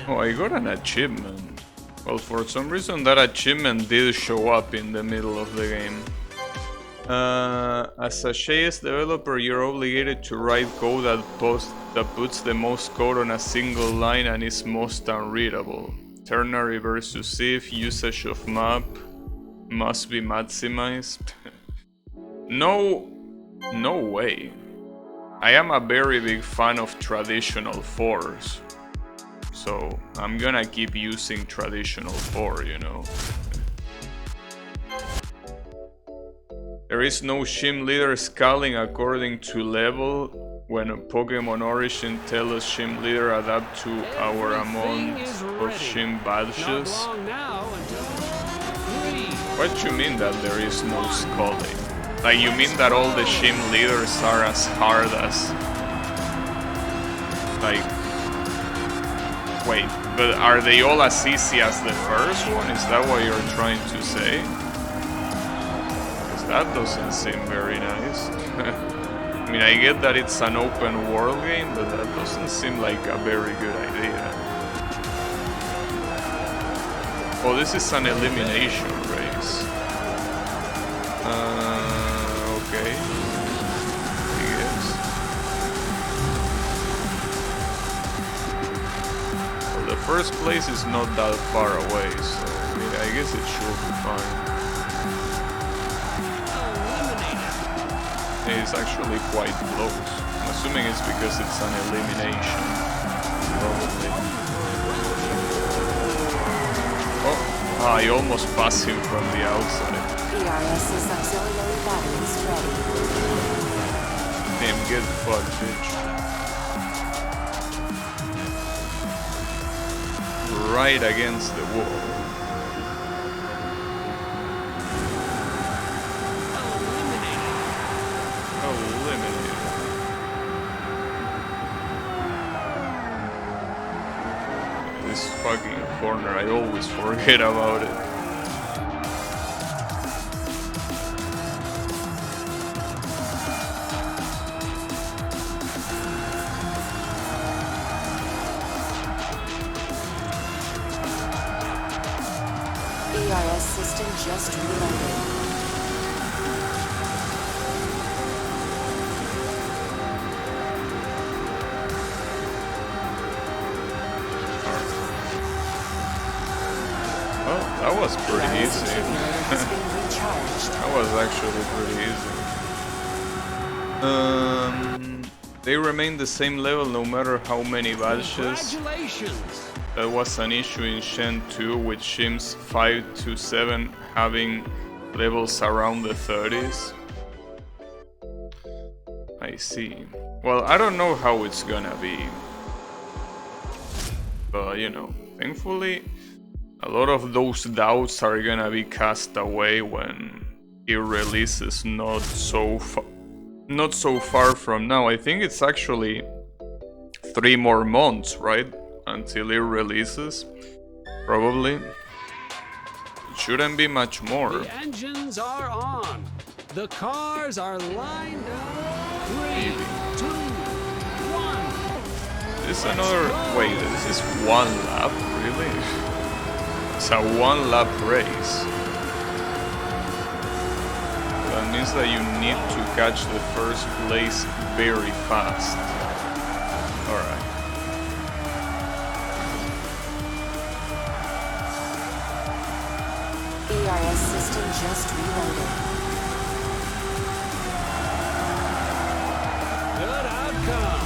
Oh, I got an achievement. Well, for some reason that achievement did show up in the middle of the game. As a JS developer, you're obligated to write code that puts the most code on a single line and is most unreadable. Ternary versus if usage of map must be maximized. No way. I am a very big fan of traditional 4s. So I'm gonna keep using traditional 4, you know. There is no Shim leader scaling according to level. When a Pokemon Origin tells us Shim leader adapt to our amount of Shim badges. What you mean that there is no scaling? Like, you mean that all the Shim leaders are as hard as... Like... Wait, but are they all as easy as the first one? Is that what you're trying to say? Because that doesn't seem very nice. I mean, I get that it's an open world game, but that doesn't seem like a very good idea. Oh, this is an elimination race. Okay. I guess. Well, the first place is not that far away, so yeah, I guess it should be fine. It's actually quite close. I'm assuming it's because it's an elimination. Probably. Oh, I almost passed him from the outside. ERS's auxiliary batteries ready. Damn, get fucked, bitch. Right against the wall. This fucking corner, I always forget about it. ARS system just reloaded. Well, that was pretty ARS easy. accumulator has been recharged. That was actually pretty easy. They remain the same level no matter how many badges. Congratulations! That was an issue in Shen 2 with shims 5 to 7 having levels around the 30s. I see. Well, I don't know how it's gonna be. But, you know, thankfully, a lot of those doubts are gonna be cast away when it releases not so far from now. I think it's actually 3 more months, right? Until it releases. Probably. It shouldn't be much more. The engines are on. The cars are lined up. 3, 2, 1. This is another... Wait, this is 1 lap? Really? It's a 1 lap race. That means that you need to catch the first place very fast. Alright. ARS system just reloaded. Good outcome.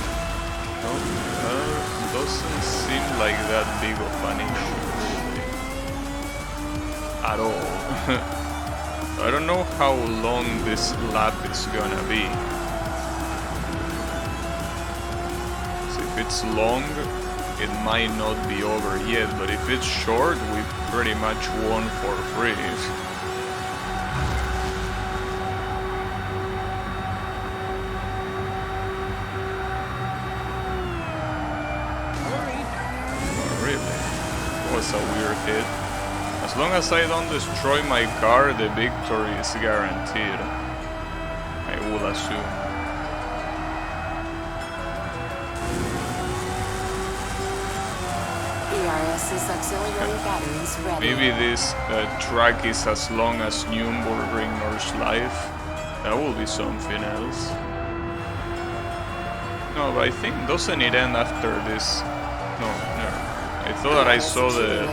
Doesn't seem like that big of an issue, really. At all. I don't know how long this lap is gonna be. So if it's long, it might not be over yet, but if it's short, we pretty much won for free. Was a weird hit. As long as I don't destroy my car, the victory is guaranteed. I would assume. ARS's auxiliary batteries ready. Maybe this track is as long as Nürburgring Life. That will be something else. No, but I think doesn't it end after this? No, never. I thought that I saw the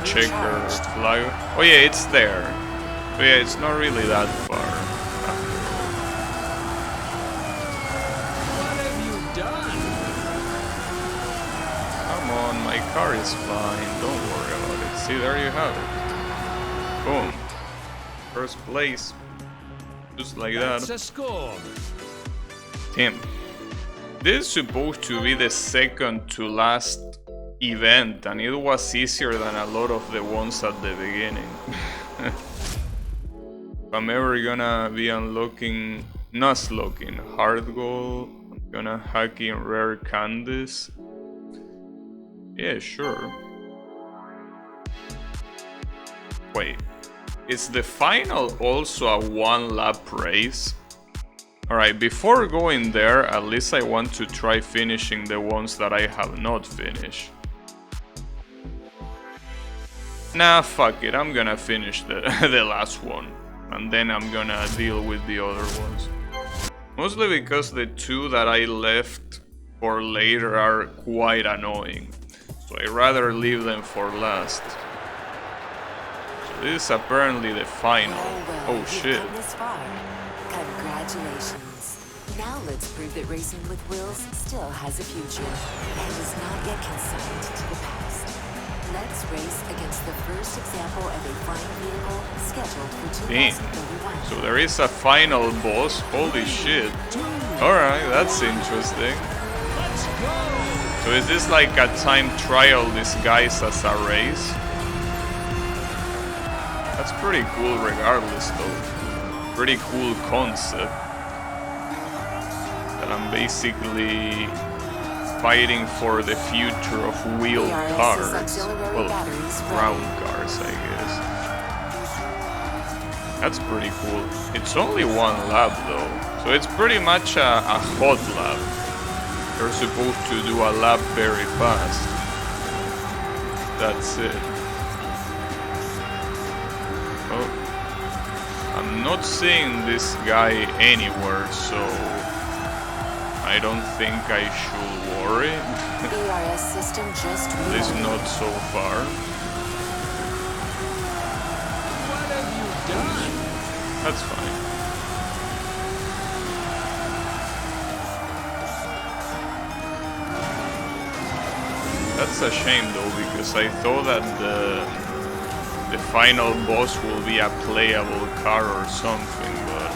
checker flag. Oh yeah, it's there. But yeah, it's not really that far. What have you done? Come on, my car is fine. Don't worry about it. See, there you have it. Boom. First place. Just like That's that. a score. Damn. This is supposed to be the second to last event, and it was easier than a lot of the ones at the beginning. If I'm ever gonna be unlocking, Nuzlocking hard goal, I'm gonna hack in rare candies. Yeah, sure. Wait, is the final also a 1 lap race? Alright, before going there, at least I want to try finishing the ones that I have not finished. Nah, fuck it, I'm gonna finish the last one. And then I'm gonna deal with the other ones. Mostly because the 2 that I left for later are quite annoying. So I'd rather leave them for last. So this is apparently the final. Oh You've shit. come this far. Congratulations. Now let's prove that racing with wheels still has a future and is not yet consigned to the past. Let's race against the first example of a flying vehicle scheduled for Damn. 2031. So there is a final boss. Holy shit. Alright, that's interesting. Let's go. So is this like a time trial disguised as a race? That's pretty cool regardless though. Pretty cool concept. That I'm basically fighting for the future of wheeled cars. Well, round cars, I guess. That's pretty cool. It's only 1 lap though, so it's pretty much a hot lap. You're supposed to do a lap very fast. That's it. I'm not seeing this guy anywhere, so I don't think I should worry. ERS system just At least reloaded. not so far. What have you done? That's fine. That's a shame though, because I thought that the final boss will be a playable car or something, but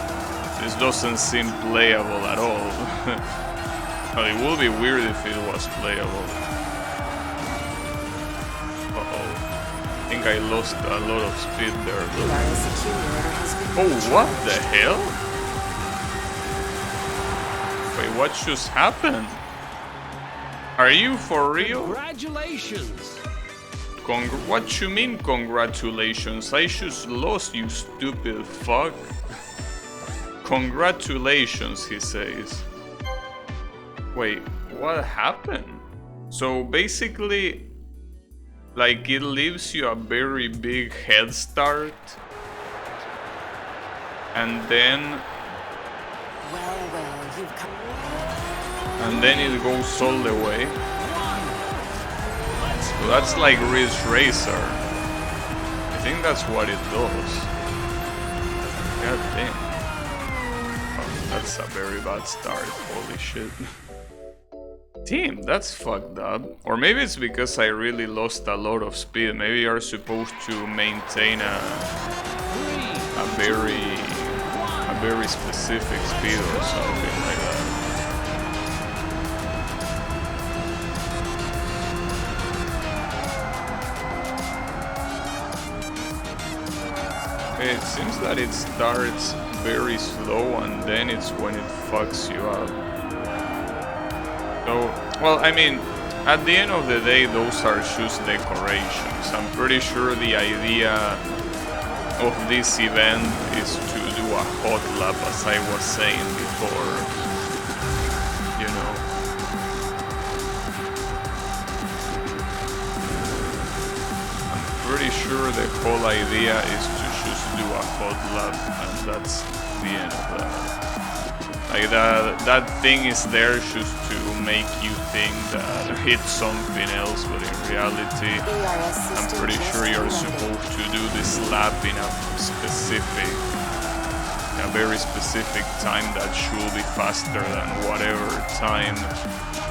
this doesn't seem playable at all. Well, it would be weird if it was playable. Uh-oh. I think I lost a lot of speed there. Though. ERS accumulator has been Oh, what recharged. the hell? Wait, what just happened? Are you for real? Congratulations. What you mean congratulations? I just lost, you stupid fuck. Congratulations, he says. Wait, what happened? So basically, like it leaves you a very big head start. And then Well, you've come. it goes all the way. So that's like Ridge Racer. I think that's what it does. God damn. Oh, that's a very bad start. Holy shit. Damn, that's fucked up. Or maybe it's because I really lost a lot of speed. Maybe you're supposed to maintain a very specific speed or something like that. It seems that it starts very slow and then it's when it fucks you up. So, well, I mean, at the end of the day, those are just decorations. I'm pretty sure the idea of this event is to do a hot lap, as I was saying before. You know. I'm pretty sure the whole idea is to just do a hot lap, and that's the end of that. Like that thing is there just to make you think that it's something else, but in reality, ERS I'm system pretty just sure you're reloaded. supposed to do this lap in a very specific time that should be faster than whatever time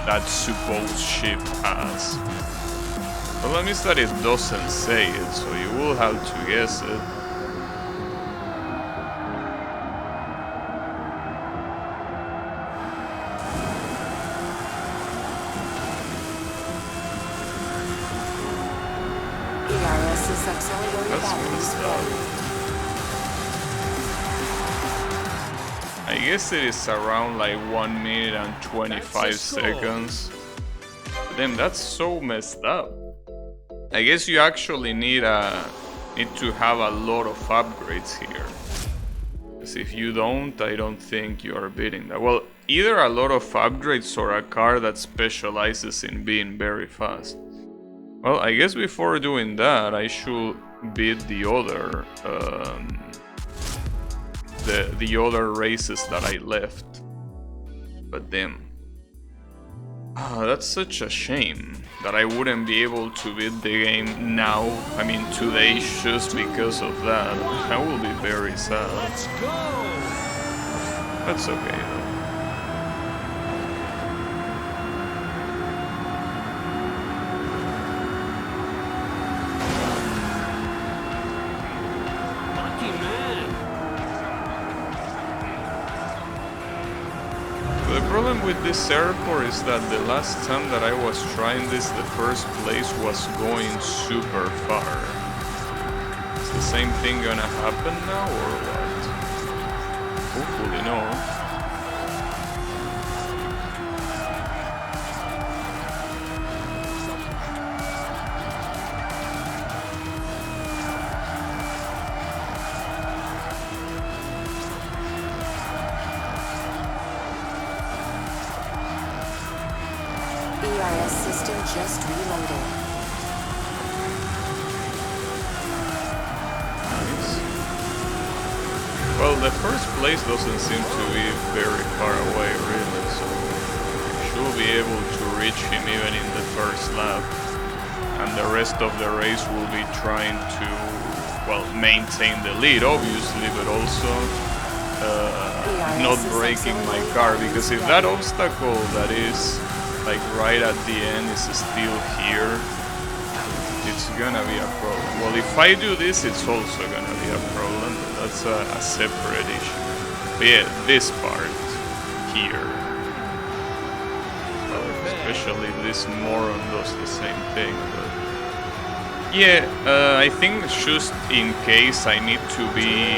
that supposed ship has. The problem is that it doesn't say it, so you will have to guess it. ERS is auxiliary That's batteries messed up. ready. I guess it is around like 1 minute and 25 That's a score. seconds. Damn, that's so messed up. I guess you actually need to have a lot of upgrades here. Because if you don't, I don't think you are beating that. Well, either a lot of upgrades or a car that specializes in being very fast. Well, I guess before doing that, I should beat the other the other races that I left. But damn. That's such a shame that I wouldn't be able to beat the game now, I mean today, just because of that. I will be very sad. Let's go. That's okay though. Lucky man. The problem with this airport is that the last time that I was trying this, the first place was going super far. Is the same thing gonna happen now or what? Hopefully no. ERS system just reloaded. Nice. Well, the first place doesn't seem to be very far away, really, so I should be able to reach him even in the first lap. And the rest of the race will be trying to, well, maintain the lead, obviously, but also not breaking my car, because if that obstacle that is like right at the end is still here, it's gonna be a problem. Well, if I do this, it's also gonna be a problem, but that's a separate issue. But yeah, this part here, well, especially this moron does the same thing, but yeah, I think just in case I need to be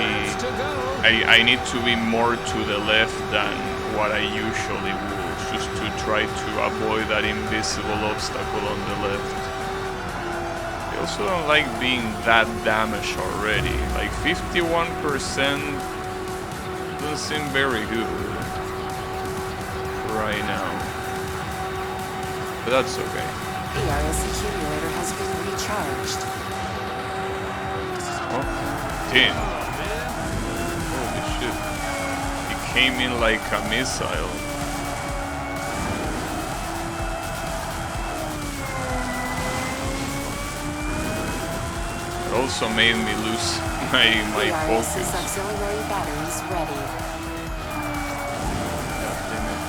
I need to be more to the left than what I usually would, just to try to avoid that invisible obstacle on the left. I also don't like being that damaged already. Like 51% doesn't seem very good right now, but that's okay. The ERS accumulator has been recharged. Oh, damn. Holy shit. He came in like a missile. It also made me lose my focus. ERS's auxiliary batteries ready. God damn it.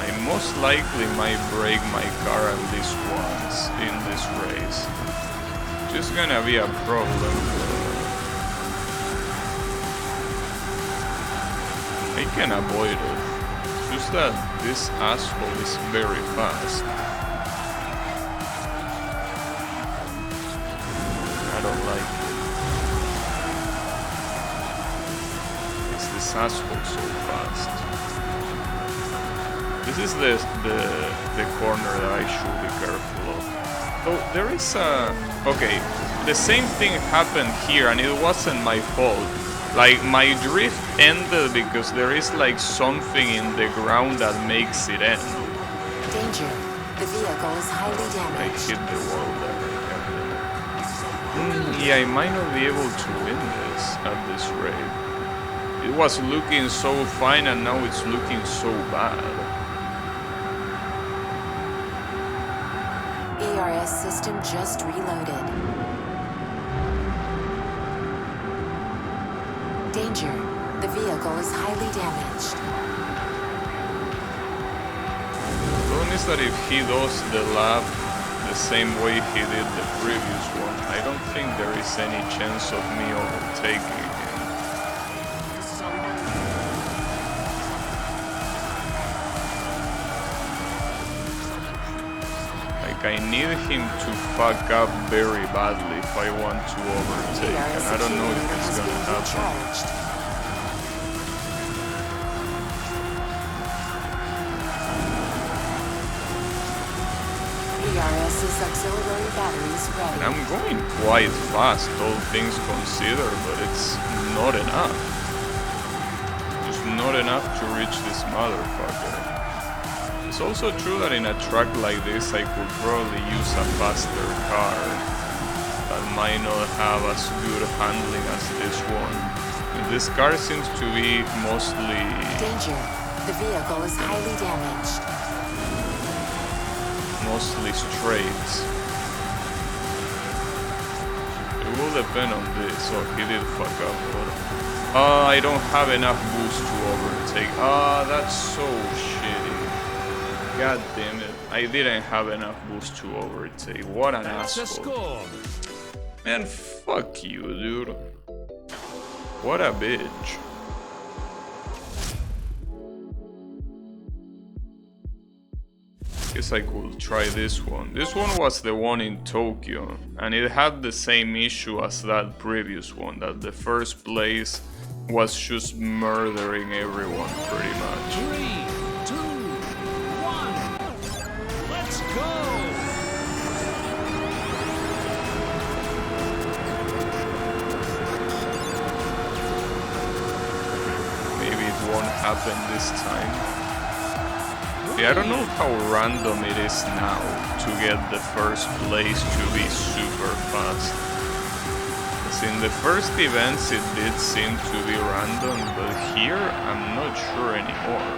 I most likely might break my car at least once in this race. Just gonna be a problem. I can avoid it. Just that this asshole is very fast. I don't like it. It's this asshole so fast. This is the corner that I should be careful of. So there is a... Okay, the same thing happened here and it wasn't my fault. Like, my drift ended because there is like something in the ground that makes it end. Danger. The vehicle is highly I damaged. hit the wall there. Yeah, I might not be able to win this at this rate. It was looking so fine and now it's looking so bad. ERS system just reloaded. Danger. The vehicle is highly damaged. The problem is that if he does the lap the same way he did the previous one, I don't think there is any chance of me overtaking him. Like, I need him to fuck up very badly if I want to overtake, and I don't know if it's gonna happen. ERS's auxiliary batteries ready. And I'm going quite fast, all things considered, but it's not enough. Just not enough to reach this motherfucker. It's also true that in a track like this, I could probably use a faster car that might not have as good handling as this one. And this car seems to be mostly... Danger. The vehicle is highly damaged. Mostly straight. It will depend on this. Oh, he did fuck up. I don't have enough boost to overtake. That's so shitty. God damn it. I didn't have enough boost to overtake. What an asshole. Score. Man, fuck you, dude. What a bitch. Guess I could try this one. This one was the one in Tokyo, and it had the same issue as that previous one, that the first place was just murdering everyone pretty much. 3, 2, 1. Let's go. Maybe it won't happen this time. Yeah, I don't know how random it is now to get the first place to be super fast. Because in the first events it did seem to be random, but here I'm not sure anymore.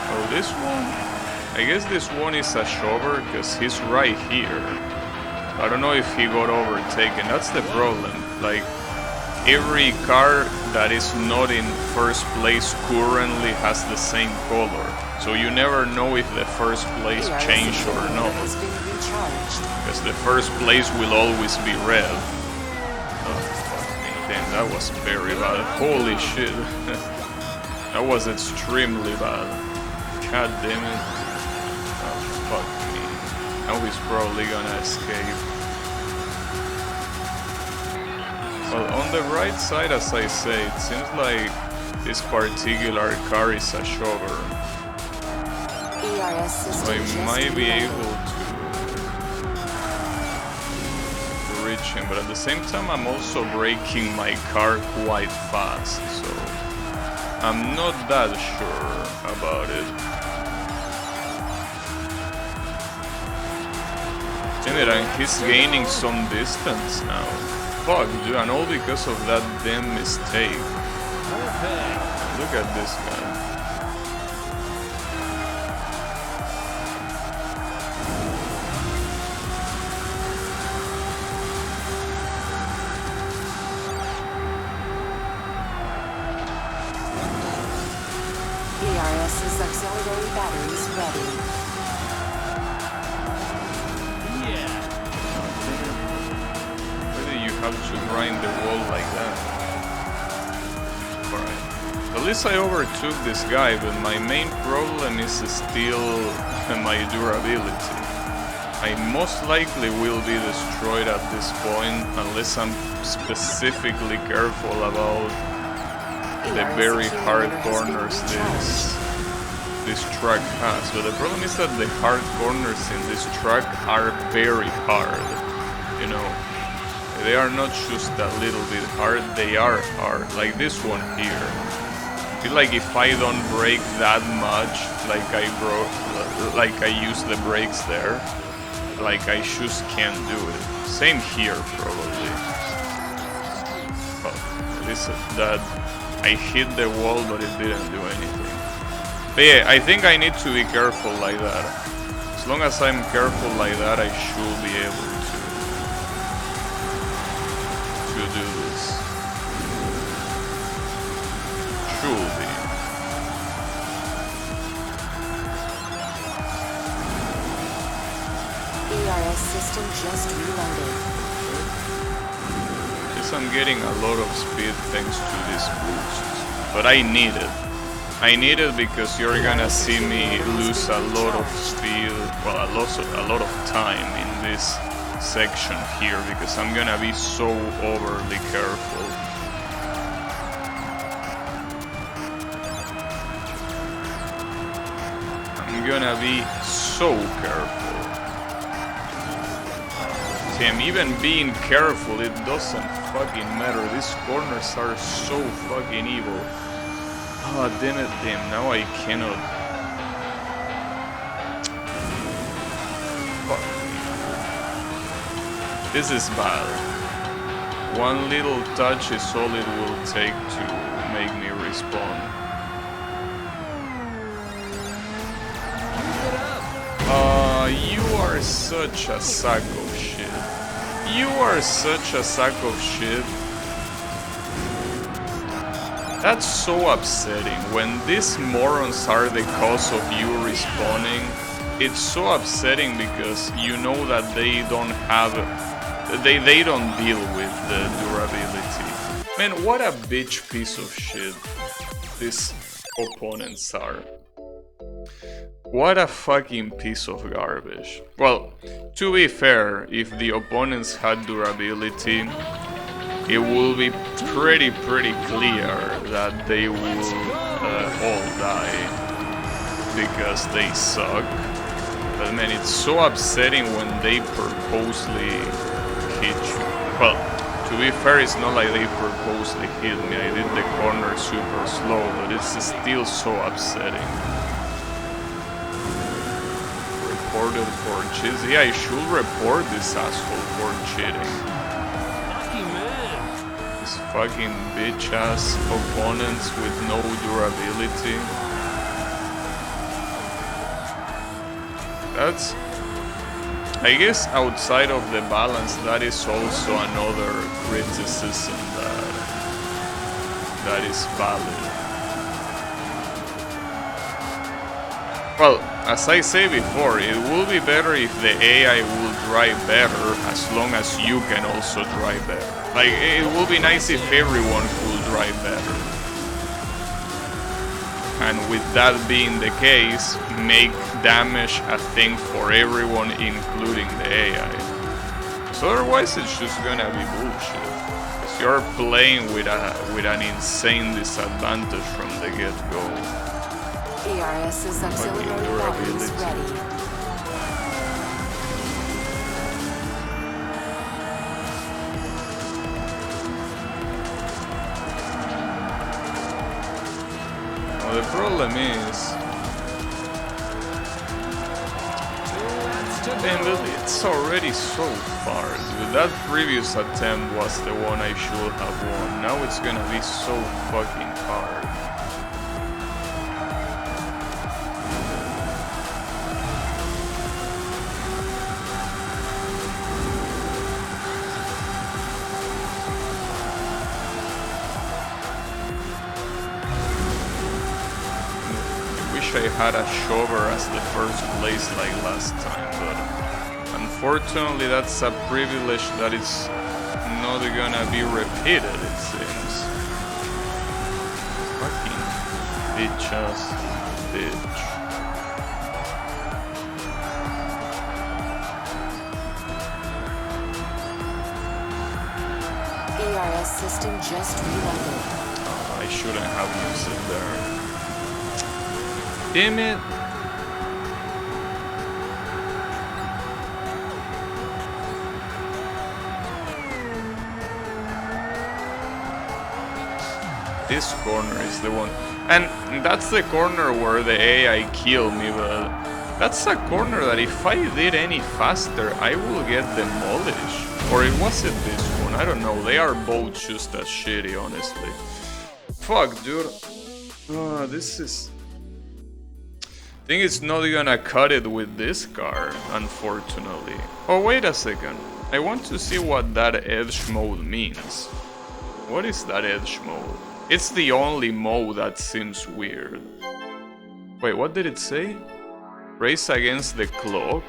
Well, this one, I guess this one is a shover because he's right here. I don't know if he got overtaken. That's the problem. Like, every car that is not in first place currently has the same color. So you never know if the first place changed or not. Because the first place will always be red. Oh, fuck me. Damn, that was very bad. Holy shit. That was extremely bad. God damn it. Oh, fuck me. Now he's probably gonna escape. Well, on the right side, as I say, it seems like this particular car is a shover. So I might be able to reach him, but at the same time I'm also braking my car quite fast, so I'm not that sure about it. Damn it, and he's gaining some distance now. Fuck, dude, and all because of that damn mistake. Look at this guy. ERS's auxiliary batteries ready. Have to grind the wall like that. Alright. At least I overtook this guy, but my main problem is still my durability. I most likely will be destroyed at this point unless I'm specifically careful about the very hard corners this truck has. But the problem is that the hard corners in this truck are very hard, you know. They are not just a little bit hard, they are hard, like this one here. I feel like if I don't brake that much, like I use the brakes there, like I just can't do it. Same here, probably. Well, at least that I hit the wall, but it didn't do anything. But yeah, I think I need to be careful like that. As long as I'm careful like that, I should be able to do this. Should be. ERS system just reloaded. Yes, I'm getting a lot of speed thanks to this boost. But I need it. I need it because you're gonna see me lose a lot of speed, well, a lot of time in this section here because I'm gonna be so overly careful. I'm gonna be so careful. Damn, even being careful, it doesn't fucking matter. These corners are so fucking evil. Oh, damn it, damn, now I cannot. Fuck. This is bad. One little touch is all it will take to make me respawn. You are such a sack of shit. You are such a sack of shit. That's so upsetting. When these morons are the cause of you respawning, it's so upsetting because you know that they don't have... They don't deal with the durability. Man, what a bitch piece of shit these opponents are. What a fucking piece of garbage. Well, to be fair, if the opponents had durability, it will be pretty clear that they will all die because they suck. But man, it's so upsetting when they purposely hit you. Well, to be fair, it's not like they purposely hit me. I did the corner super slow, but it's still so upsetting. reported for cheats. Yeah, I should report this asshole for cheating. Lucky man. These fucking bitch-ass opponents with no durability. That's... I guess outside of the balance, that is also another criticism that is valid. Well, as I say before, it will be better if the AI will drive better, as long as you can also drive better. Like, it will be nice if everyone could drive better. And with that being the case, make damage a thing for everyone, including the AI. So otherwise it's just gonna be bullshit. Because you're playing with an insane disadvantage from the get-go. ERS's auxiliary battery is ready. The problem is, and it's already so far, dude. That previous attempt was the one I should have won. Now it's gonna be so fucking hard. I had a shover as the first place like last time, but unfortunately that's a privilege that is not gonna be repeated, it seems. Fucking bitch-ass bitch. ERS system just reloaded. Oh, I shouldn't have used it there. Damn it! This corner is the one. And that's the corner where the AI killed me, but that's a corner that if I did any faster, I will get demolished. Or it wasn't this one, I don't know. They are both just as shitty, honestly. Fuck, dude. This is... I think it's not gonna cut it with this car, unfortunately. Oh, wait a second. I want to see what that edge mode means. What is that edge mode? It's the only mode that seems weird. Wait, what did it say? Race against the clock?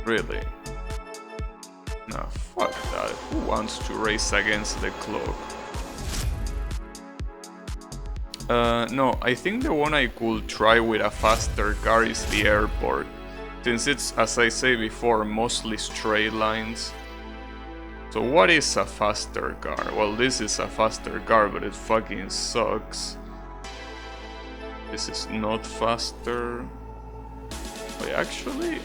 Really? Nah, fuck that. Who wants to race against the clock? No, I think the one I could try with a faster car is the airport. Since it's, as I say before, mostly straight lines. So what is a faster car? Well, this is a faster car, but it fucking sucks. This is not faster. Wait, actually...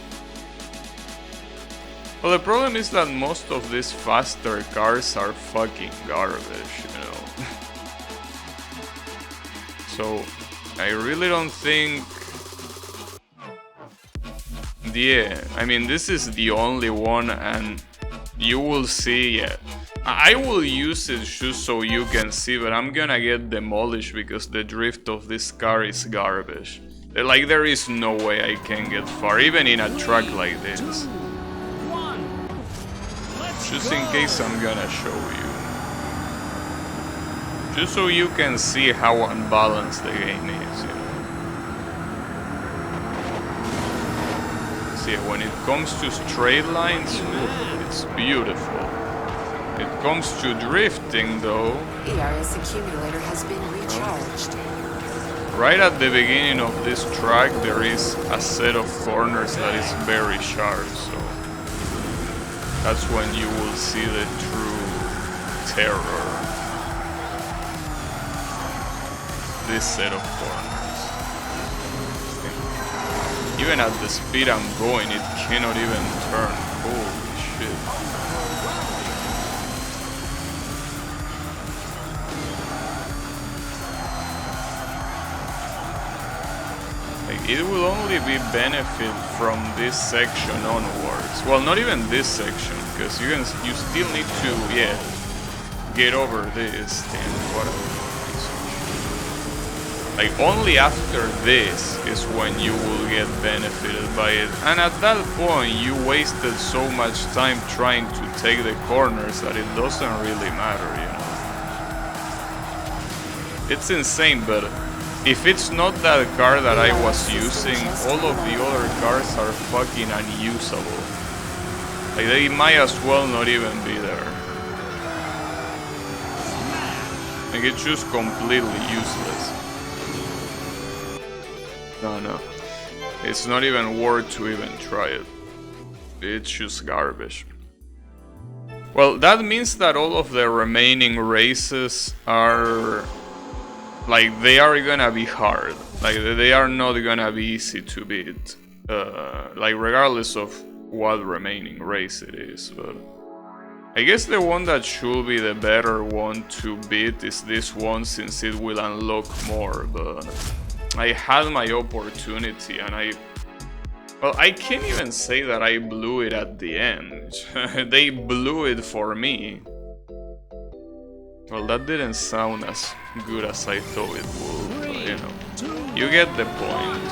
Well, the problem is that most of these faster cars are fucking garbage, you know. So, I really don't think... Yeah, I mean, this is the only one, and you will see, yeah. I will use it just so you can see, but I'm gonna get demolished because the drift of this car is garbage. Like, there is no way I can get far, even in a track like this. Just in case I'm gonna show you. Just so you can see how unbalanced the game is, you know. See, when it comes to straight lines, it's beautiful. It comes to drifting, though. ERS accumulator has been recharged. Right at the beginning of this track, there is a set of corners that is very sharp, so that's when you will see the true terror. This set of corners. Even at the speed I'm going, it cannot even turn. Holy shit. I Like, it will only be benefit from this section onwards. Well, not even this section, because you still need to, yeah, get over this thing. Like, only after this is when you will get benefited by it. And at that point, you wasted so much time trying to take the corners that it doesn't really matter, you know. It's insane, but if it's not that car that I was using, all of the other cars are fucking unusable. Like, they might as well not even be there. Like, it's just completely useless. No. It's not even worth to even try it. It's just garbage. Well, that means that all of the remaining races are... like, they are gonna be hard. Like, they are not gonna be easy to beat. Like, regardless of what remaining race it is. But I guess the one that should be the better one to beat is this one, since it will unlock more. But I had my opportunity and well, I can't even say that I blew it at the end. They blew it for me. Well, that didn't sound as good as I thought it would, but, you know, you get the point.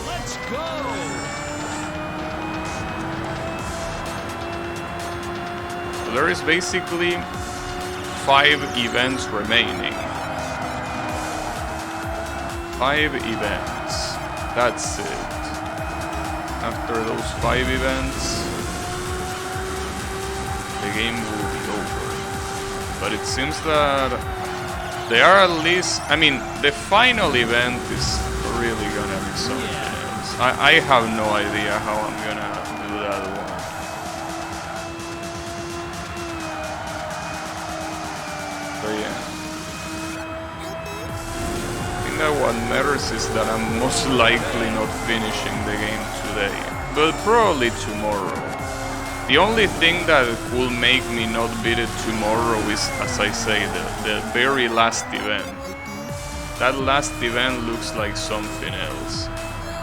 Let's go! So there is basically 5 events remaining. 5 events. That's it. After those 5 events, the game will be over. But it seems that they are at least... I mean, the final event is really gonna be something else. I have no idea how I'm gonna do that one. So yeah. I think that what matters is that I'm most likely not finishing the game today. But probably tomorrow. The only thing that will make me not beat it tomorrow is, as I say, the very last event. That last event looks like something else.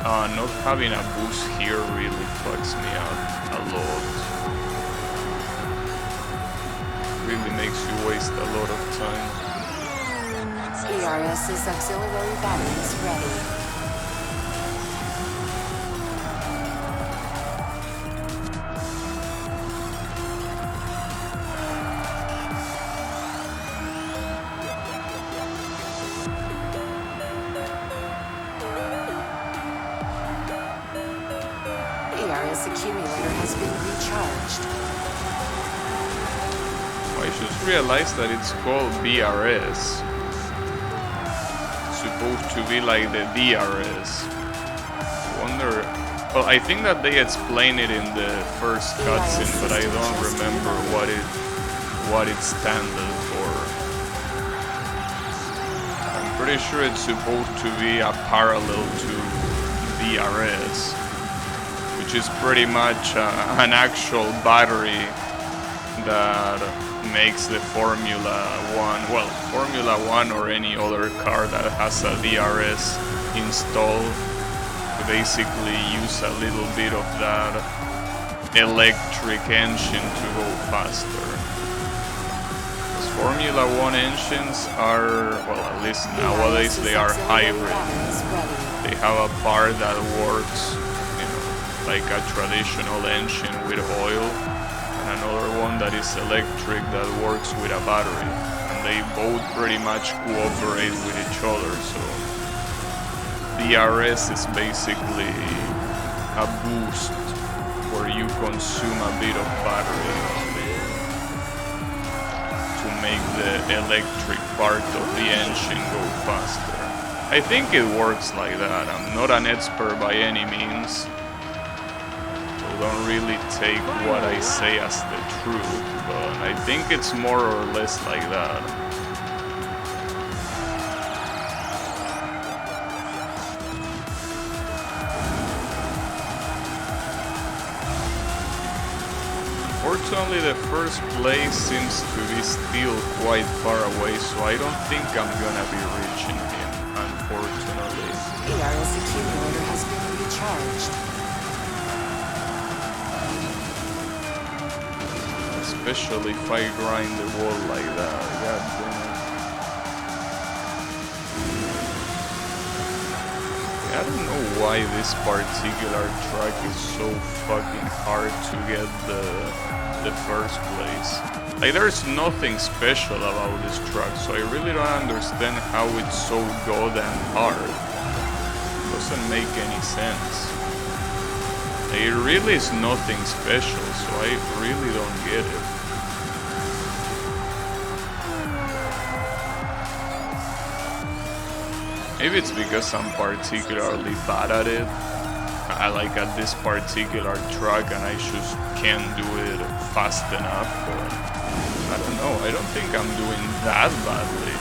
Not having a boost here really fucks me up a lot. Really makes you waste a lot of time. ERS's auxiliary batteries ready. Accumulator has been recharged. I just realized that it's called BRS. It's supposed to be like the DRS. Wonder... Well, I think that they explain it in the first cutscene, but I don't remember what it stands for. I'm pretty sure it's supposed to be a parallel to DRS. Which is pretty much an actual battery that makes the Formula 1, well, Formula 1 or any other car that has a DRS installed, to basically use a little bit of that electric engine to go faster. Because Formula 1 engines are, well, at least nowadays they are hybrid. They have a part that works like a traditional engine with oil, and another one that is electric that works with a battery, and they both pretty much cooperate with each other. So DRS is basically a boost where you consume a bit of battery to make the electric part of the engine go faster. I think it works like that. I'm not an expert by any means. Don't really take what I say as the truth, but I think it's more or less like that. Unfortunately, the first place seems to be still quite far away, so I don't think I'm gonna be reaching him. unfortunately. ARS accumulator has been recharged. Especially if I grind the wall like that. God damn it. I don't know why this particular track is so fucking hard to get the first place. Like, there's nothing special about this track, so I really don't understand how it's so goddamn hard. Doesn't make any sense. It really is nothing special, so I really don't get it. Maybe it's because I'm particularly bad at it. I like at this particular track and I just can't do it fast enough, but I don't know, I don't think I'm doing that badly.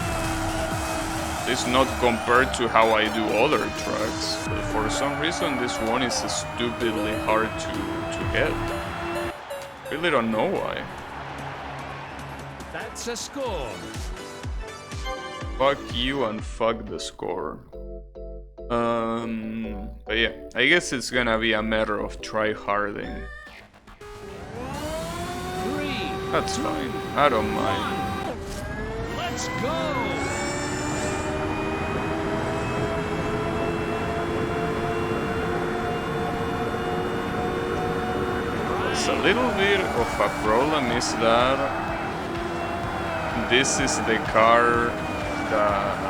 It's not compared to how I do other tracks, but for some reason this one is stupidly hard to get. Really don't know why. That's a score. Fuck you and fuck the score. But yeah, I guess it's gonna be a matter of try-harding. That's fine, I don't mind. Let's go! It's a little bit of a problem is that this is the car that...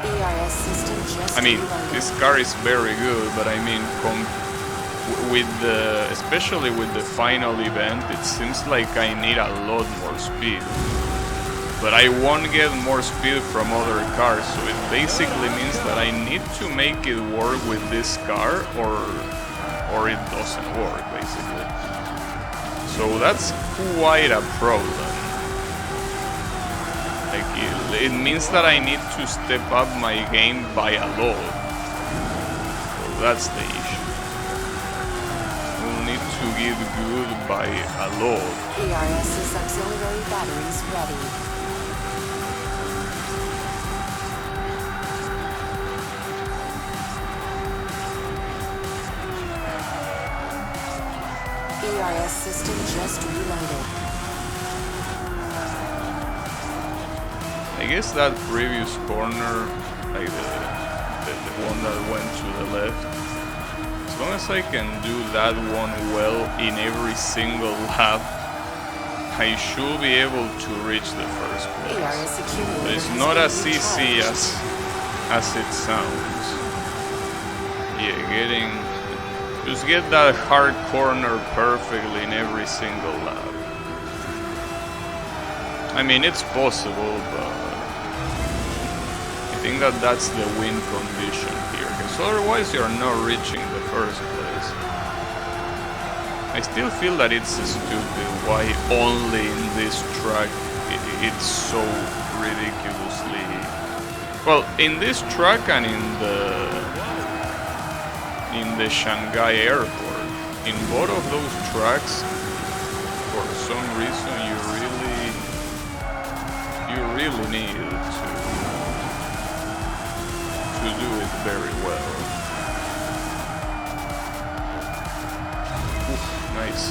ARS system just I mean, reloaded. this car is very good, but I mean, with the, especially with the final event, it seems like I need a lot more speed. But I won't get more speed from other cars, so it basically means that I need to make it work with this car, or it doesn't work, basically. So that's quite a problem. Like, it means that I need to step up my game by a lot. So that's the issue. We'll need to get good by a lot. ARS's auxiliary batteries ready. ARS system just reloaded. I guess that previous corner, like the one that went to the left, as long as I can do that one well in every single lap, I should be able to reach the first place. ARS accumulator But it's has not been as easy recharged. as it sounds. Yeah, just get that hard corner perfectly in every single lap. I mean, it's possible, but I think that that's the win condition here, because otherwise you're not reaching the first place. I still feel that it's stupid why only in this track it's so ridiculously... Well, in this track and in the Shanghai airport, in both of those tracks, for some reason you really need to do it very well. Oof, nice.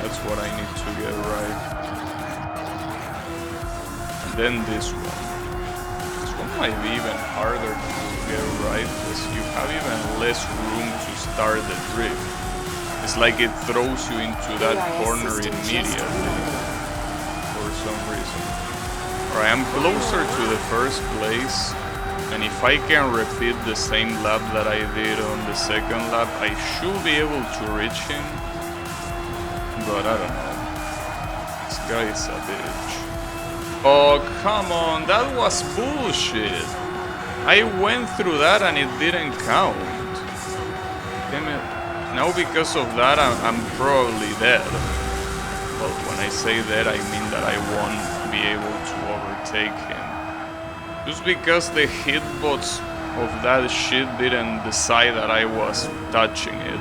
That's what I need to get right. And then this one. This one might be even harder to get right because you have even less room to start the drift. It's like it throws you into that corner immediately for some reason. Alright, I'm closer to the first place, and if I can repeat the same lap that I did on the second lap, I should be able to reach him. But I don't know. This guy is a bitch. Oh, come on, that was bullshit. I went through that and it didn't count. Damn it. Now because of that, I'm probably dead. Well, when I say that, I mean that I won't be able to overtake him. Just because the hitbox of that shit didn't decide that I was touching it.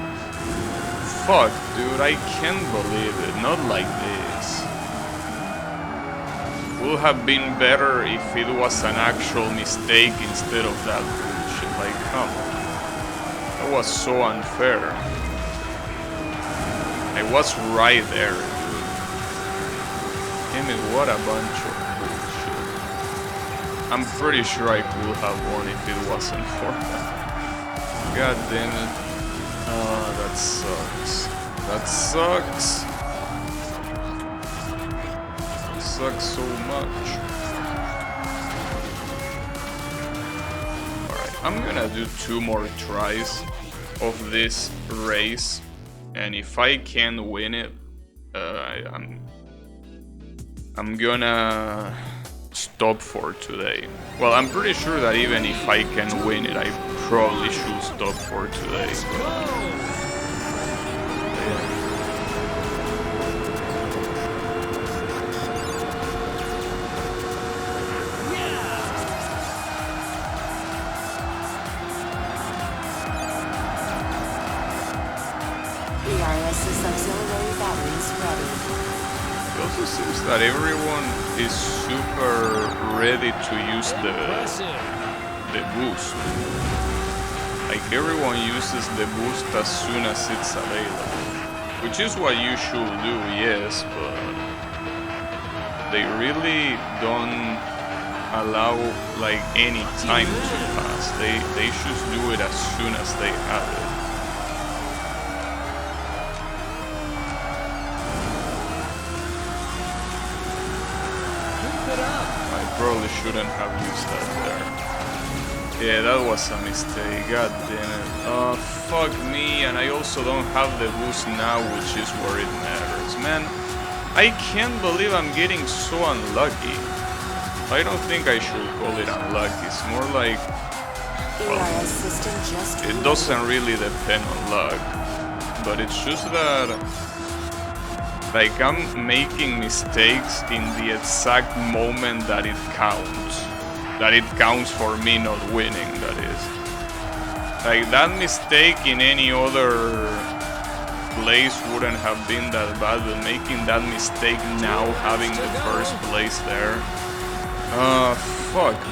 Fuck, dude, I can't believe it. Not like this. Would have been better if it was an actual mistake instead of that bullshit. Like, come on. That was so unfair. I was right there, dude. Damn it, what a bunch of bullshit. I'm pretty sure I could have won if it wasn't for that. God damn it. Oh, that sucks. That sucks. That sucks so much. Alright, I'm gonna do 2 more tries of this race. And if I can win it, I'm gonna stop for today. Well, I'm pretty sure that even if I can win it, I probably should stop for today. ERS's auxiliary batteries ready. It also seems that everyone is super ready to use the boost. Like everyone uses the boost as soon as it's available. Which is what you should do, yes, but they really don't allow like any time to pass. They should do it as soon as they have it. I probably shouldn't have used that there. Yeah, that was a mistake, god damn it. Oh, fuck me, and I also don't have the boost now, which is where it matters. Man, I can't believe I'm getting so unlucky. I don't think I should call it unlucky, it's more like... well, it doesn't really depend on luck, but it's just that... like, I'm making mistakes in the exact moment that it counts. That it counts for me not winning, that is. Like, that mistake in any other place wouldn't have been that bad, but making that mistake now, having the first place there... fuck me,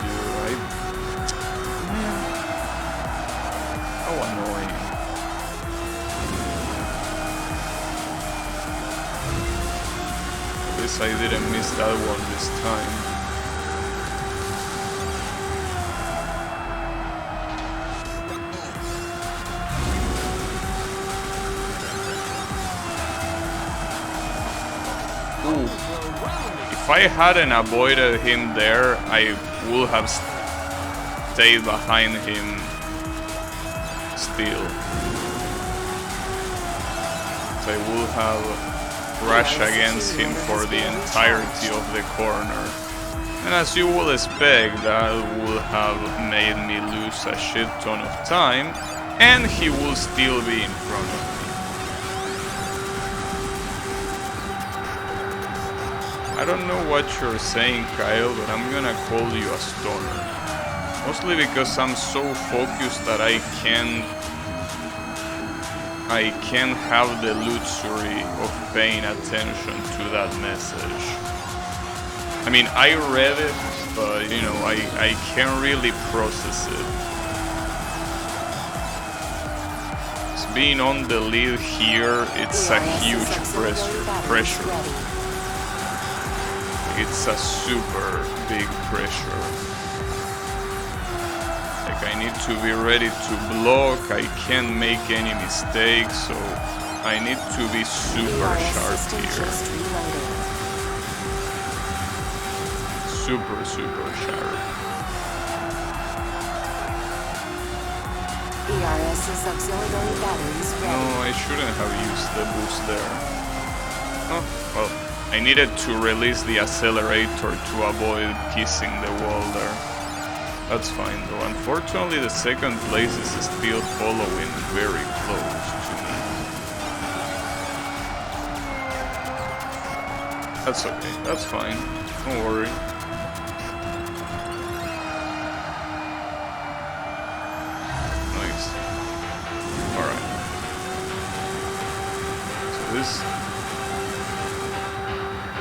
dude. How annoying. I didn't miss that one this time. Ooh. If I hadn't avoided him there, I would have stayed behind him still. So I would have rush against him for the entirety of the corner. And as you will expect, that would have made me lose a shit ton of time, and he will still be in front of me. I don't know what you're saying, Kyle, but I'm gonna call you a stoner. Mostly because I'm so focused that I can't have the luxury of paying attention to that message. I mean, I read it, but you know, I can't really process it. It's being on the lead here, it's a huge pressure. It's a super big pressure. I need to be ready to block, I can't make any mistakes, so I need to be super sharp here. Super sharp. ERS's auxiliary batteries ready. No, I shouldn't have used the boost there. Oh, well, I needed to release the accelerator to avoid kissing the wall there. That's fine though. Unfortunately, the second place is still following very close to me. That's okay. That's fine. Don't worry. this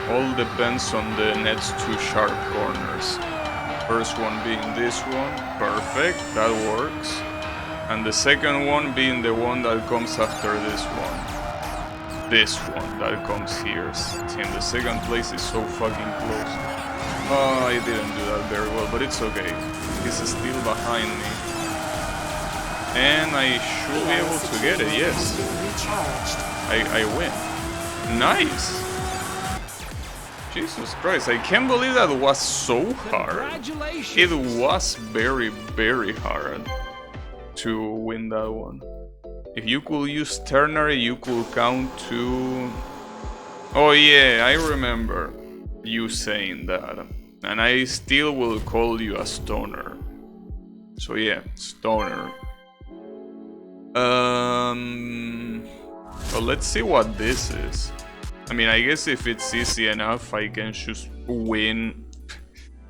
all depends on the net's two sharp corners. First one being this one, perfect, that works. And the second one being the one that comes after this one. This one that comes here. Damn, the second place is so fucking close. Oh, I didn't do that very well, but it's okay. He's still behind me. And I should be able to get it, yes. I win. Nice! Jesus Christ, I can't believe that was so hard. It was very, very hard to win that one. If you could use ternary, you could count to... Oh yeah, I remember you saying that. And I still will call you a stoner. So yeah, stoner. Well, let's see what this is. I mean, I guess if it's easy enough, I can just win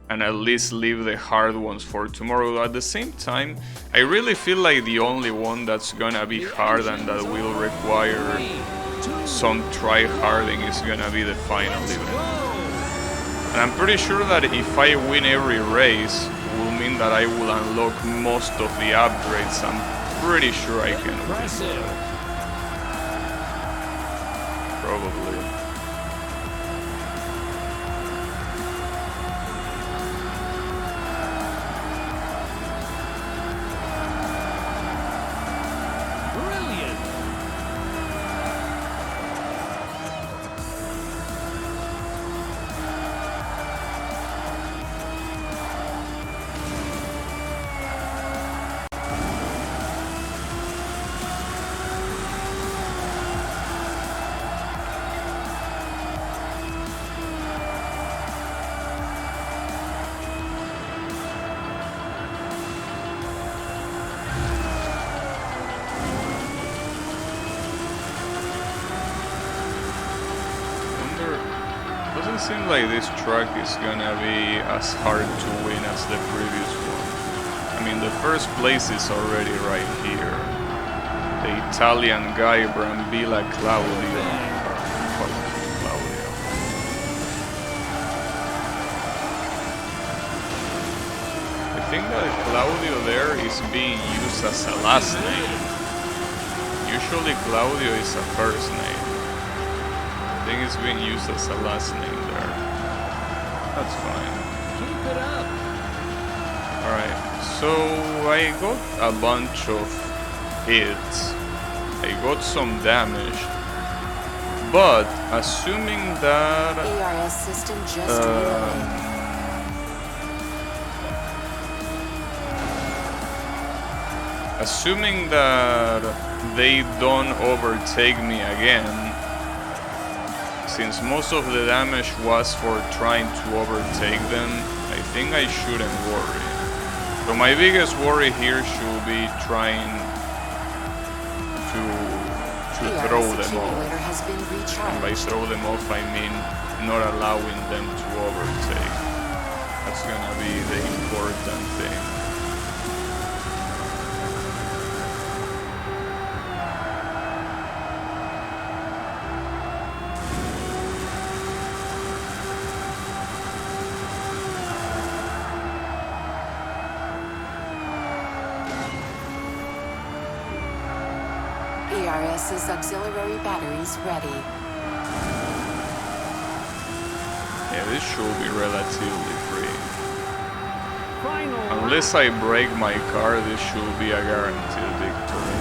and at least leave the hard ones for tomorrow. At the same time, I really feel like the only one that's gonna be hard and that will require some try-harding is gonna be the final event. And I'm pretty sure that if I win every race, it will mean that I will unlock most of the upgrades. I'm pretty sure I can win. Probably. Doesn't seem like this track is gonna be as hard to win as the previous one. I mean, the first place is already right here. The Italian guy Brambilla Claudio. I think that Claudio there is being used as a last name. Usually Claudio is a first name. I think it's being used as a last name there. That's fine. Keep it up. Alright, so I got a bunch of hits. I got some damage. But assuming that ARS system just reloaded. assuming that they don't overtake me again, since most of the damage was for trying to overtake them, I think I shouldn't worry. So my biggest worry here should be trying to throw them off. And by throw them off, I mean not allowing them to overtake. That's gonna be the important thing. ARS's auxiliary batteries ready. Yeah, this should be relatively free. Final Unless I break my car, this should be a guaranteed victory.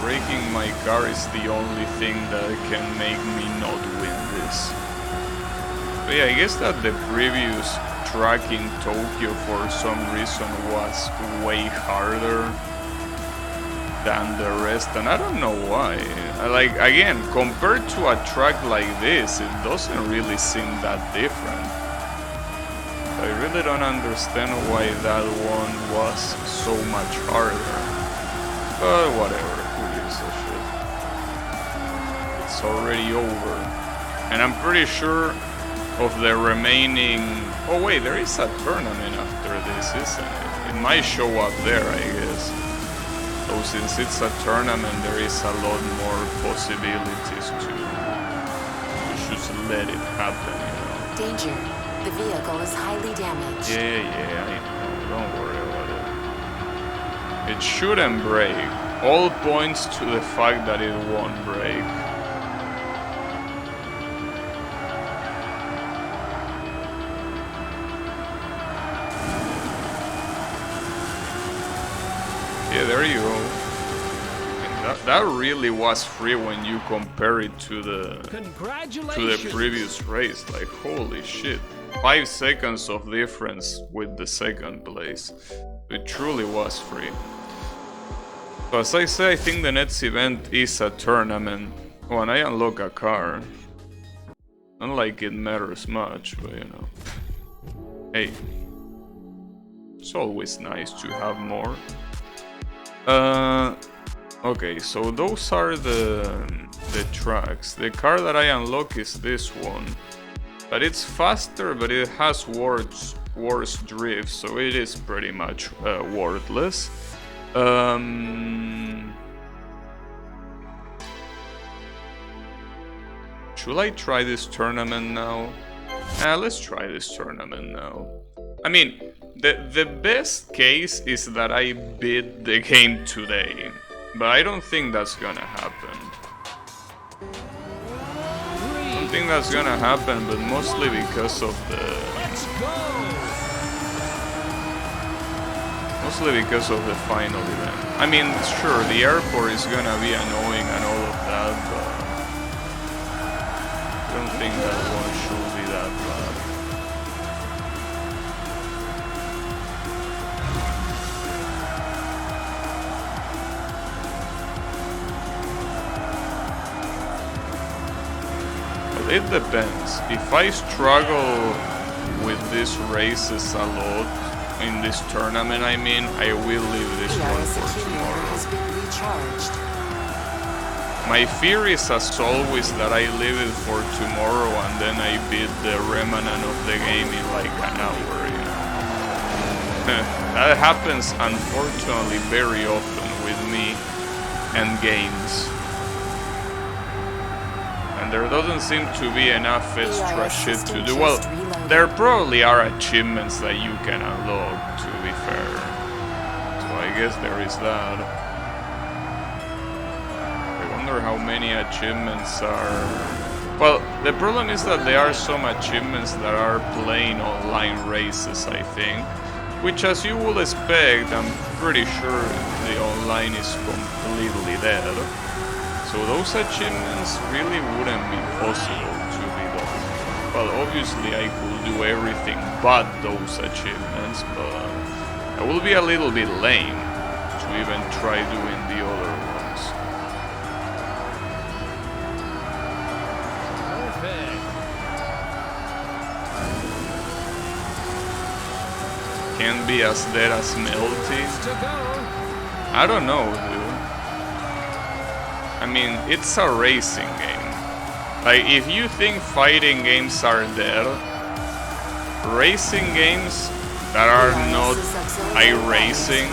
Breaking my car is the only thing that can make me not win this. But yeah, I guess that the previous track in Tokyo for some reason was way harder than the rest, and I don't know why. Like, again, compared to a track like this, it doesn't really seem that different. I really don't understand why that one was so much harder. But whatever, who gives a shit? It's already over. And I'm pretty sure of the remaining... Oh wait, there is a tournament after this, isn't it? It might show up there, I guess. So since it's a tournament, there is a lot more possibilities to just let it happen, you know. Danger. The vehicle is highly damaged. Yeah, I know. Don't worry about it. It shouldn't break. All points to the fact that it won't break. Yeah, there you go. That really was free when you compare it to the previous race. Like, holy shit. 5 seconds of difference with the second place. It truly was free. So as I say, I think the next event is a tournament. When I unlock a car, not like it matters much, but you know. Hey, it's always nice to have more. Okay, so those are the tracks. The car that I unlock is this one. But it's faster, but it has worse drift, so it is pretty much worthless. Should I try this tournament now? Let's try this tournament now. I mean, the best case is that I beat the game today, but I don't think that's gonna happen. I don't think that's gonna happen, but mostly because of the... Mostly because of the final event. I mean, sure, the airport is gonna be annoying and all of that, but I don't think that one should be that bad. But it depends. If I struggle with these races a lot, in this tournament, I mean, I will leave this one for tomorrow. My fear is, as always, that I leave it for tomorrow and then I beat the remnant of the game in like an hour, you know. That happens, unfortunately, very often with me and games. And there doesn't seem to be enough extra shit to do. Well, there probably are achievements that you can unlock, to be fair. So I guess there is that. I wonder how many achievements are... Well, the problem is that there are some achievements that are plain online races, I think. Which, as you would expect, I'm pretty sure the online is completely dead. So those achievements really wouldn't be possible to be done. Well, obviously I could do everything but those achievements, but it will be a little bit lame to even try doing the other ones. Perfect. Can't be as dead as Melty. I don't know, dude. I mean, it's a racing game. Like, if you think fighting games are dead, racing games that are not iRacing,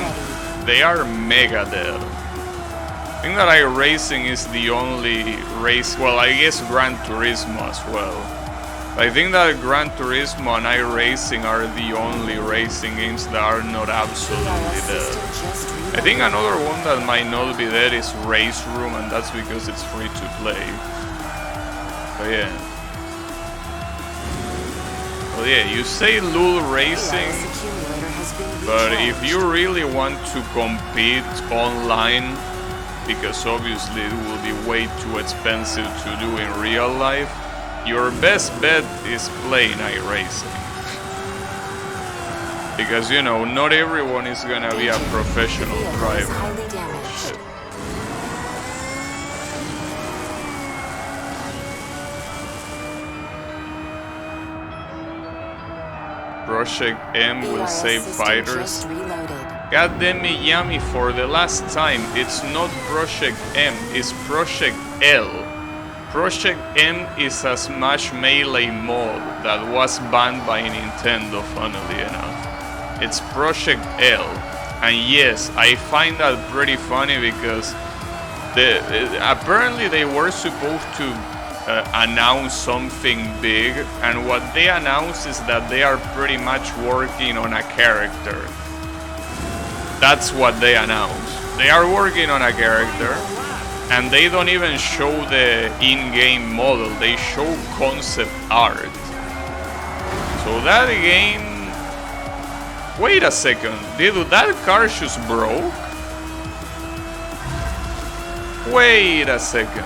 they are mega dead. I think that iRacing is the only race, well, I guess Gran Turismo as well. I think that Gran Turismo and iRacing are the only racing games that are not absolutely dead. I think another one that might not be dead is Race Room, and that's because it's free to play. But yeah. Well, yeah, you say LUL Racing, but if you really want to compete online, because obviously it will be way too expensive to do in real life, your best bet is playing iRacing. Because, you know, not everyone is gonna be a professional driver. Project M will save fighters. Goddamn it, Yami, for the last time, it's not Project M, it's Project L. Project M is a Smash Melee mod that was banned by Nintendo, funnily enough. It's Project L. And yes, I find that pretty funny because apparently they were supposed to announce something big, and what they announced is that they are pretty much working on a character. That's what they announced. They are working on a character, and they don't even show the in-game model, they show concept art. So that game... Wait a second, dude, that car just broke? Wait a second.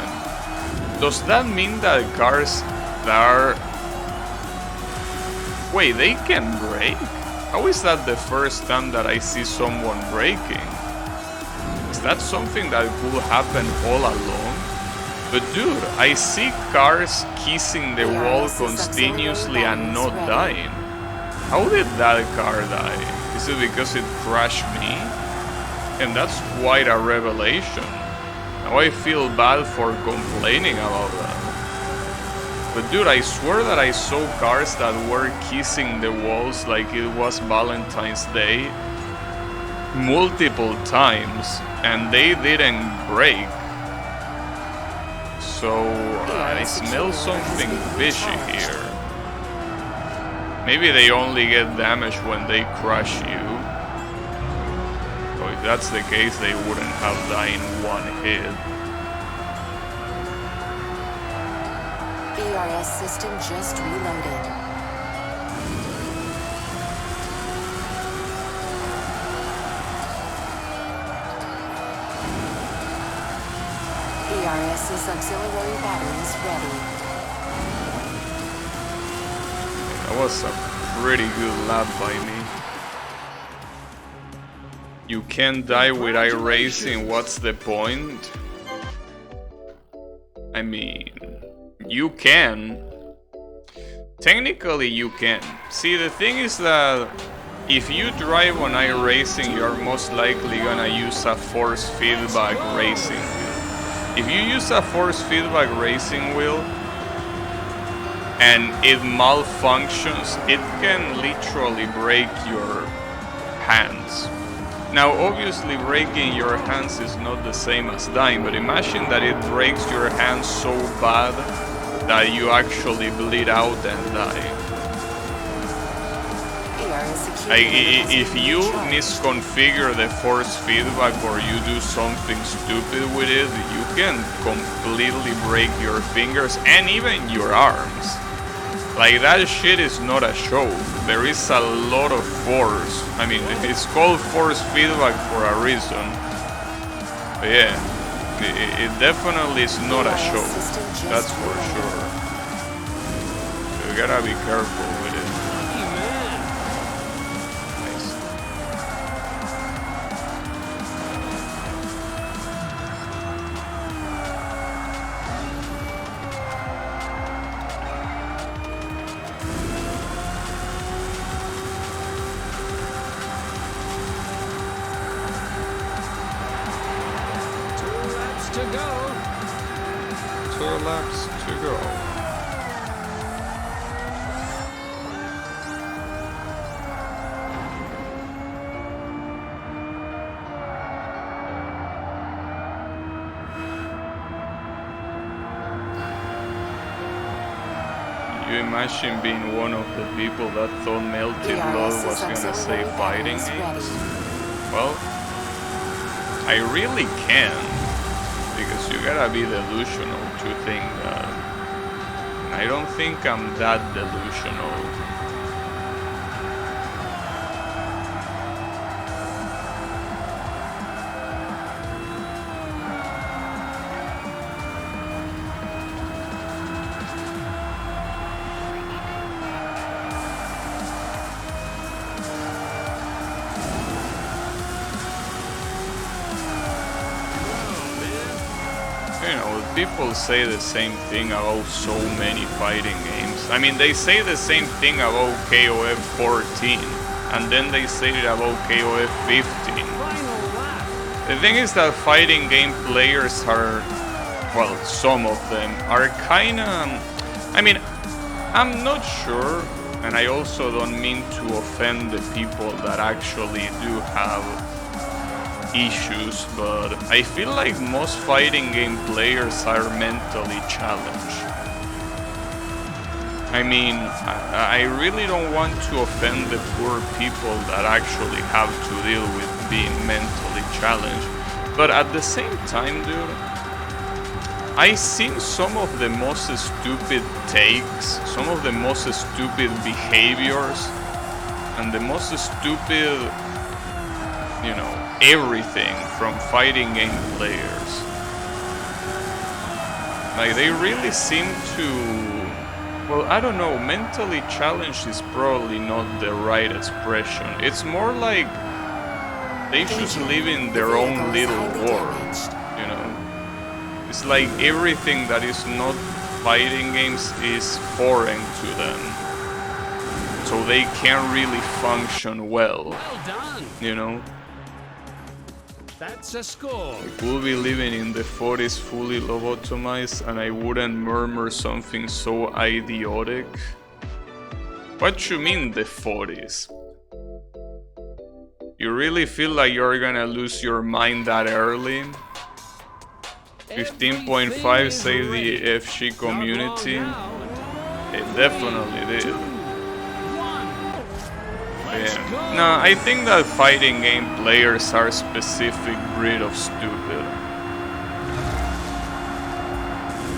Does that mean that cars that are... Wait, they can break? How is that the first time that I see someone breaking? Is that something that could happen all along? But dude, I see cars kissing the wall continuously and not dying. How did that car die? Is it because it crashed me? And that's quite a revelation. Now I feel bad for complaining about that. But dude, I swear that I saw cars that were kissing the walls like it was Valentine's Day multiple times, and they didn't break. So I smell something fishy here. Maybe they only get damaged when they crush you. So if that's the case, they wouldn't have died in one hit. ERS system just reloaded. ERS's auxiliary batteries ready. That was a pretty good lap by me. You can't die with iRacing, what's the point? I mean... You can. Technically you can. See, the thing is that if you drive on iRacing, you're most likely gonna use a force feedback racing wheel. If you use a force feedback racing wheel and it malfunctions, it can literally break your hands. Now obviously breaking your hands is not the same as dying, but imagine that it breaks your hands so bad that you actually bleed out and die. If you misconfigure the force feedback or you do something stupid with it, you can completely break your fingers and even your arms. Like, that shit is not a show. There is a lot of force. I mean, it's called force feedback for a reason. But yeah, it definitely is not a show. That's for sure. So you gotta be careful with it. Nice. To go. 2 laps to go. You imagine being one of the people that thought Melted Love was gonna say fighting games? Well, I really can. Because you gotta be delusional to think that. I don't think I'm that delusional. You know, people say the same thing about so many fighting games. I mean, they say the same thing about KOF 14, and then they say it about KOF 15. The thing is that fighting game players are, well, some of them are kinda... I mean, I'm not sure, and I also don't mean to offend the people that actually do have issues, but I feel like most fighting game players are mentally challenged. I mean, I really don't want to offend the poor people that actually have to deal with being mentally challenged, but at the same time, dude, I've seen some of the most stupid takes, some of the most stupid behaviors, and the most stupid, you know, everything from fighting game players. Like, they really seem to, well, I don't know, mentally challenged is probably not the right expression. It's more like they just live in their own little world, you know? It's like everything that is not fighting games is foreign to them. So they can't really function well. Well done. You know? That's a score. I could be living in the 40s fully lobotomized and I wouldn't murmur something so idiotic. What you mean the 40s? You really feel like you're gonna lose your mind that early? 15.5 save the FG community. It definitely did. Yeah. No, I think that fighting game players are a specific breed of stupid.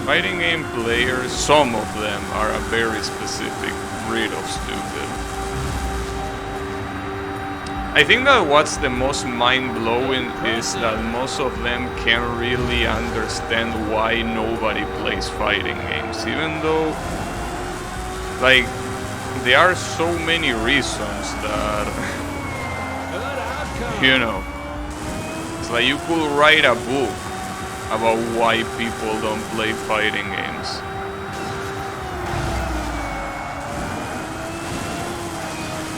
Fighting game players, some of them are a very specific breed of stupid. I think that what's the most mind-blowing is that most of them can't really understand why nobody plays fighting games, even though, like, there are so many reasons that, you know, it's like you could write a book about why people don't play fighting games.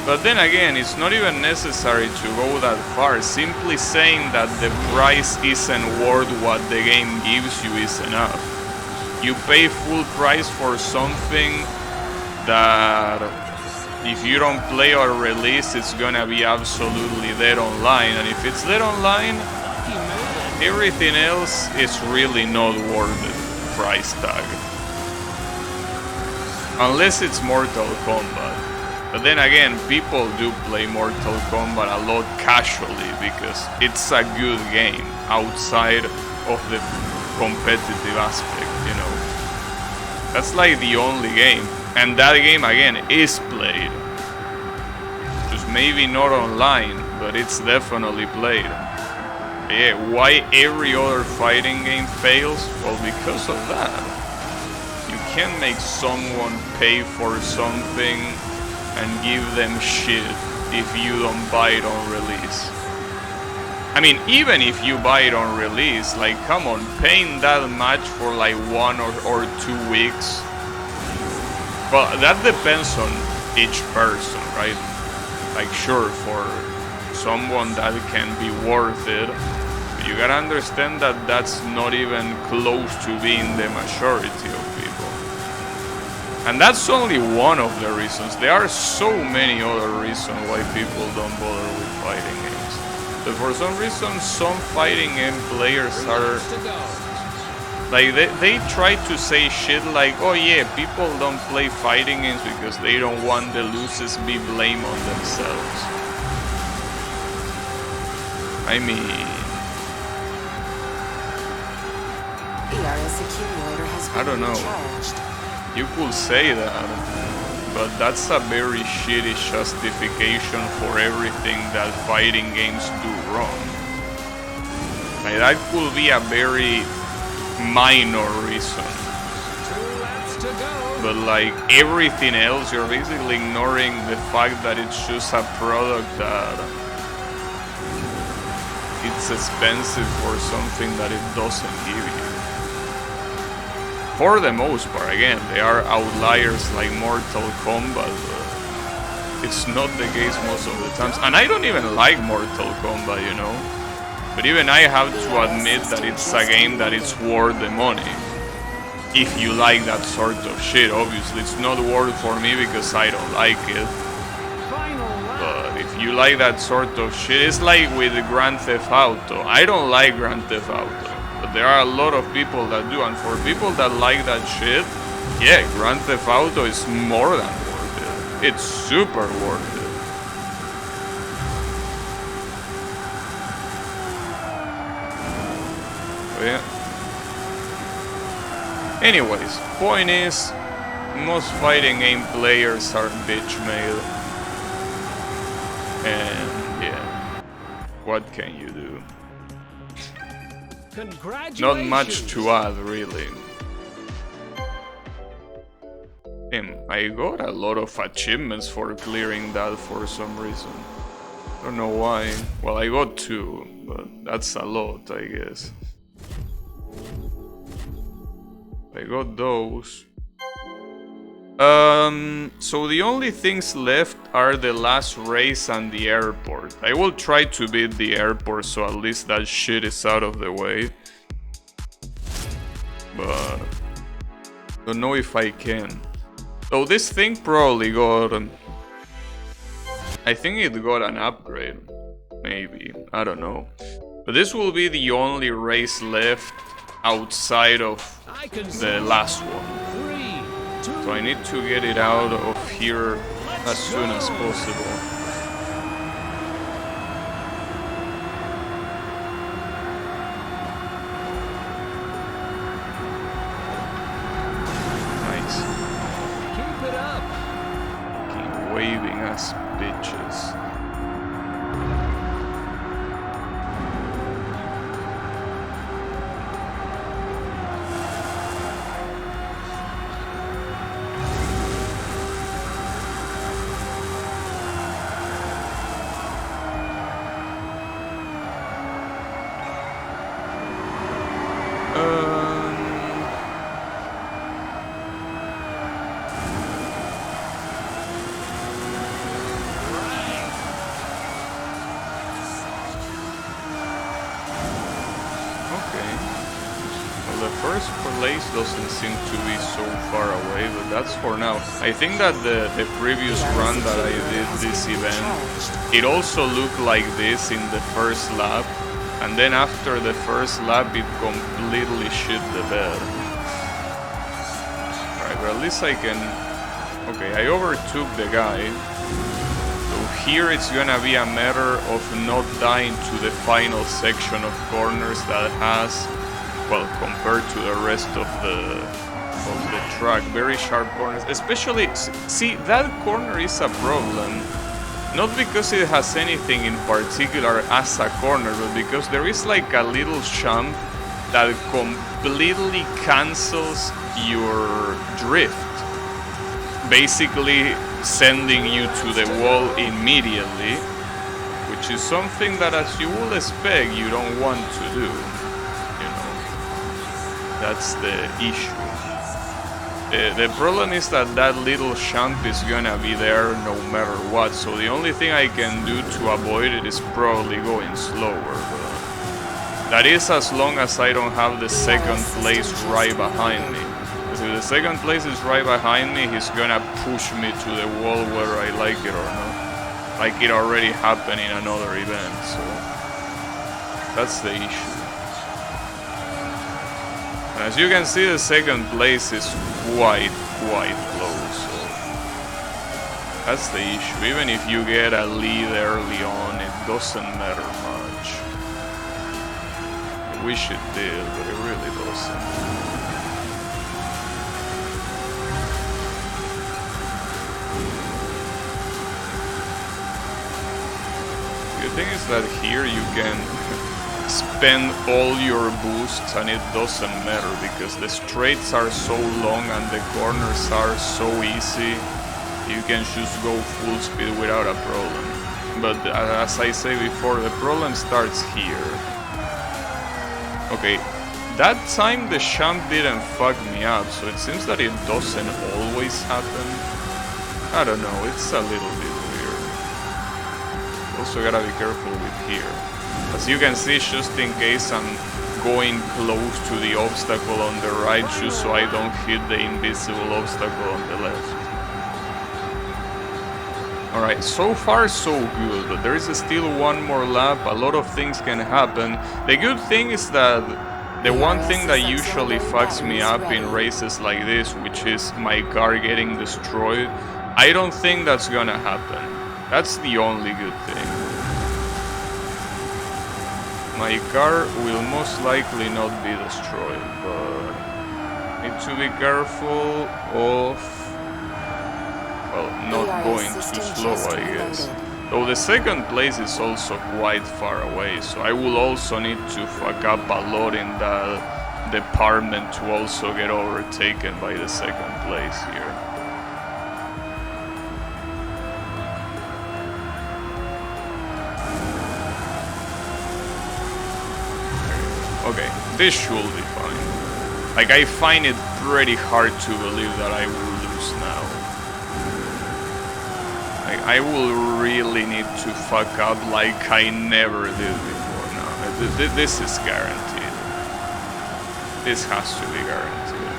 But then again, it's not even necessary to go that far. Simply saying that the price isn't worth what the game gives you is enough. You pay full price for something that if you don't play or release, it's gonna be absolutely dead online. And if it's dead online, everything else is really not worth the price tag. Unless it's Mortal Kombat. But then again, people do play Mortal Kombat a lot casually because it's a good game outside of the competitive aspect, you know. That's like the only game. And that game again is played. Just maybe not online, but it's definitely played. Yeah, why every other fighting game fails? Well, because of that. You can't make someone pay for something and give them shit if you don't buy it on release. I mean, even if you buy it on release, like, come on, paying that much for like 1 or 2 weeks. Well, that depends on each person, right? Like, sure, for someone that can be worth it, but you gotta understand that that's not even close to being the majority of people. And that's only one of the reasons. There are so many other reasons why people don't bother with fighting games. But for some reason, some fighting game players are... like, they try to say shit like, oh yeah, people don't play fighting games because they don't want the losers be blamed on themselves. I mean... ERS accumulator has been I don't know. recharged. You could say that, but that's a very shitty justification for everything that fighting games do wrong. Like, that could be a very minor reason. But like everything else, you're basically ignoring the fact that it's just a product that it's expensive for something that it doesn't give you. For the most part, again, there are outliers like Mortal Kombat, but it's not the case most of the times. And I don't even like Mortal Kombat, you know? But even I have to admit that it's a game that it's worth the money. If you like that sort of shit, obviously. It's not worth for me because I don't like it. But if if you like that sort of shit, it's like with Grand Theft Auto. I don't like Grand Theft Auto, but there are a lot of people that do, and for people that like that shit, yeah, Grand Theft Auto is more than worth it. It's super worth it. So yeah. Anyways, point is, most fighting game players are bitch made. And yeah, what can you do? Congratulations. Not much to add, really. I got a lot of achievements for clearing that for some reason. Don't know why. Well, I got 2, but that's a lot, I guess. I got those. So the only things left are the last race and the airport. I will try to beat the airport so at least that shit is out of the way. But don't know if I can. So this thing probably got... I think it got an upgrade. Maybe. I don't know. But this will be the only race left outside of the last one. So I need to get it out of here as soon as possible. Nice. Keep it up. Keep waving us bitches. Doesn't seem to be so far away, but that's for now. I think that the previous run that I did this event, it also looked like this in the first lap, and then after the first lap it completely shit the bed. Alright, but at least I can... Okay, I overtook the guy. So here it's gonna be a matter of not dying to the final section of corners that has... Well, compared to the rest of the track, very sharp corners. Especially, see, that corner is a problem. Not because it has anything in particular as a corner, but because there is like a little jump that completely cancels your drift. Basically sending you to the wall immediately, which is something that, as you will expect, you don't want to do. That's the issue. The problem is that that little jump is gonna be there no matter what, so the only thing I can do to avoid it is probably going slower. But that is as long as I don't have the second place right behind me. Because if the second place is right behind me, he's gonna push me to the wall whether I like it or not. Like it already happened in another event, so that's the issue. And as you can see, the second place is quite close, so that's the issue. Even if you get a lead early on, it doesn't matter much. I wish it did, but it really doesn't. The thing is that here you can spend all your boosts and it doesn't matter because the straights are so long and the corners are so easy, you can just go full speed without a problem. But as I say before, the problem starts here. Okay, that time the jump didn't fuck me up, so it seems that it doesn't always happen. I don't know, it's a little bit weird. Also gotta be careful with here. As you can see, just in case I'm going close to the obstacle on the right, just so I don't hit the invisible obstacle on the left. Alright, so far so good, but there is still one more lap, a lot of things can happen. The good thing is that the one thing that usually fucks me up in races like this, which is my car getting destroyed, I don't think that's gonna happen. That's the only good thing. My car will most likely not be destroyed, but need to be careful of, well, not going too slow, I guess. Though the second place is also quite far away, so I will also need to fuck up a lot in that department to also get overtaken by the second place here. Okay, this should be fine. Like, I find it pretty hard to believe that I will lose now. Like, I will really need to fuck up like I never did before now. This is guaranteed. This has to be guaranteed.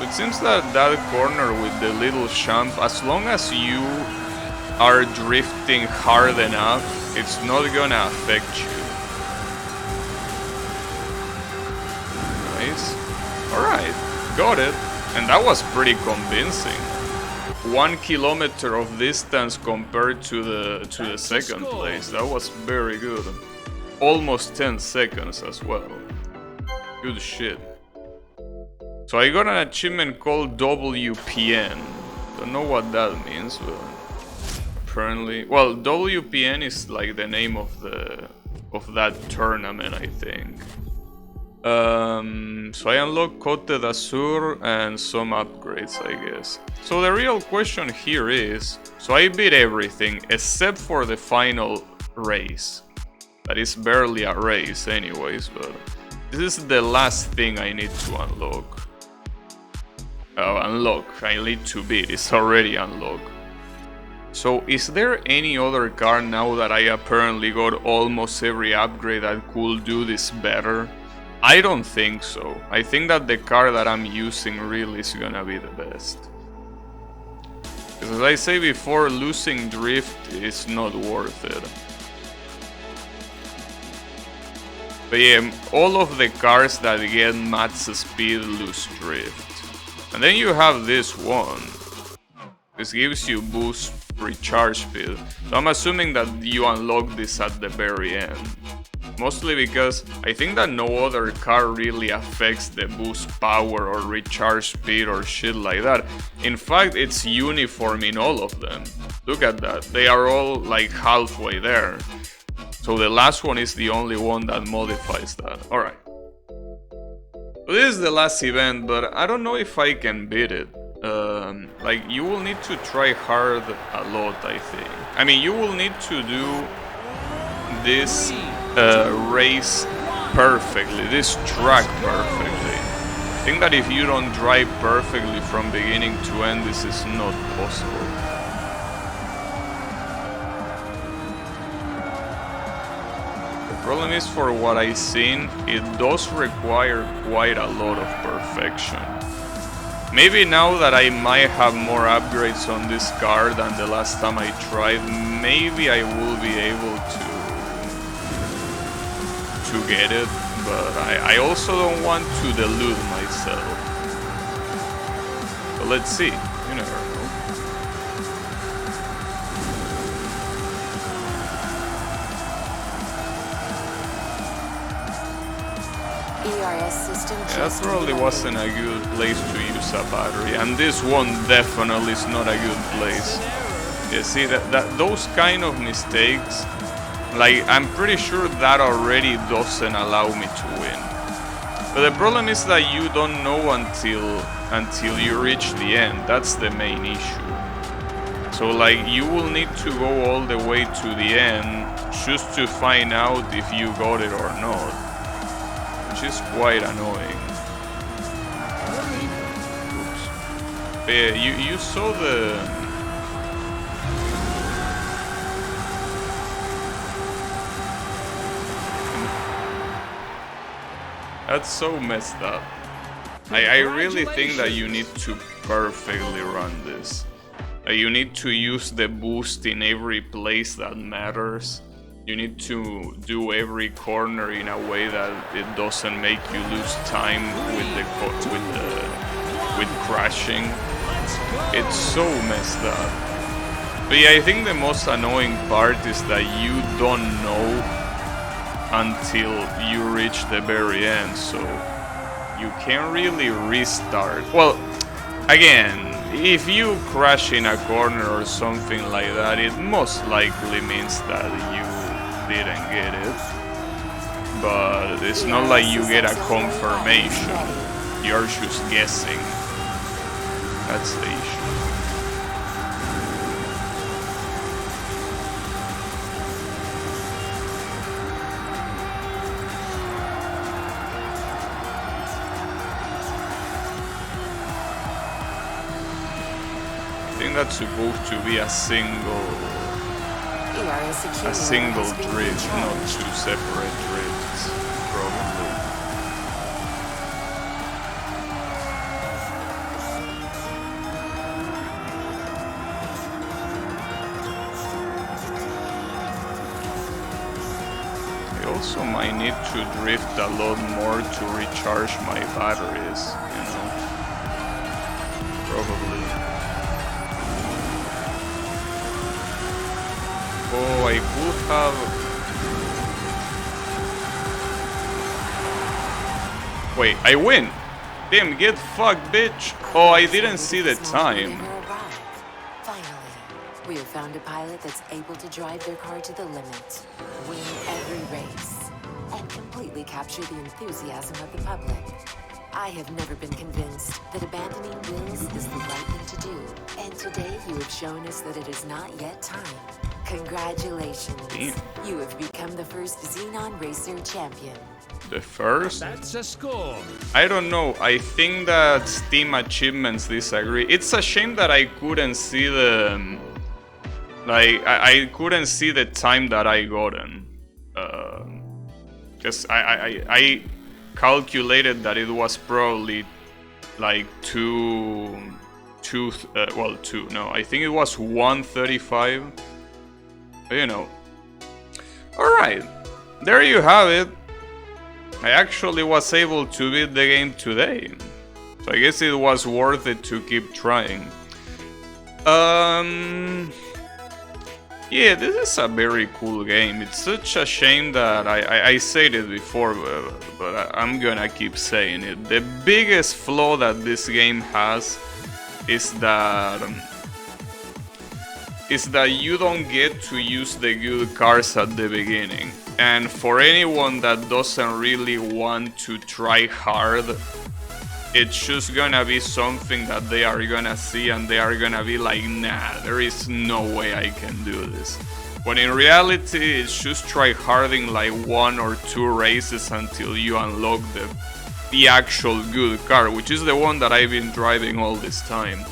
It seems that that corner with the little jump, as long as you are drifting hard enough, it's not gonna affect you. Nice. Alright, got it. And that was pretty convincing. 1 kilometer of distance compared to the second place. That was very good. Almost 10 seconds as well. Good shit. So I got an achievement called WPN. Don't know what that means, but apparently, well, WPN is like the name of that tournament, I think. So I unlocked Côte d'Azur and some upgrades, I guess. So the real question here is, so I beat everything except for the final race. That is barely a race anyways, but this is the last thing I need to unlock. I need to beat, it's already unlocked. So is there any other car now that I apparently got almost every upgrade that could do this better? I don't think so. I think that the car that I'm using really is gonna be the best. Because as I say before, losing drift is not worth it. But yeah, all of the cars that get max speed lose drift. And then you have this one. This gives you boost recharge speed. So I'm assuming that you unlock this at the very end. Mostly because I think that no other car really affects the boost power or recharge speed or shit like that. In fact, it's uniform in all of them. Look at that, they are all like halfway there. So the last one is the only one that modifies that. Alright. So this is the last event, but I don't know if I can beat it. Like, you will need to try hard a lot, I think. I mean, you will need to do this race perfectly, this track perfectly. I think that if you don't drive perfectly from beginning to end, this is not possible. The problem is, for what I've seen, it does require quite a lot of perfection. Maybe now that I might have more upgrades on this car than the last time I tried, maybe I will be able to get it, but I also don't want to delude myself. But let's see, you never know. ERS system. Yeah, that probably wasn't a good place to use a battery, and this one definitely is not a good place. You see, that those kind of mistakes, like, I'm pretty sure that already doesn't allow me to win. But the problem is that you don't know until you reach the end. That's the main issue. So, like, you will need to go all the way to the end just to find out if you got it or not, which is quite annoying. Oops. But yeah, you saw the... That's so messed up. I really think that you need to perfectly run this. You need to use the boost in every place that matters. You need to do every corner in a way that it doesn't make you lose time with crashing. It's so messed up. But yeah, I think the most annoying part is that you don't know until you reach the very end, so you can't really restart. Well, again, if you crash in a corner or something like that, it most likely means that you didn't get it. But it's not like you get a confirmation. You're just guessing. That's the issue. I think that's supposed to be a single drift, not two separate drifts, probably. I also might need to drift a lot more to recharge my batteries, you know, probably. Oh, I could have... Wait, I win! Damn, get fucked, bitch! Oh, I didn't see the time. Finally, we have found a pilot that's able to drive their car to the limit, win every race, and completely capture the enthusiasm of the public. I have never been convinced that abandoning Wills is the right thing to do, and today you have shown us that it is not yet time. Congratulations. Damn. You have become the first Xenon Racer champion. The first? That's a score. I don't know. I think that Steam achievements disagree. It's a shame that I couldn't see the... Like, I couldn't see the time that I gotten. Because I calculated that it was probably like two, no, I think it was 1:35. You know. Alright, there you have it. I actually was able to beat the game today. So I guess it was worth it to keep trying. Yeah, this is a very cool game. It's such a shame that I said it before, but I'm gonna keep saying it. The biggest flaw that this game has is that you don't get to use the good cars at the beginning. And for anyone that doesn't really want to try hard, it's just gonna be something that they are gonna see and they are gonna be like, nah, there is no way I can do this. When in reality, it's just try harding like 1 or 2 races until you unlock the actual good car, which is the one that I've been driving all this time.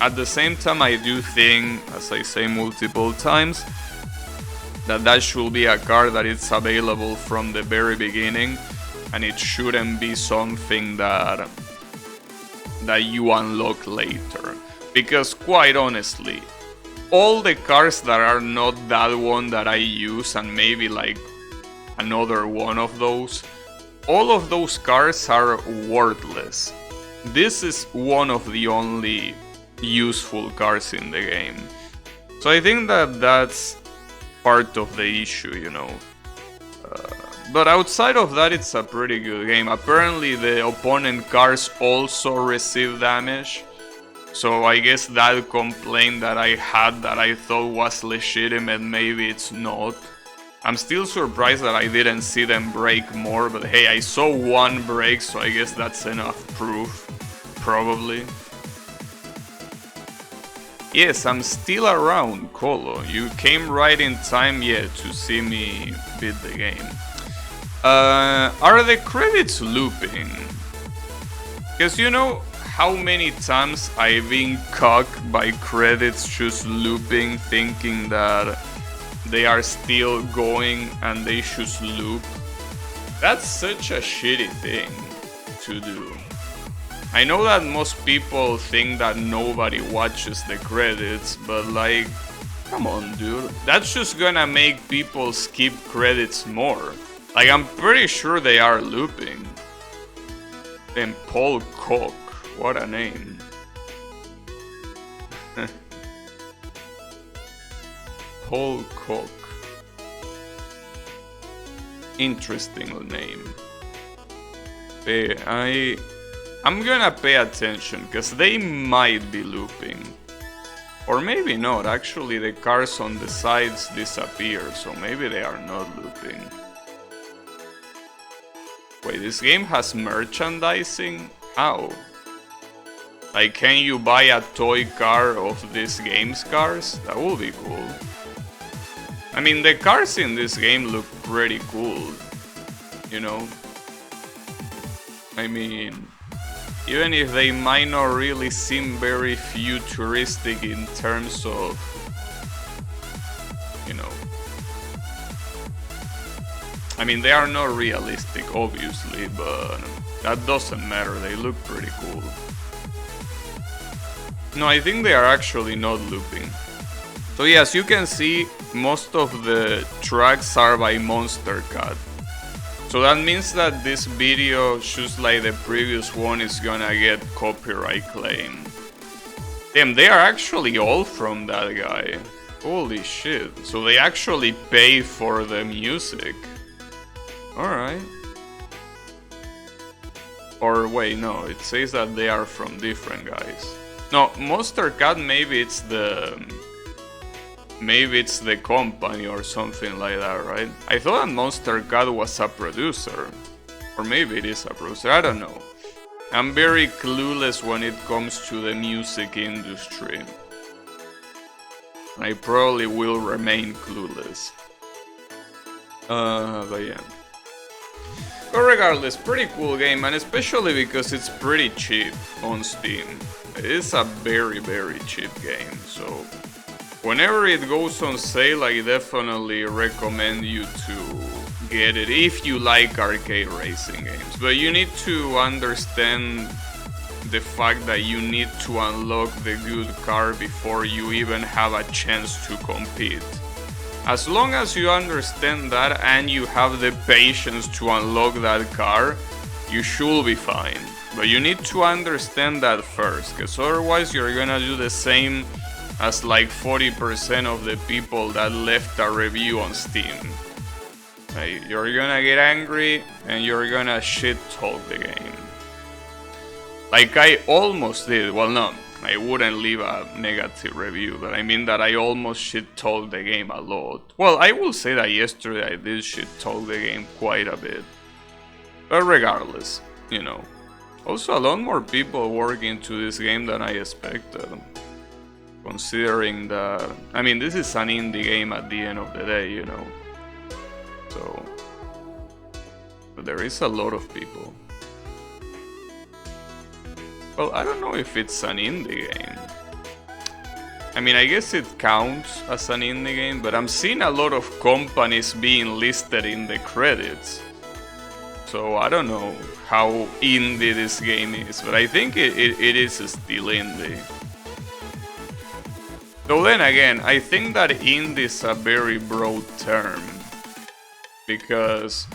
At the same time, I do think, as I say multiple times, that should be a car that is available from the very beginning, and it shouldn't be something that you unlock later. Because quite honestly, all the cars that are not that one that I use, and maybe like another one of those, all of those cars are worthless. This is one of the only useful cars in the game. So I think that that's part of the issue, you know. But outside of that, it's a pretty good game. Apparently the opponent cars also receive damage. So I guess that complaint that I had that I thought was legitimate, maybe it's not. I'm still surprised that I didn't see them break more, but hey, I saw one break, so I guess that's enough proof. Probably. Yes, I'm still around, Colo. You came right in time, yeah, to see me beat the game. Are the credits looping? Because you know how many times I've been cucked by credits just looping, thinking that they are still going and they just loop. That's such a shitty thing. to do. I know that most people think that nobody watches the credits, but like, come on, dude. That's just gonna make people skip credits more. Like, I'm pretty sure they are looping. Then Paul Koch, what a name. Paul Koch. Interesting name. I'm gonna pay attention, because they might be looping. Or maybe not, actually the cars on the sides disappear, so maybe they are not looping. Wait, this game has merchandising? How? Like, can you buy a toy car of this game's cars? That would be cool. I mean, the cars in this game look pretty cool, you know? I mean, even if they might not really seem very futuristic in terms of, you know, I mean, they are not realistic, obviously, but that doesn't matter, they look pretty cool. No, I think they are actually not looping. So yes, you can see most of the tracks are by Monster Cat. So that means that this video, just like the previous one, is gonna get copyright claim. Damn, they are actually all from that guy. Holy shit. So they actually pay for the music. Alright. Or wait, no, it says that they are from different guys. No, Monster Cat, maybe it's the company or something like that, right? I thought that Monster Cat was a producer. Or maybe it is a producer, I don't know. I'm very clueless when it comes to the music industry. I probably will remain clueless. But yeah. But regardless, pretty cool game, and especially because it's pretty cheap on Steam. It is a very, very cheap game, so whenever it goes on sale, I definitely recommend you to get it if you like arcade racing games. But you need to understand the fact that you need to unlock the good car before you even have a chance to compete. As long as you understand that and you have the patience to unlock that car, you should be fine. But you need to understand that first, because otherwise you're gonna do the same as like 40% of the people that left a review on Steam. You're gonna get angry and you're gonna shit talk the game. Like I almost did, well no, I wouldn't leave a negative review, but I mean that I almost shit talk the game a lot. Well, I will say that yesterday I did shit talk the game quite a bit. But regardless, you know. Also a lot more people work into this game than I expected. Considering that, I mean, this is an indie game at the end of the day, you know. So, but there is a lot of people. Well, I don't know if it's an indie game. I mean, I guess it counts as an indie game, but I'm seeing a lot of companies being listed in the credits. So I don't know how indie this game is, but I think it is still indie. Though then again, I think that indie is a very broad term, because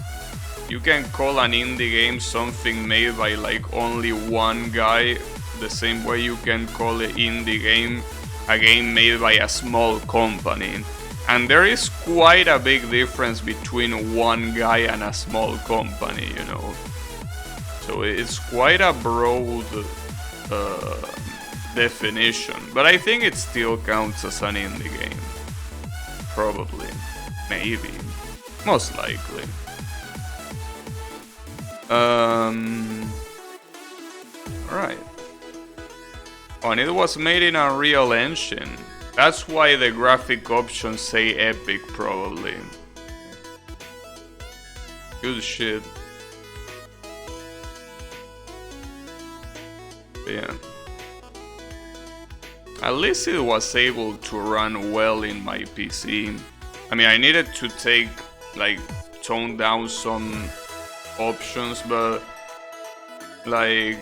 you can call an indie game something made by like only one guy, the same way you can call an indie game a game made by a small company. And there is quite a big difference between one guy and a small company, you know. So it's quite a broad definition, but I think it still counts as an indie game. Probably. Maybe. Most likely. Alright. Oh, and it was made in Unreal Engine. That's why the graphic options say Epic, probably. Good shit. Yeah. At least it was able to run well in my PC. I mean, I needed to tone down some options, but Like,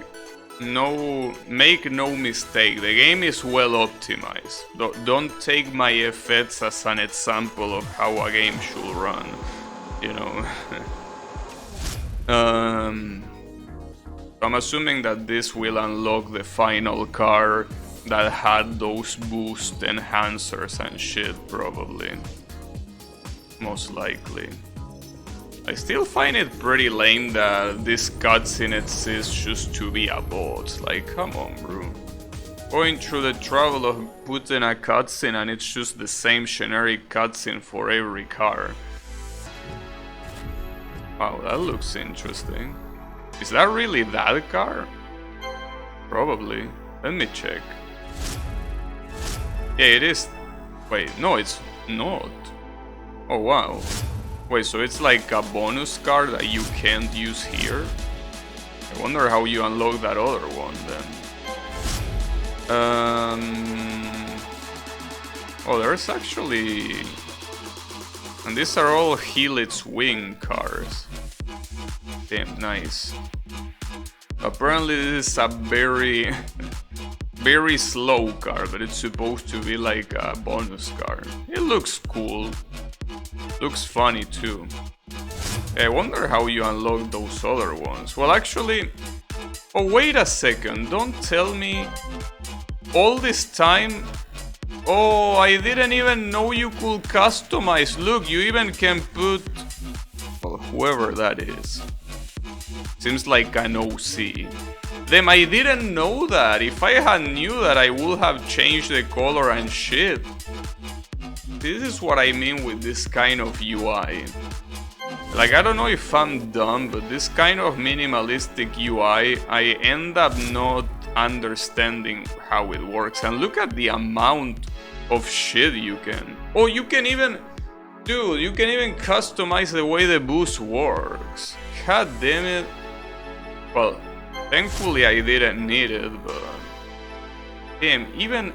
make no mistake, the game is well optimized. Don't take my effects as an example of how a game should run, you know. I'm assuming that this will unlock the final car that had those boost enhancers and shit, probably. Most likely. I still find it pretty lame that this cutscene exists just to be a bot. Like, come on, bro. Going through the trouble of putting a cutscene and it's just the same generic cutscene for every car. Wow, that looks interesting. Is that really that car? Probably. Let me check. Yeah, it is. Wait, no, it's not. Oh, wow. Wait, so it's like a bonus car that you can't use here? I wonder how you unlock that other one then. Oh, there's actually... And these are all Helix Wing cars. Damn, nice. Apparently this is a very... very slow car, but it's supposed to be like a bonus car. It looks cool. Looks funny too. I wonder how you unlock those other ones. Well, actually... Oh, wait a second. Don't tell me... All this time... Oh, I didn't even know you could customize. Look, you even can put... Well, whoever that is. Seems like an OC. Damn, I didn't know that. If I had knew that, I would have changed the color and shit. This is what I mean with this kind of UI. Like, I don't know if I'm dumb, but this kind of minimalistic UI, I end up not understanding how it works. And look at the amount of shit you can... Oh, you can even... Dude, you can even customize the way the boost works. God damn it. Well, thankfully I didn't need it, but... Damn, even...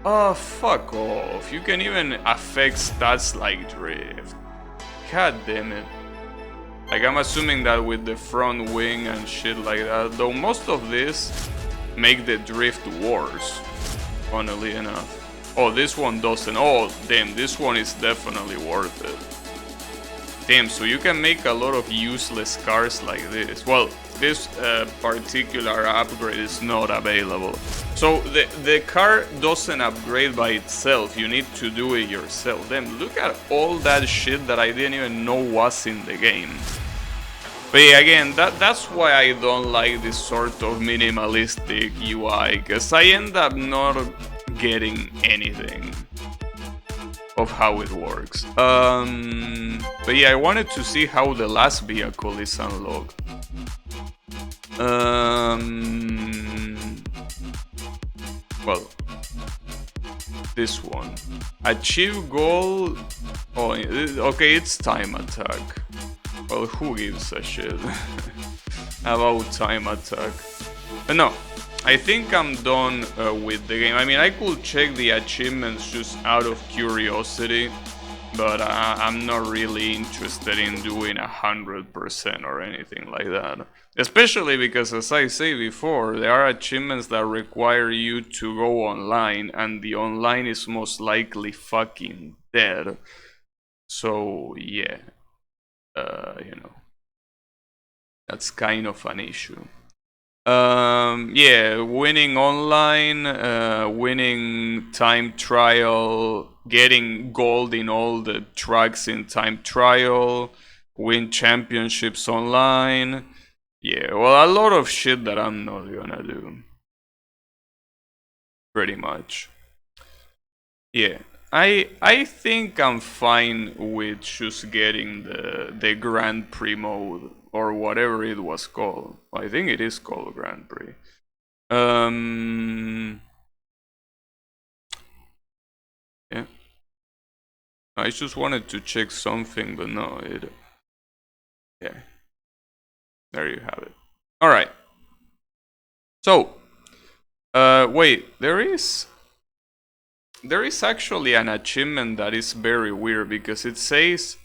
Oh, fuck off. You can even affect stats like drift. God damn it. Like, I'm assuming that with the front wing and shit like that, though most of this make the drift worse, funnily enough. Oh, this one doesn't. Oh, damn, this one is definitely worth it. Damn, so you can make a lot of useless cars like this. Well, this particular upgrade is not available. So the car doesn't upgrade by itself, you need to do it yourself. Then look at all that shit that I didn't even know was in the game. But yeah, again, that's why I don't like this sort of minimalistic UI, because I end up not getting anything of how it works. But yeah, I wanted to see how the last vehicle is unlocked. Well, this one. Achieve goal. Oh, okay, it's time attack. Well, who gives a shit about time attack? But no, I think I'm done with the game. I mean, I could check the achievements just out of curiosity, but I'm not really interested in doing 100% or anything like that. Especially because, as I say before, there are achievements that require you to go online, and the online is most likely fucking dead. So, yeah. You know. That's kind of an issue. Yeah, winning online, winning time trial, getting gold in all the tracks in time trial, win championships online. Yeah, well, a lot of shit that I'm not gonna do. Pretty much. Yeah, I think I'm fine with just getting the Grand Prix mode, or whatever it was called. I think it is called Grand Prix. Yeah. I just wanted to check something, but no, yeah. There you have it. Alright. So, wait, there is actually an achievement that is very weird, because it says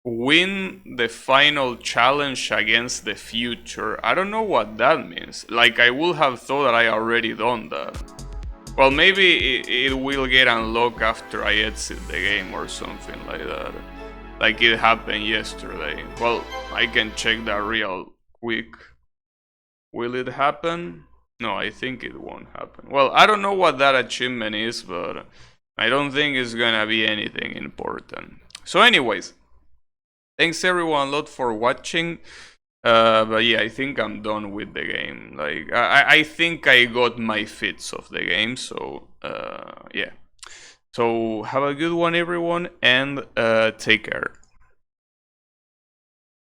win the final challenge against the future. I don't know what that means. Like, I would have thought that I already done that. Well, maybe it will get unlocked after I exit the game or something like that. Like it happened yesterday. Well, I can check that real quick. Will it happen? No, I think it won't happen. Well, I don't know what that achievement is, but I don't think it's gonna be anything important. So anyways, thanks everyone a lot for watching. But yeah, I think I'm done with the game. Like, I think I got my fits of the game, so yeah. So have a good one everyone, and take care.